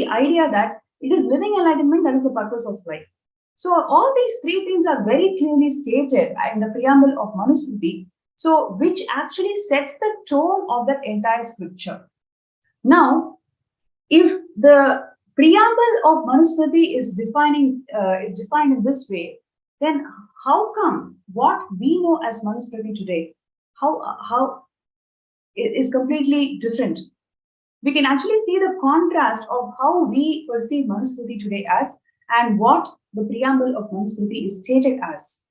idea that it is living enlightenment that is the purpose of life. So all these three things are very clearly stated in the preamble of Manusmriti, so which actually sets the tone of that entire scripture. Now, if the preamble of Manusmriti is defined in this way, then how come what we know as Manusmriti today, how it is completely different? We can actually see the contrast of how we perceive Manusmriti today as, and what the preamble of Manusmriti is stated as.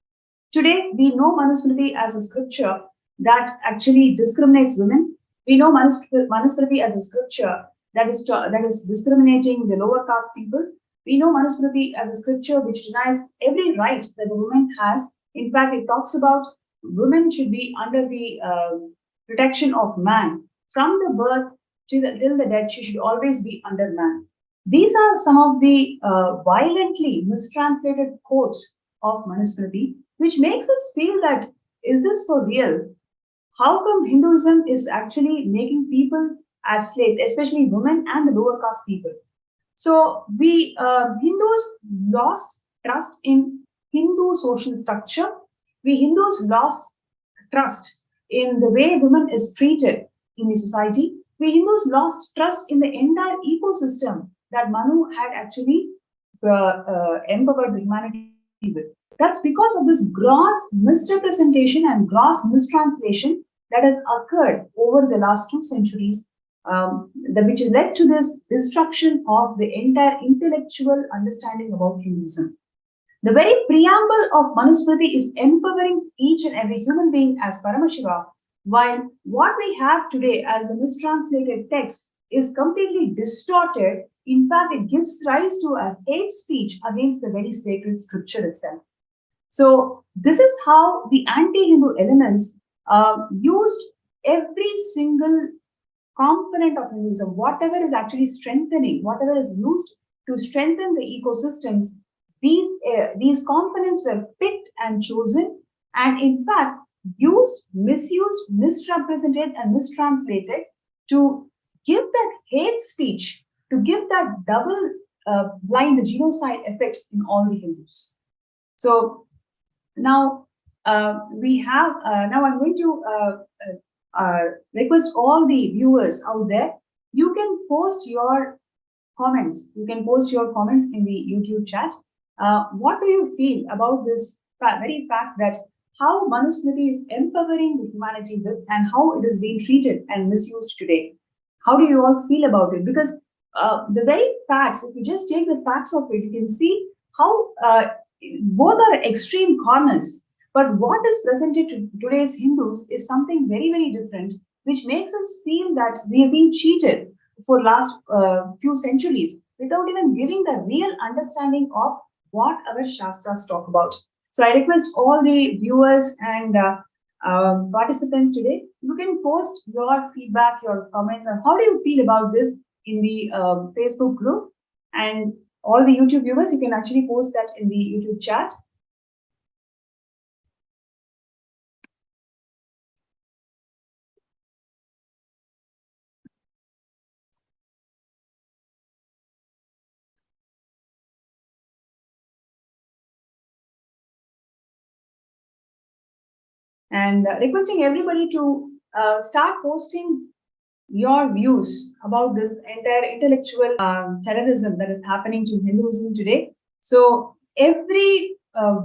Today, we know Manusmriti as a scripture that actually discriminates women. We know Manusmriti as a scripture that is discriminating the lower caste people. We know Manusmriti as a scripture which denies every right that the woman has. In fact, it talks about women should be under the protection of man. From the birth till the death, she should always be under man. These are some of the violently mistranslated quotes of Manusmriti, which makes us feel that, is this for real? How come Hinduism is actually making people as slaves, especially women and the lower caste people? So we Hindus lost trust in Hindu social structure. We Hindus lost trust in the way women is treated in the society. We Hindus lost trust in the entire ecosystem that Manu had actually empowered the humanity with. That's because of this gross misrepresentation and gross mistranslation that has occurred over the last 2 centuries, which led to this destruction of the entire intellectual understanding about Hinduism. The very preamble of Manusmriti is empowering each and every human being as Paramashiva, while what we have today as the mistranslated text is completely distorted. In fact, it gives rise to a hate speech against the very sacred scripture itself. So this is how the anti-Hindu elements used every single component of Hinduism, whatever is actually strengthening, whatever is used to strengthen the ecosystems. These components were picked and chosen, and in fact used, misused, misrepresented, and mistranslated to give that hate speech, to give that double blind genocide effect in all the Hindus. So now we have, now I'm going to request all the viewers out there, you can post your comments. You can post your comments in the YouTube chat. What do you feel about this very fact that how Manusmriti is empowering the humanity with, and how it is being treated and misused today? How do you all feel about it? Because the very facts, if you just take the facts of it, you can see how both are extreme corners. But what is presented to today's Hindus is something very, very different, which makes us feel that we have been cheated for last few centuries without even giving the real understanding of what our Shastras talk about. So I request all the viewers and participants today, you can post your feedback, your comments, and how do you feel about this? in the Facebook group, and all the YouTube viewers, you can actually post that in the YouTube chat. And requesting everybody to start posting your views about this entire intellectual terrorism that is happening to Hinduism today. So every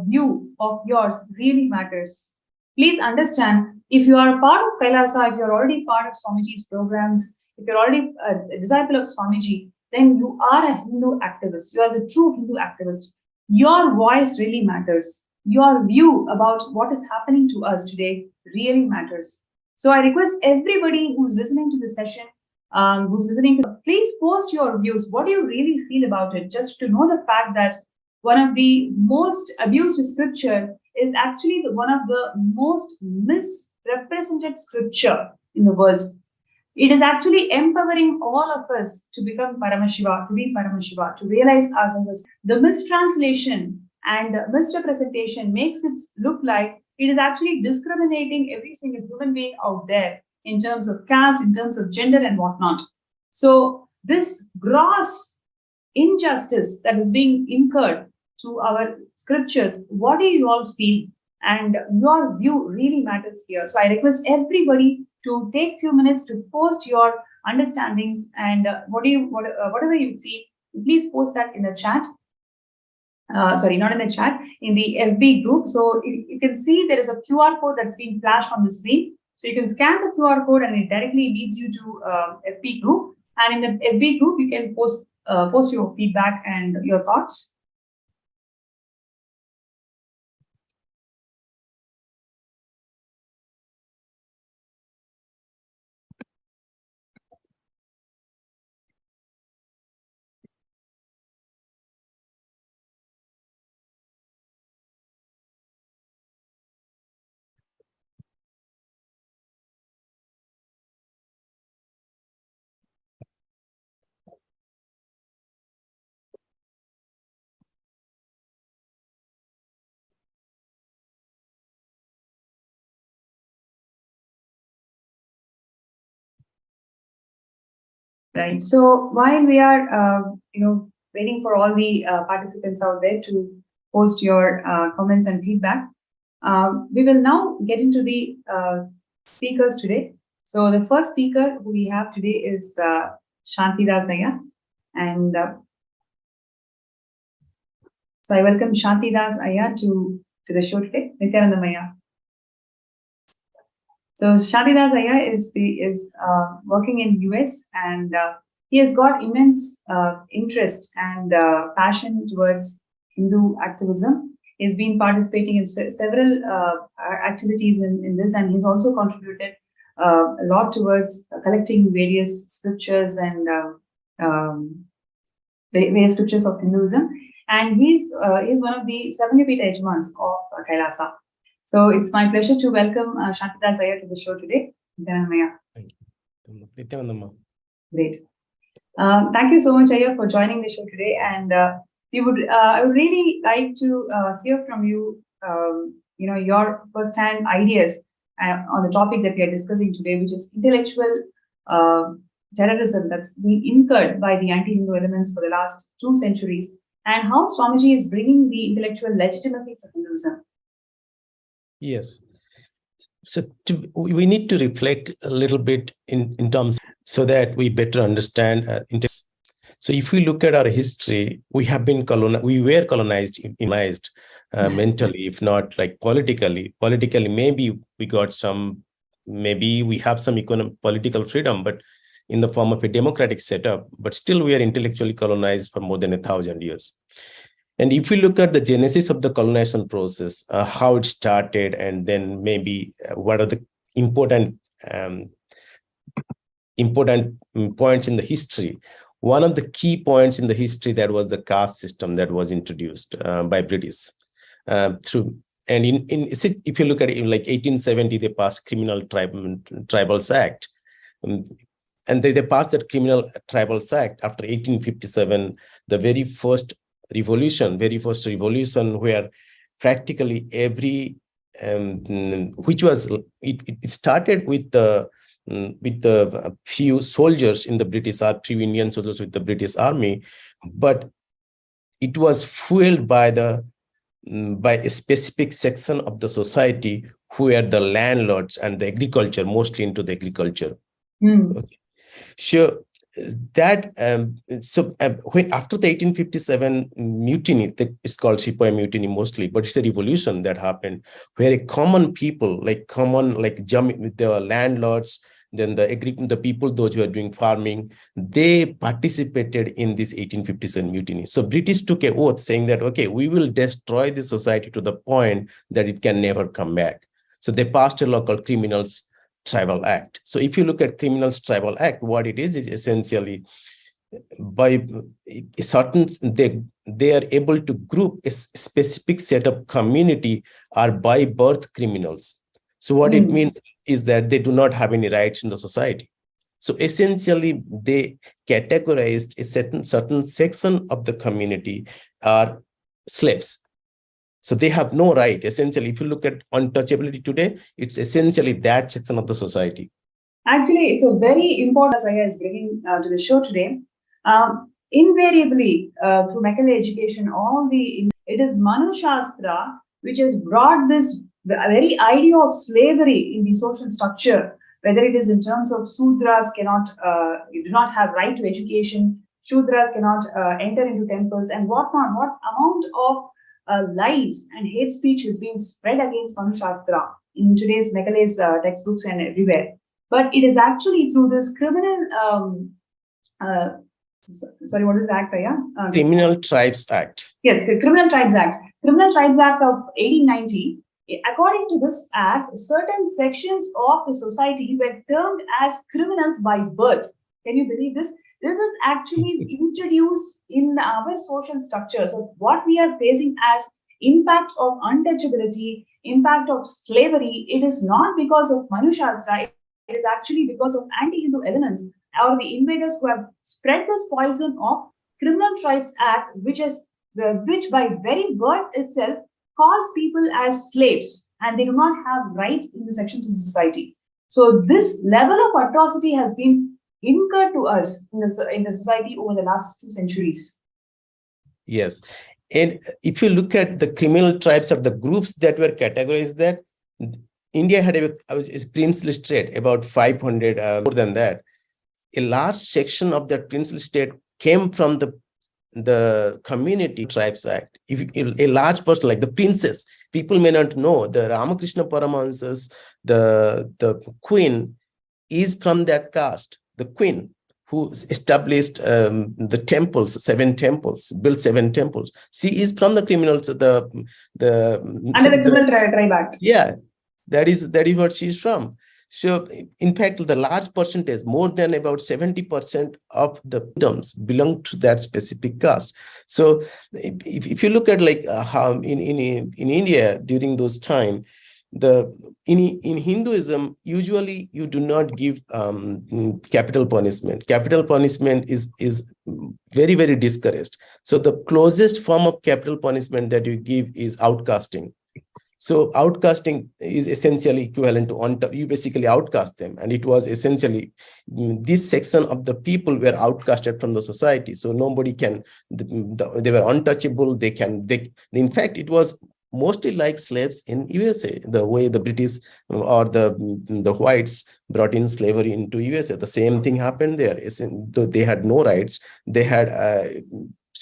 view of yours really matters. Please understand, if you are a part of Kailasa, if you're already part of Swamiji's programs, if you're already a disciple of Swamiji, then you are a Hindu activist. You are the true Hindu activist. Your voice really matters. Your view about what is happening to us today really matters. So I request everybody who's listening to this session, please post your views. What do you really feel about it? Just to know the fact that one of the most abused scripture is actually one of the most misrepresented scripture in the world. It is actually empowering all of us to become Paramashiva, to be Paramashiva, to realize ourselves as the mistranslation and misrepresentation makes it look like it is actually discriminating every single human being out there in terms of caste, in terms of gender and whatnot. So this gross injustice that is being incurred to our scriptures, what do you all feel? And your view really matters here. So I request everybody to take few minutes to post your understandings and whatever you feel, please post that in the chat. Sorry, not in the chat, in the FB group. So you can see there is a QR code that's been flashed on the screen. So you can scan the QR code and it directly leads you to FB group. And in the FB group, you can post your feedback and your thoughts. Right. So while we are, waiting for all the participants out there to post your comments and feedback, we will now get into the speakers today. So the first speaker who we have today is Shantidas Ayya, and so I welcome Shantidas Ayya to the show today. Nithyananda Maya. So Shantidas Ayya is working in US, and he has got immense interest and passion towards Hindu activism. He's been participating in several activities in this, and he's also contributed a lot towards collecting various scriptures and various scriptures of Hinduism. And he's one of the 7 Yajmans of Kailasa. So it's my pleasure to welcome Shantidas Ayya to the show today. Thank you. Great. Thank you so much, Ayya, for joining the show today. And I would really like to hear from you, your first-hand ideas on the topic that we are discussing today, which is intellectual terrorism that's been incurred by the anti-Hindu elements for the last 2 centuries, and how Swamiji is bringing the intellectual legitimacy for Hinduism. Yes. So we need to reflect a little bit in terms so that we better understand. So if we look at our history, we have been we were colonized mentally, if not like politically. Politically, maybe we got maybe we have some political freedom, but in the form of a democratic setup, but still we are intellectually colonized for more than 1,000 years. And if we look at the genesis of the colonization process, how it started, and then maybe what are the important points in the history. One of the key points in the history, that was the caste system that was introduced by British through. And if you look at it, in like 1870, they passed Criminal Tribals Act. and they passed that Criminal Tribals Act after 1857, the very first revolution where practically every, which was, it started with the few soldiers in the British Army, few Indian soldiers with the British Army, but it was fueled by a specific section of the society who are the landlords and the agriculture, mostly into the agriculture. Okay. Sure. That when after the 1857 mutiny, it's called Sepoy Mutiny mostly, but it's a revolution that happened where a common people, like the landlords, then the people, those who are doing farming, they participated in this 1857 mutiny. So British took an oath saying that, okay, we will destroy the society to the point that it can never come back. So they passed a law called Criminals Tribal Act. So if you look at Criminals Tribal Act, what it is essentially by a certain, they are able to group a specific set of community are by birth criminals. So what it means is that they do not have any rights in the society. So essentially, they categorized a certain section of the community are slaves. So they have no right. Essentially, if you look at untouchability today, it's essentially that section of the society. Actually, it's a very important Saya is bringing to the show today. Invariably, through Macaulay education, it is Manu Shastra which has brought this very idea of slavery in the social structure, whether it is in terms of Sudras do not have right to education, Shudras cannot enter into temples, and whatnot. What amount of lies and hate speech has been spread against Manu Shastra in today's Macaulay's textbooks and everywhere. But it is actually through this criminal, sorry, what is the act? Criminal Tribes Act. Yes, the Criminal Tribes Act. Criminal Tribes Act of 1890. According to this act, certain sections of the society were termed as criminals by birth. Can you believe this? This is actually introduced in our social structure. So what we are facing as impact of untouchability, impact of slavery, it is not because of Manu Shastra. It is actually because of anti-Hindu elements or the invaders who have spread this poison of Criminal Tribes Act, which by very word itself calls people as slaves, and they do not have rights in the sections of society. So this level of atrocity has been incurred to us in the society over the last 2 centuries. Yes. And if you look at the criminal tribes or the groups that were categorized, that India had a princely state, about 500, more than that. A large section of that princely state came from the Community Tribes Act. If a large person, like the princess, people may not know, the Ramakrishna Paramahansas, the queen is from that caste. The queen who established the temples, 7 temples, built 7 temples. She is from the criminals, under the Criminal Tribe Act. Yeah, that is what she is from. So, in fact, the large percentage, more than about 70% of the kingdoms belong to that specific caste. So, if you look at like how in India during those time, in Hinduism, usually you do not give capital punishment. Capital punishment is very, very discouraged. So the closest form of capital punishment that you give is outcasting. So outcasting is essentially equivalent to you basically outcast them, and it was essentially this section of the people were outcasted from the society. So nobody can. They were untouchable. In fact, it was mostly like slaves in USA, the way the British or the whites brought in slavery into USA. The same thing happened there. They had no rights. They had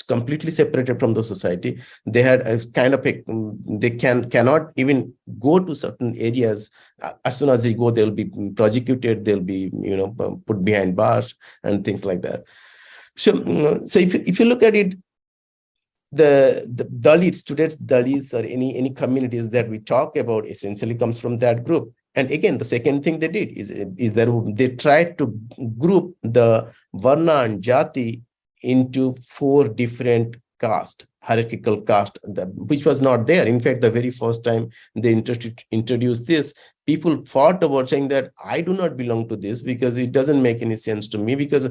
completely separated from the society. They had a kind of they cannot even go to certain areas. As soon as they go, they'll be prosecuted. They'll be put behind bars and things like that. So if you look at it, the Dalits, today's Dalits or any communities that we talk about essentially comes from that group. And again, the second thing they did is that they tried to group the Varna and Jati into 4 different caste, hierarchical caste, which was not there. In fact, the very first time they introduced this, people fought about saying that I do not belong to this because it doesn't make any sense to me, because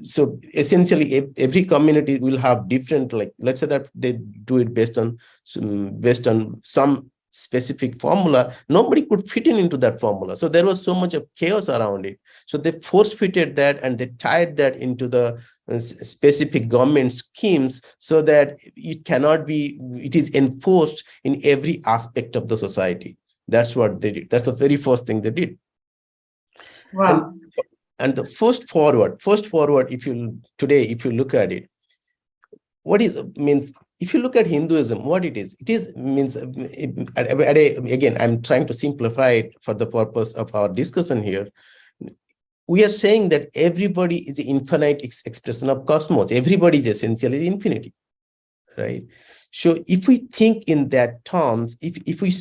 so essentially every community will have different, like, let's say that they do it based on some specific formula. Nobody could fit into that formula, so there was so much of chaos around it. So they force fitted that, and they tied that into the specific government schemes, so that it is enforced in every aspect of the society. That's what they did. That's the very first thing they did. Wow. And the first forward, if you look at it, what is means, if you look at Hinduism, what it is means, again, I'm trying to simplify it for the purpose of our discussion here. We are saying that everybody is an infinite expression of cosmos. Everybody is essentially infinity, right? So if we think in that terms, if we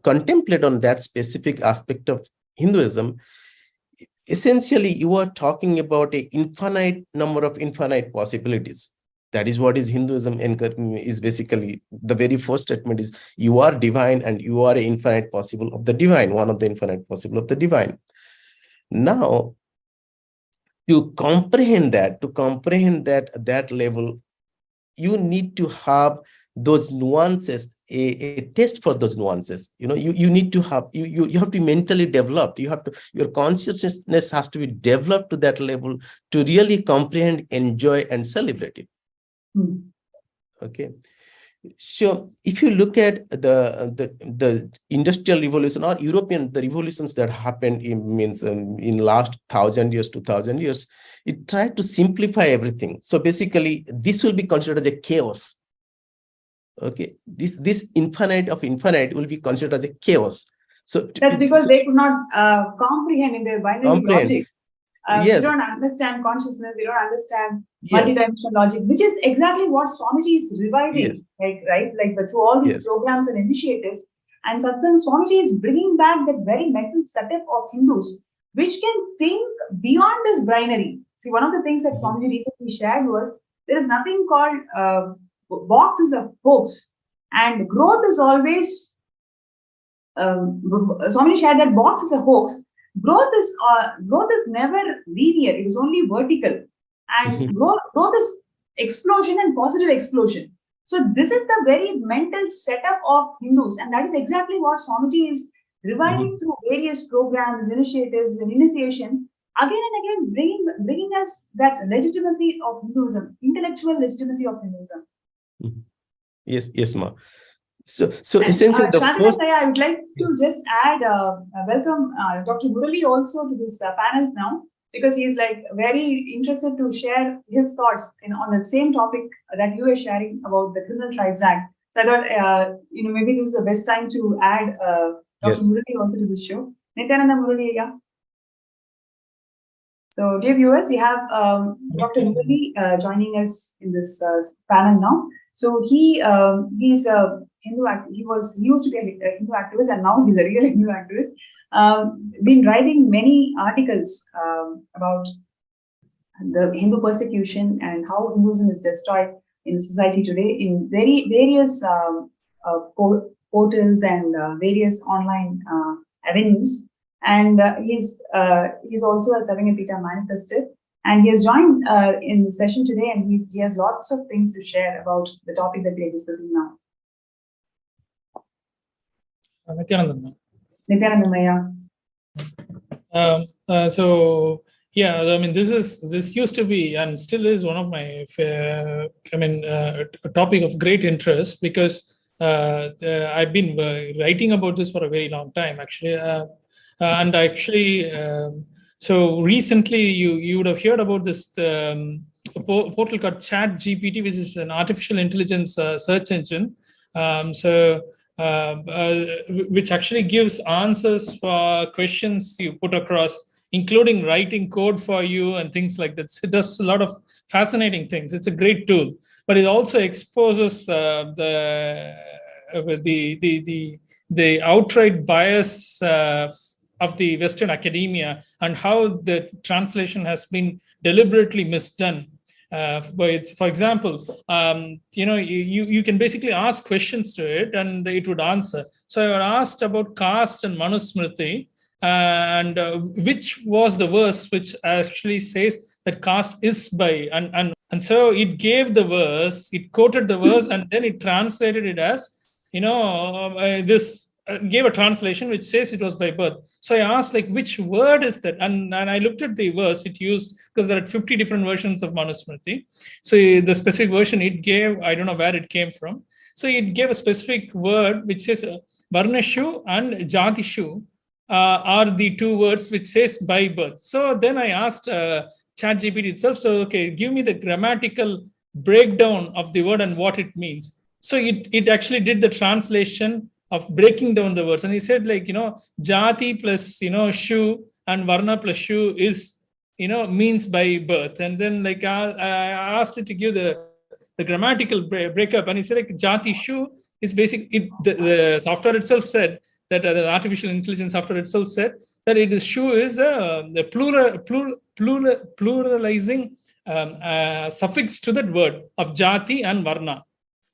contemplate on that specific aspect of Hinduism, essentially you are talking about an infinite number of infinite possibilities. That is what is Hinduism is basically. The very first statement is you are divine and you are an infinite possible of the divine, one of the infinite possible of the divine. Now, to comprehend that that level, you need to have those nuances, a test for those nuances. You need to have, you have to be mentally developed. Your consciousness has to be developed to that level to really comprehend, enjoy, and celebrate it. Okay. So if you look at the industrial revolution or the revolutions that happened in last 1,000 years, 2,000 years, it tried to simplify everything. So basically, this will be considered as a chaos. Okay, this infinite of infinite will be considered as a chaos. So that's because they could not comprehend in their binary logic. Yes. We don't understand consciousness, we don't understand multidimensional logic, which is exactly what Swamiji is reviving, right? Like through all these programs and initiatives. And Satsang, Swamiji is bringing back that very mental setup of Hindus, which can think beyond this binary. See, one of the things that Swamiji recently shared was, there is nothing called box is a hoax, and growth is always, Swamiji shared that box is a hoax. Growth is never linear, it is only vertical. And growth is explosion and positive explosion. So this is the very mental setup of Hindus, and that is exactly what Swamiji is reviving through various programs, initiatives, and initiations, again and again bringing us that legitimacy of Hinduism, intellectual legitimacy of Hinduism. Yes, ma. So essentially, I would like to just add, welcome Dr. Murali also to this panel now, because he is like very interested to share his thoughts on the same topic that you were sharing about the Criminal Tribes Act. So I thought, maybe this is the best time to add Dr. Murali also to this show. Nithyananda Murali, yeah. So, dear viewers, we have Dr. Murali joining us in this panel now. So he's a Hindu activist. He used to be a Hindu activist, and now he's a real Hindu activist. Been writing many articles about the Hindu persecution and how Hinduism is destroyed in society today in various portals and various online avenues. And he's also a Savangapita manifested. And he has joined in the session today, and he has lots of things to share about the topic that we are discussing now. Nithyananda. So yeah, I mean, this used to be and still is one of my a topic of great interest, because I've been writing about this for a very long time, actually, and actually. So recently, you would have heard about this portal called ChatGPT, which is an artificial intelligence search engine. Which actually gives answers for questions you put across, including writing code for you and things like that. So it does a lot of fascinating things. It's a great tool, but it also exposes the outright bias of the Western academia, and how the translation has been deliberately misdone. For example, you can basically ask questions to it and it would answer. So I asked about caste and Manusmriti, and which was the verse which actually says that caste is by, and so it gave the verse, it quoted the verse, and then it translated it as, this gave a translation which says it was by birth. So I asked, like, which word is that? And I looked at the verse it used, because there are 50 different versions of Manusmriti. So the specific version it gave, I don't know where it came from. So it gave a specific word which says Varnashu and Jatishu are the two words which says by birth. So then I asked ChatGPT itself, so okay, give me the grammatical breakdown of the word and what it means. So it actually did the translation of breaking down the words, and he said, like, jati plus shu and varna plus shu is means by birth. And then, like, I asked it to give the grammatical breakup, and he said, like, jati shu is basic. The software itself said that the artificial intelligence software itself said that it is shu is the pluralizing suffix to that word of jati and varna.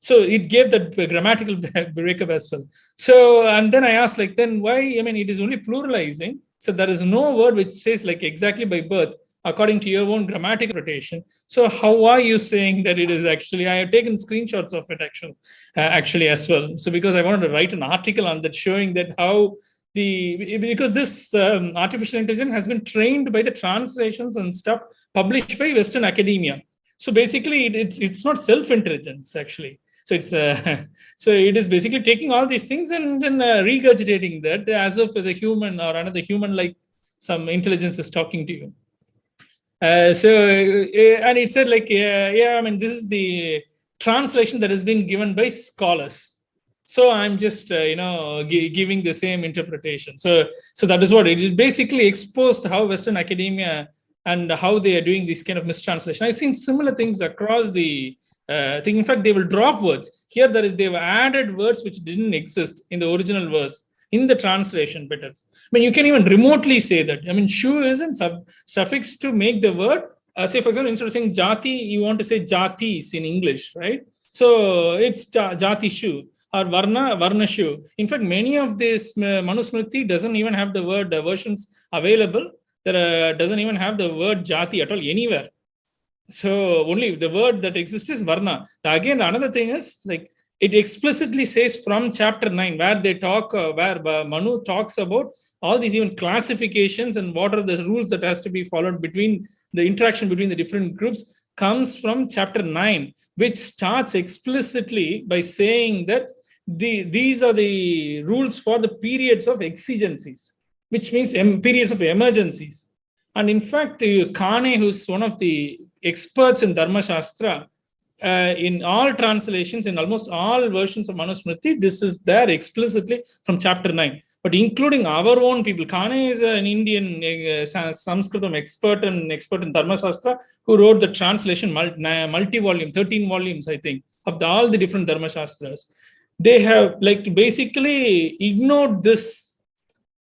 So it gave that grammatical breakup as well. So, and then I asked, like, then why, it is only pluralizing. So there is no word which says, like, exactly by birth, according to your own grammatical interpretation. So how are you saying that it is actually, I have taken screenshots of it actually as well. So because I wanted to write an article on that, showing that how because this artificial intelligence has been trained by the translations and stuff published by Western academia. So basically it's not self-intelligence actually. So it's so it is basically taking all these things and then regurgitating that as if as a human or another human, like some intelligence is talking to you. And it said, like, this is the translation that has been given by scholars. So I'm just giving the same interpretation. So that is what it is. Basically exposed how Western academia and how they are doing this kind of mistranslation. I've seen similar things across the thing. In fact, they will drop words. Here, they've added words which didn't exist in the original verse in the translation better. You can even remotely say that. Shu isn't suffix to make the word. Say, for example, instead of saying jati, you want to say jatis in English, right? So it's jati shu or varna shu. In fact, many of this Manusmriti doesn't even have the word versions available. There doesn't even have the word jati at all anywhere. So only the word that exists is varna. Again, another thing is, like, it explicitly says from chapter 9, where they talk, where Manu talks about all these even classifications and what are the rules that has to be followed between the interaction between the different groups, comes from chapter 9, which starts explicitly by saying that these are the rules for the periods of exigencies, which means periods of emergencies. And in fact, Kane, who's one of the experts in Dharma Shastra, in all translations, in almost all versions of Manusmriti, this is there explicitly from chapter 9. But including our own people, Kane is an Indian Sanskritam expert and expert in Dharma Shastra, who wrote the translation, multi-volume, 13 volumes, I think, of all the different Dharma Shastras. They have, like, basically ignored this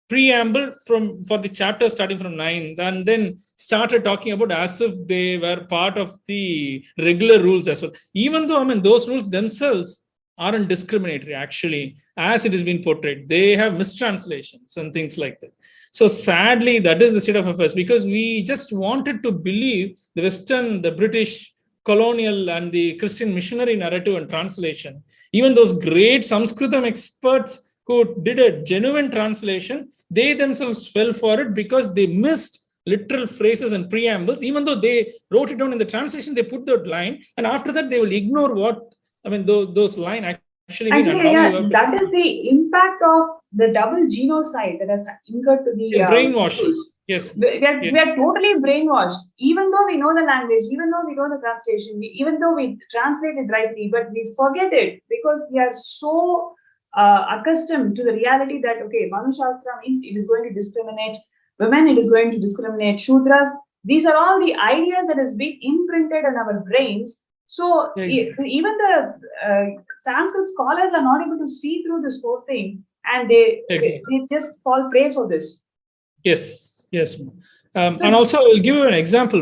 preamble for the chapter starting from 9, and then started talking about as if they were part of the regular rules as well. Even though, those rules themselves aren't discriminatory, actually, as it has been portrayed. They have mistranslations and things like that. So sadly, that is the state of affairs, because we just wanted to believe the Western, the British colonial and the Christian missionary narrative and translation. Even those great Sanskritam experts who did a genuine translation, they themselves fell for it because they missed literal phrases and preambles. Even though they wrote it down in the translation, they put that line, and after that they will ignore what those lines actually mean. That is the impact of the double genocide that has incurred to the brainwash. Yes, we are totally brainwashed. Even though we know the language, even though we know the translation, even though we translate it rightly, but we forget it because we are so accustomed to the reality that, okay, Manu Shastra means it is going to discriminate women, it is going to discriminate Shudras. These are all the ideas that has been imprinted in our brains. So even the Sanskrit scholars are not able to see through this whole thing, and they just fall prey for this. Yes. And also, I'll give you an example.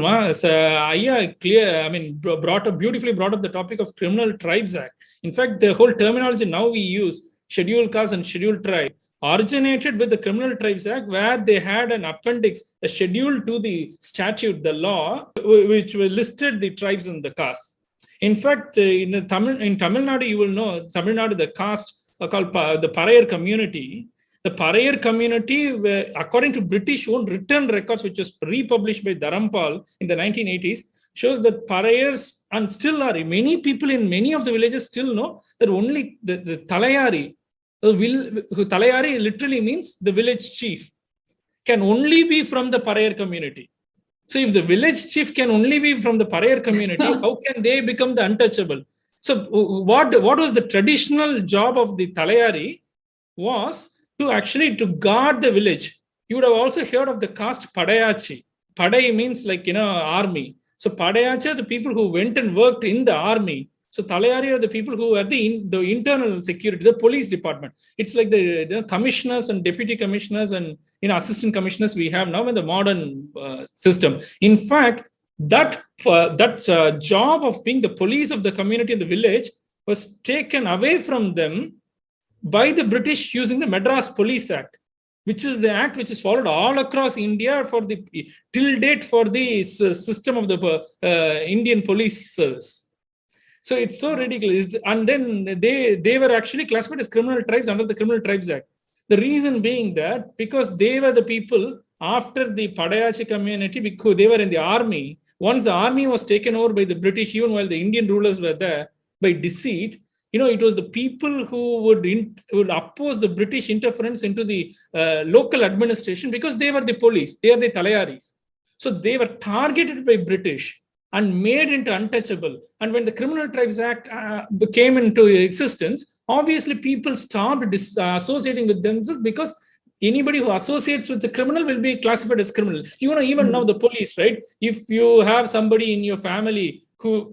Beautifully brought up the topic of Criminal Tribes Act. In fact, the whole terminology now we use, scheduled caste and scheduled tribe, originated with the Criminal Tribes Act, where they had an appendix, a schedule to the statute, the law, which listed the tribes and the castes. In fact, in Tamil Nadu, you will know, Tamil Nadu, the caste called the Parayar community. The Parayar community, according to British own written records, which was republished by Dharampal in the 1980s, shows that Parayars, and still are, many people in many of the villages still know that only the Talayari, Talayari literally means the village chief, can only be from the Parayar community. So if the village chief can only be from the Parayar community, how can they become the untouchable? So what was the traditional job of the Talayari was to guard the village. You would have also heard of the caste Padayachi. Padai means army. So Padayachi are the people who went and worked in the army. So Talayari are the people who are the internal security, the police department. It's like the commissioners and deputy commissioners and assistant commissioners we have now in the modern system. In fact, that job of being the police of the community in the village was taken away from them by the British using the Madras Police Act, which is the act which is followed all across India till date for the system of the Indian police service. So it's so ridiculous. And then they were actually classified as criminal tribes under the Criminal Tribes Act. The reason being that because they were the people after the Padayachi community, because they were in the army. Once the army was taken over by the British, even while the Indian rulers were there, by deceit, it was the people who would oppose the British interference into the local administration because they were the police. They are the Talayaris. So they were targeted by British and made into untouchable. And when the Criminal Tribes Act came into existence, obviously people stopped associating with themselves because anybody who associates with the criminal will be classified as criminal. Even now the police, right? If you have somebody in your family who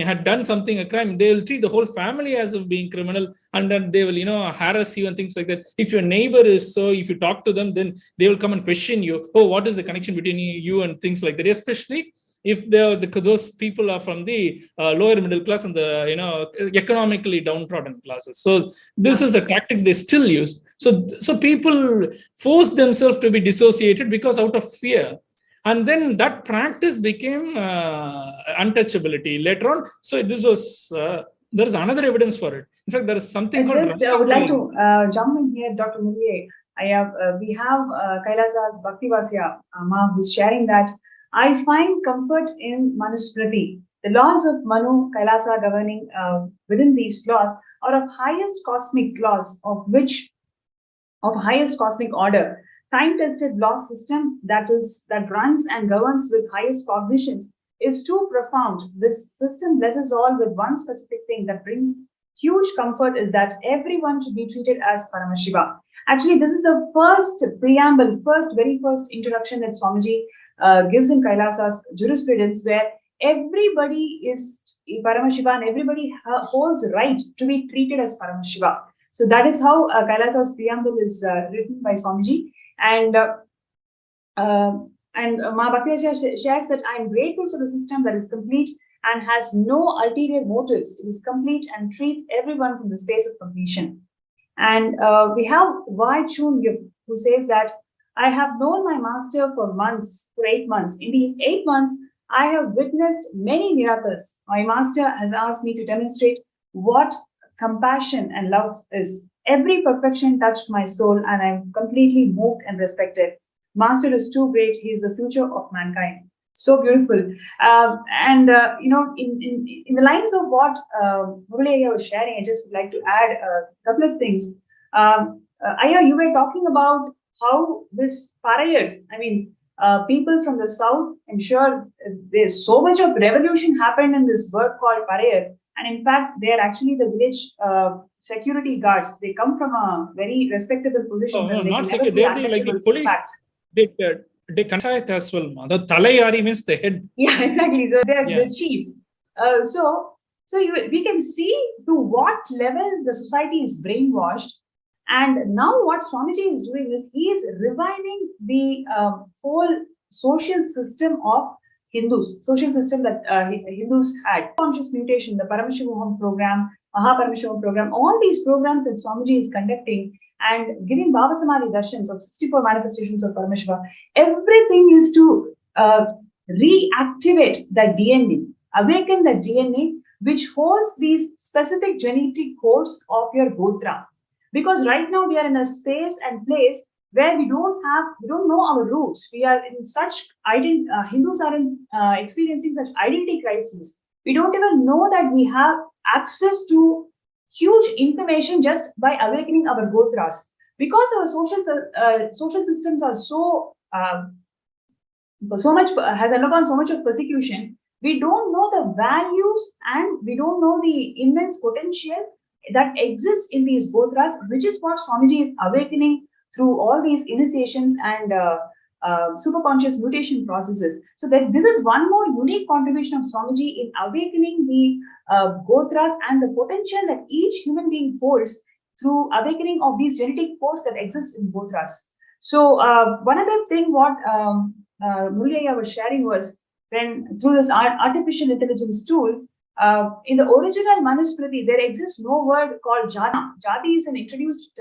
had done something, a crime, they will treat the whole family as of being criminal, and then they will, harass you and things like that. If your neighbor is so, if you talk to them, then they will come and question you. Oh, what is the connection between you and things like that? Especially if those people are from the lower middle class and the economically downtrodden classes. So this is a tactic they still use. So people force themselves to be dissociated because out of fear. And then that practice became untouchability later on. So this was, there is another evidence for it. In fact, there is something called... I would like to jump in here, Dr. Muliye. We have Kailasa's Bhaktivasya Ma, who's sharing that I find comfort in Manusmriti. The laws of Manu, Kailasa governing within these laws are of highest cosmic laws, of highest cosmic order. Time-tested law system that runs and governs with highest cognitions is too profound. This system blesses all with one specific thing that brings huge comfort, is that everyone should be treated as Paramashiva. Actually, this is the first preamble, very first introduction that Swamiji gives in Kailasa's jurisprudence, where everybody is Paramashiva and everybody holds right to be treated as Paramashiva. So that is how Kailasa's preamble is written by Swamiji. And Ma Bhaktivasya shares that I am grateful for the system that is complete and has no ulterior motives. It is complete and treats everyone from the space of completion. And we have Wai Chun Yup, who says that I have known my master for 8 months. In these 8 months, I have witnessed many miracles. My master has asked me to demonstrate what compassion and love is. Every perfection touched my soul, and I'm completely moved and respected. Master is too great. He is the future of mankind. So beautiful. In the lines of what Murali was sharing, I just would like to add a couple of things. Aya, you were talking about how this Parayars, people from the south, I'm sure there's so much of revolution happened in this work called Parayar. And in fact, they are actually the village security guards. They come from a very respectable positions. Oh, no, not security. They're like the police. They contact as well. The Talayari means the head. Yeah, exactly. They are the chiefs. So we can see to what level the society is brainwashed. And now what Swamiji is doing is he is reviving the whole social system of Hindus, social system that Hindus had. Conscious mutation, the Paramashivam program, Paramashivam program, all these programs that Swamiji is conducting and giving Bhava Samadhi Darshans of 64 manifestations of Paramashiva, everything is to reactivate the DNA, awaken the DNA which holds these specific genetic codes of your Gotra. Because right now we are in a space and place where we don't know our roots. We are in such Hindus are experiencing such identity crisis. We don't even know that we have access to huge information just by awakening our Gotras. Because our social systems are so much has undergone so much of persecution, we don't know the values and we don't know the immense potential that exists in these Gotras, which is what Swamiji is awakening through all these initiations and superconscious mutation processes. So that this is one more unique contribution of Swamiji in awakening the Gotras and the potential that each human being holds through awakening of these genetic codes that exist in Gotras. So one other thing what Murliaya was sharing was, when through this artificial intelligence tool, in the original Manusmriti, there exists no word called jati. Jati is an introduced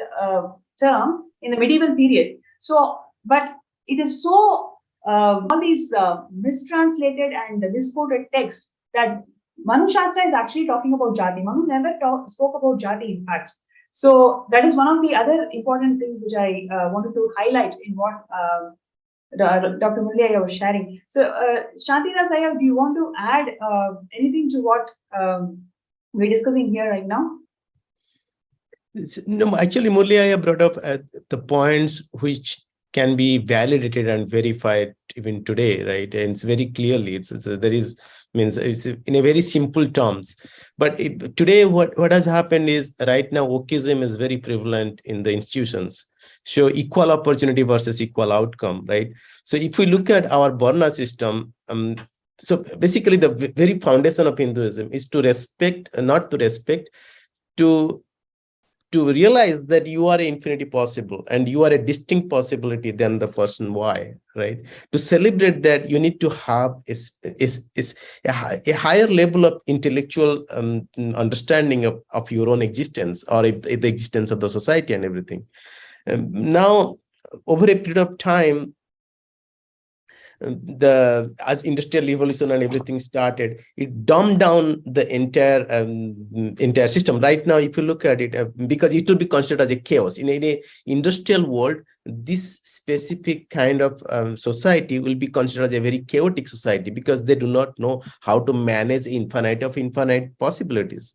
term in the medieval period. So, but it is so all these mistranslated and misquoted texts that Manu Shastra is actually talking about jati. Manu never spoke about jati, in fact. So that is one of the other important things which I wanted to highlight in what Dr. Murliaya was sharing. So, Shantira Saya, do you want to add anything to what we're discussing here right now? No, actually, Murliaya brought up the points which can be validated and verified even today, right? And it's very clearly, it's in a very simple terms. But today, what has happened is, right now, wokeism is very prevalent in the institutions. So equal opportunity versus equal outcome, right? So if we look at our Varna system, so basically the very foundation of Hinduism is to respect, not to respect, to realize that you are infinity possible and you are a distinct possibility than the person Y, right? To celebrate that, you need to have a higher level of intellectual understanding of your own existence, or the existence of the society and everything. Now, over a period of time, as industrial revolution and everything started, it dumbed down the entire system. Right now, if you look at it, because it will be considered as a chaos in an industrial world, this specific kind of society will be considered as a very chaotic society, because they do not know how to manage infinite possibilities.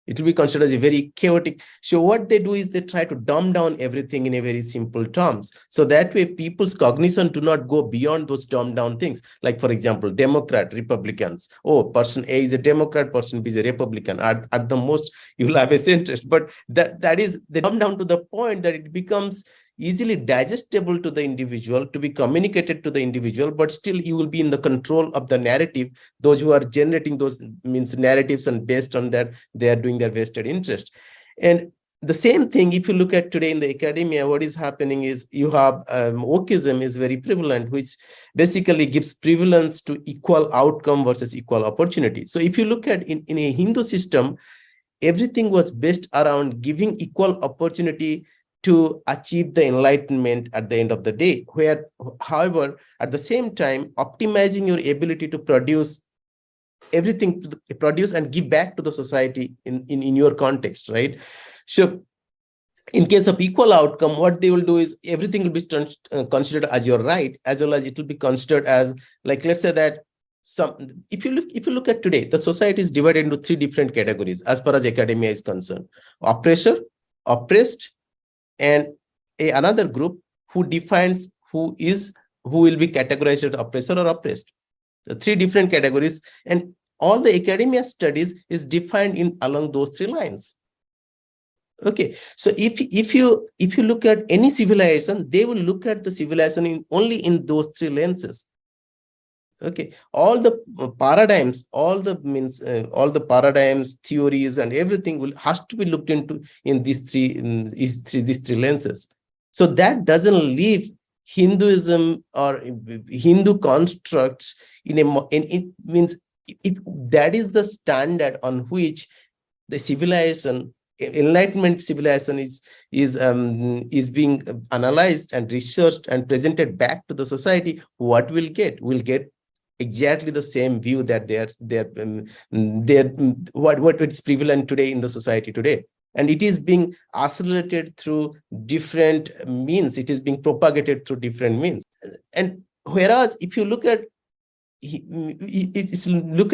It will be considered as a very chaotic. So what they do is they try to dumb down everything in a very simple terms. So that way people's cognition do not go beyond those dumbed down things. Like, for example, Democrat, Republicans. Oh, person A is a Democrat, person B is a Republican. At the most, you will have a centrist. But that is, they dumb down to the point that it becomes easily digestible to the individual, to be communicated to the individual, but still you will be in the control of the narrative. Those who are generating those narratives, and based on that, they are doing their vested interest. And the same thing, if you look at today in the academia, what is happening is you have wokeism is very prevalent, which basically gives prevalence to equal outcome versus equal opportunity. So if you look at in a Hindu system, everything was based around giving equal opportunity to achieve the enlightenment at the end of the day, where, however, at the same time, optimizing your ability to produce everything, to produce and give back to the society in your context, right? So in case of equal outcome, what they will do is everything will be considered as your right, as well as it will be considered as, like, let's say that if you look at today, the society is divided into 3 different categories as far as academia is concerned: oppressor, oppressed, and another group who defines who will be categorized as oppressor or oppressed. The 3 different categories, and all the academia studies is defined along those 3 lines. Okay, so if you look at any civilization, they will look at the civilization only in those 3 lenses. Okay, all the paradigms, all the paradigms, theories, and everything has to be looked into in these three lenses. So that doesn't leave Hinduism or Hindu constructs it means that is the standard on which the civilization, enlightenment civilization is being analyzed and researched and presented back to the society. What we'll get exactly the same view that what is prevalent today in the society today. And it is being accelerated through different means. It is being propagated through different means. And whereas if you look at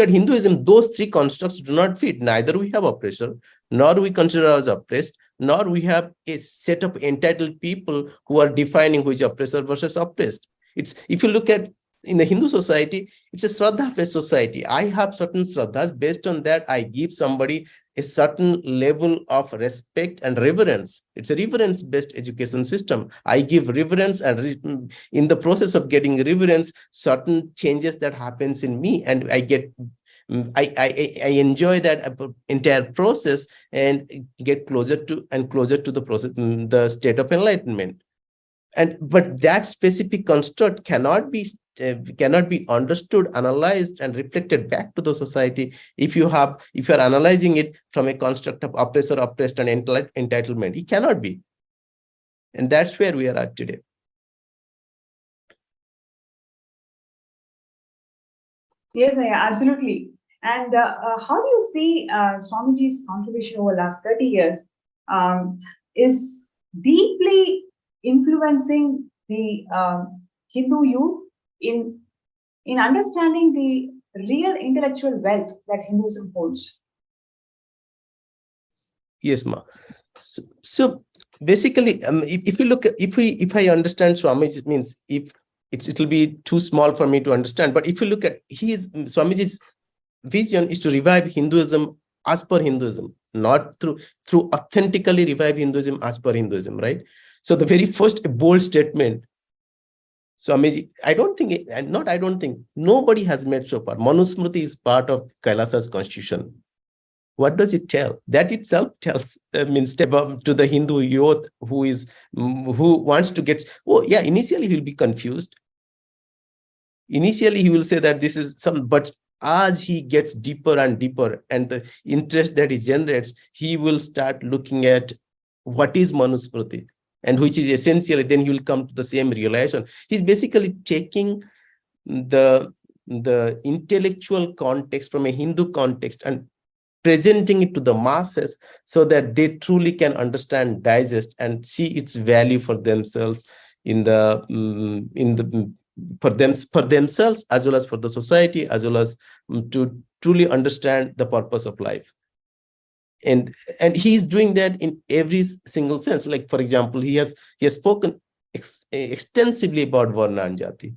Hinduism, those three constructs do not fit. Neither we have oppressor, nor we consider us oppressed, nor we have a set of entitled people who are defining who is oppressor versus oppressed. It's, if you look at in the Hindu society, it's a Shraddha-based society. I have certain Shraddhas. Based on that, I give somebody a certain level of respect and reverence. It's a reverence-based education system. I give reverence, and in the process of getting reverence, certain changes that happens in me, and I get I enjoy that entire process and get closer to the process, the state of enlightenment. But that specific construct cannot be understood, analyzed, and reflected back to the society if you are analyzing it from a construct of oppressor, oppressed, and entitlement. It cannot be. And that's where we are at today. Yes, absolutely. And how do you see Swamiji's contribution over the last 30 years is deeply influencing the Hindu youth in understanding the real intellectual wealth that Hinduism holds? Yes, ma. So basically, if I understand Swamiji, it means it'll be too small for me to understand. But if you look at Swamiji's vision is to revive Hinduism as per Hinduism, not through authentically revive Hinduism as per Hinduism, right? So the very first bold statement, Swamiji, nobody has made so far. Manusmriti is part of Kailasa's constitution. What does it tell? That itself tells means to the Hindu youth who wants to get. Oh yeah, initially he'll be confused. Initially he will say that this is but as he gets deeper and deeper, and the interest that he generates, he will start looking at what is Manusmriti, and which is essentially, then he will come to the same realization. He's basically taking the intellectual context from a Hindu context and presenting it to the masses so that they truly can understand, digest, and see its value for themselves for themselves, as well as for the society, as well as to truly understand the purpose of life. And he's doing that in every single sense. Like, for example, he has spoken extensively about Varna and Jati.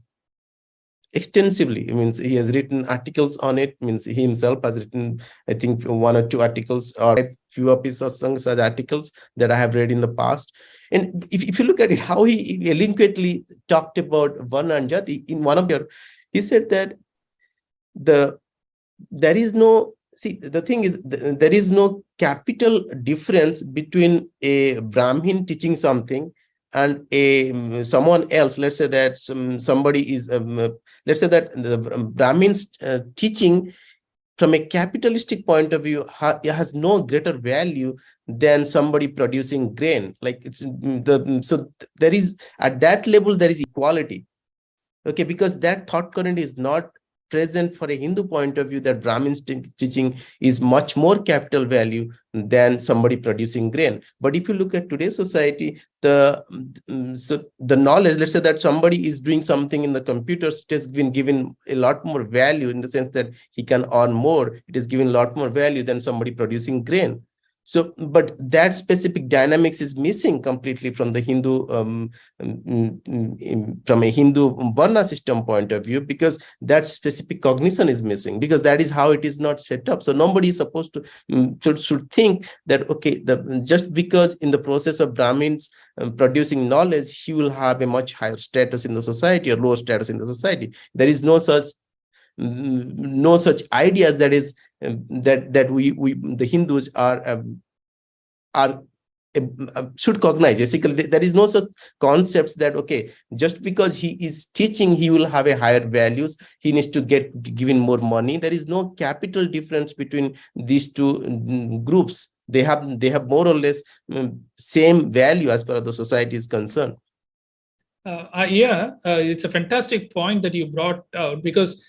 Extensively. It means he has written articles on it. It means he himself has written, I think, 1 or 2 articles, or a few of his satsangs as articles that I have read in the past. And if you look at it, how he eloquently talked about Varna and Jati in one of he said that there is no, the thing is, there is no capital difference between a Brahmin teaching something and someone else. Let's say that somebody is, let's say that the Brahmin's teaching from a capitalistic point of view has no greater value than somebody producing grain. Like so there is, at that level, there is equality. Okay, because that thought current is not present for a Hindu point of view, that Brahmin's teaching is much more capital value than somebody producing grain. But if you look at today's society, the knowledge, let's say that somebody is doing something in the computers, it has been given a lot more value, in the sense that he can earn more. It is given a lot more value than somebody producing grain. So, but that specific dynamics is missing completely from the Hindu, from a Hindu Varna system point of view, because that specific cognition is missing, because that is how it is not set up. So nobody is supposed to should think that, okay, just because in the process of Brahmins producing knowledge, he will have a much higher status in the society or lower status in the society. There is no such ideas that is that we the Hindus are should cognize. Basically, there is no such concepts that, okay, just because he is teaching, he will have a higher values, he needs to get given more money. There is no capital difference between these two groups. They have more or less same value as far as the society is concerned. It's a fantastic point that you brought out, because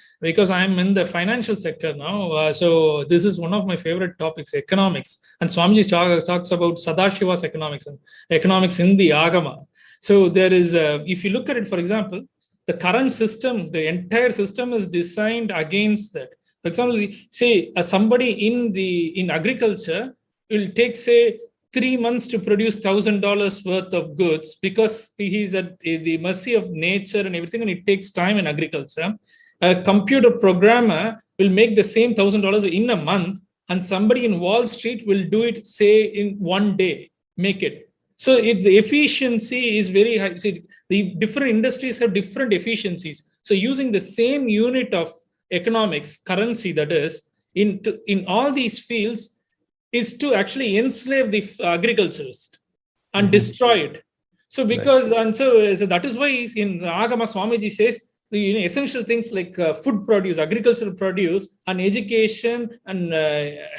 I'm in the financial sector now. So this is one of my favorite topics, economics. And Swamiji talks about Sadashiva's economics and economics in the Agama. So there is, if you look at it, for example, the current system, the entire system is designed against that. For example, say somebody in agriculture will take, say, 3 months to produce $1,000 worth of goods, because he's at the mercy of nature and everything, and it takes time in agriculture. A computer programmer will make the same $1,000 in a month, and somebody in Wall Street will do it, say, in 1 day, make it. So its efficiency is very high. See, the different industries have different efficiencies. So using the same unit of economics, currency, that is, in all these fields, is to actually enslave the agriculturist and destroy it. So because, so that is why in Agama Swamiji says, essential things like food produce, agricultural produce, and education and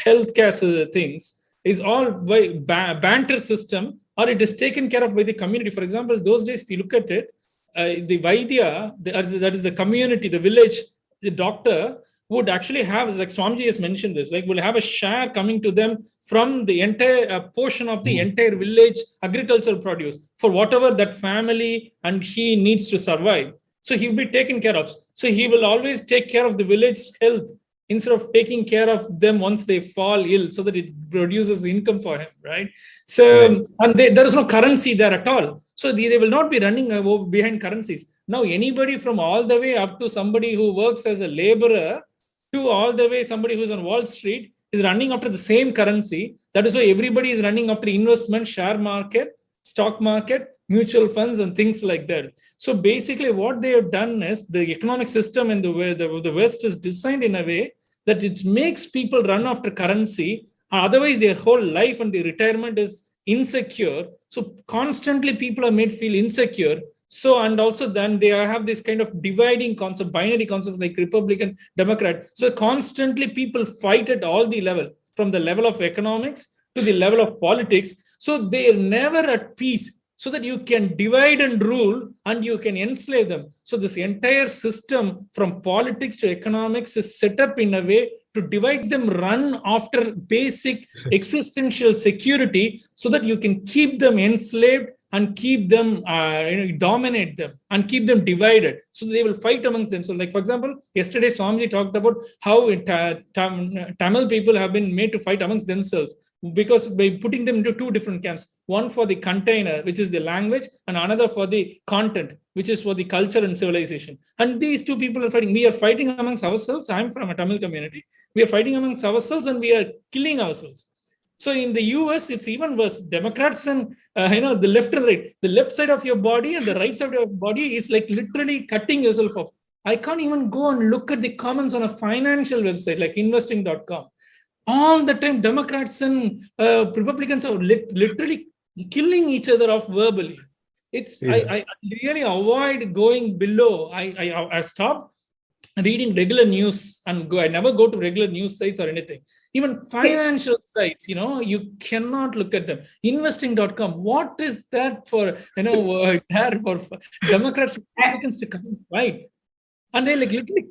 healthcare things is all by banter system, or it is taken care of by the community. For example, those days, if you look at it, the Vaidya, that is the community, the village, the doctor would actually have, like Swamiji has mentioned this, like will have a share coming to them from the entire portion of the entire village agricultural produce for whatever that family and he needs to survive. So he will be taken care of. So he will always take care of the village's health instead of taking care of them once they fall ill, so that it produces income for him, right? So, and there is no currency there at all. So they will not be running behind currencies. Now, anybody from all the way up to somebody who works as a laborer, to all the way somebody who's on Wall Street, is running after the same currency. That is why everybody is running after investment, share market, stock market, mutual funds, and things like that. So basically what they have done is, the economic system in the West is designed in a way that it makes people run after currency. Otherwise, their whole life and their retirement is insecure. So constantly people are made feel insecure. So, and also then they have this kind of dividing concept, binary concept, like Republican, Democrat. So constantly people fight at all the level, from the level of economics to the level of politics. So they are never at peace, so that you can divide and rule and you can enslave them. So this entire system from politics to economics is set up in a way to divide them, run after basic existential security, so that you can keep them enslaved and keep them, dominate them and keep them divided. So they will fight amongst them. So like, for example, yesterday Swamiji talked about how Tamil people have been made to fight amongst themselves, because by putting them into two different camps, one for the container, which is the language, and another for the content, which is for the culture and civilization. And these two people are fighting. We are fighting amongst ourselves. I'm from a Tamil community. We are fighting amongst ourselves and we are killing ourselves. So in the US, it's even worse. Democrats and, the left and right, the left side of your body and the right side of your body is like literally cutting yourself off. I can't even go and look at the comments on a financial website like investing.com. All the time, Democrats and Republicans are literally killing each other off verbally. I really avoid going below. I stopped reading regular news and I never go to regular news sites or anything. Even financial sites, you cannot look at them. Investing.com, what is that for, there for Democrats and Republicans to come and fight? And they like literally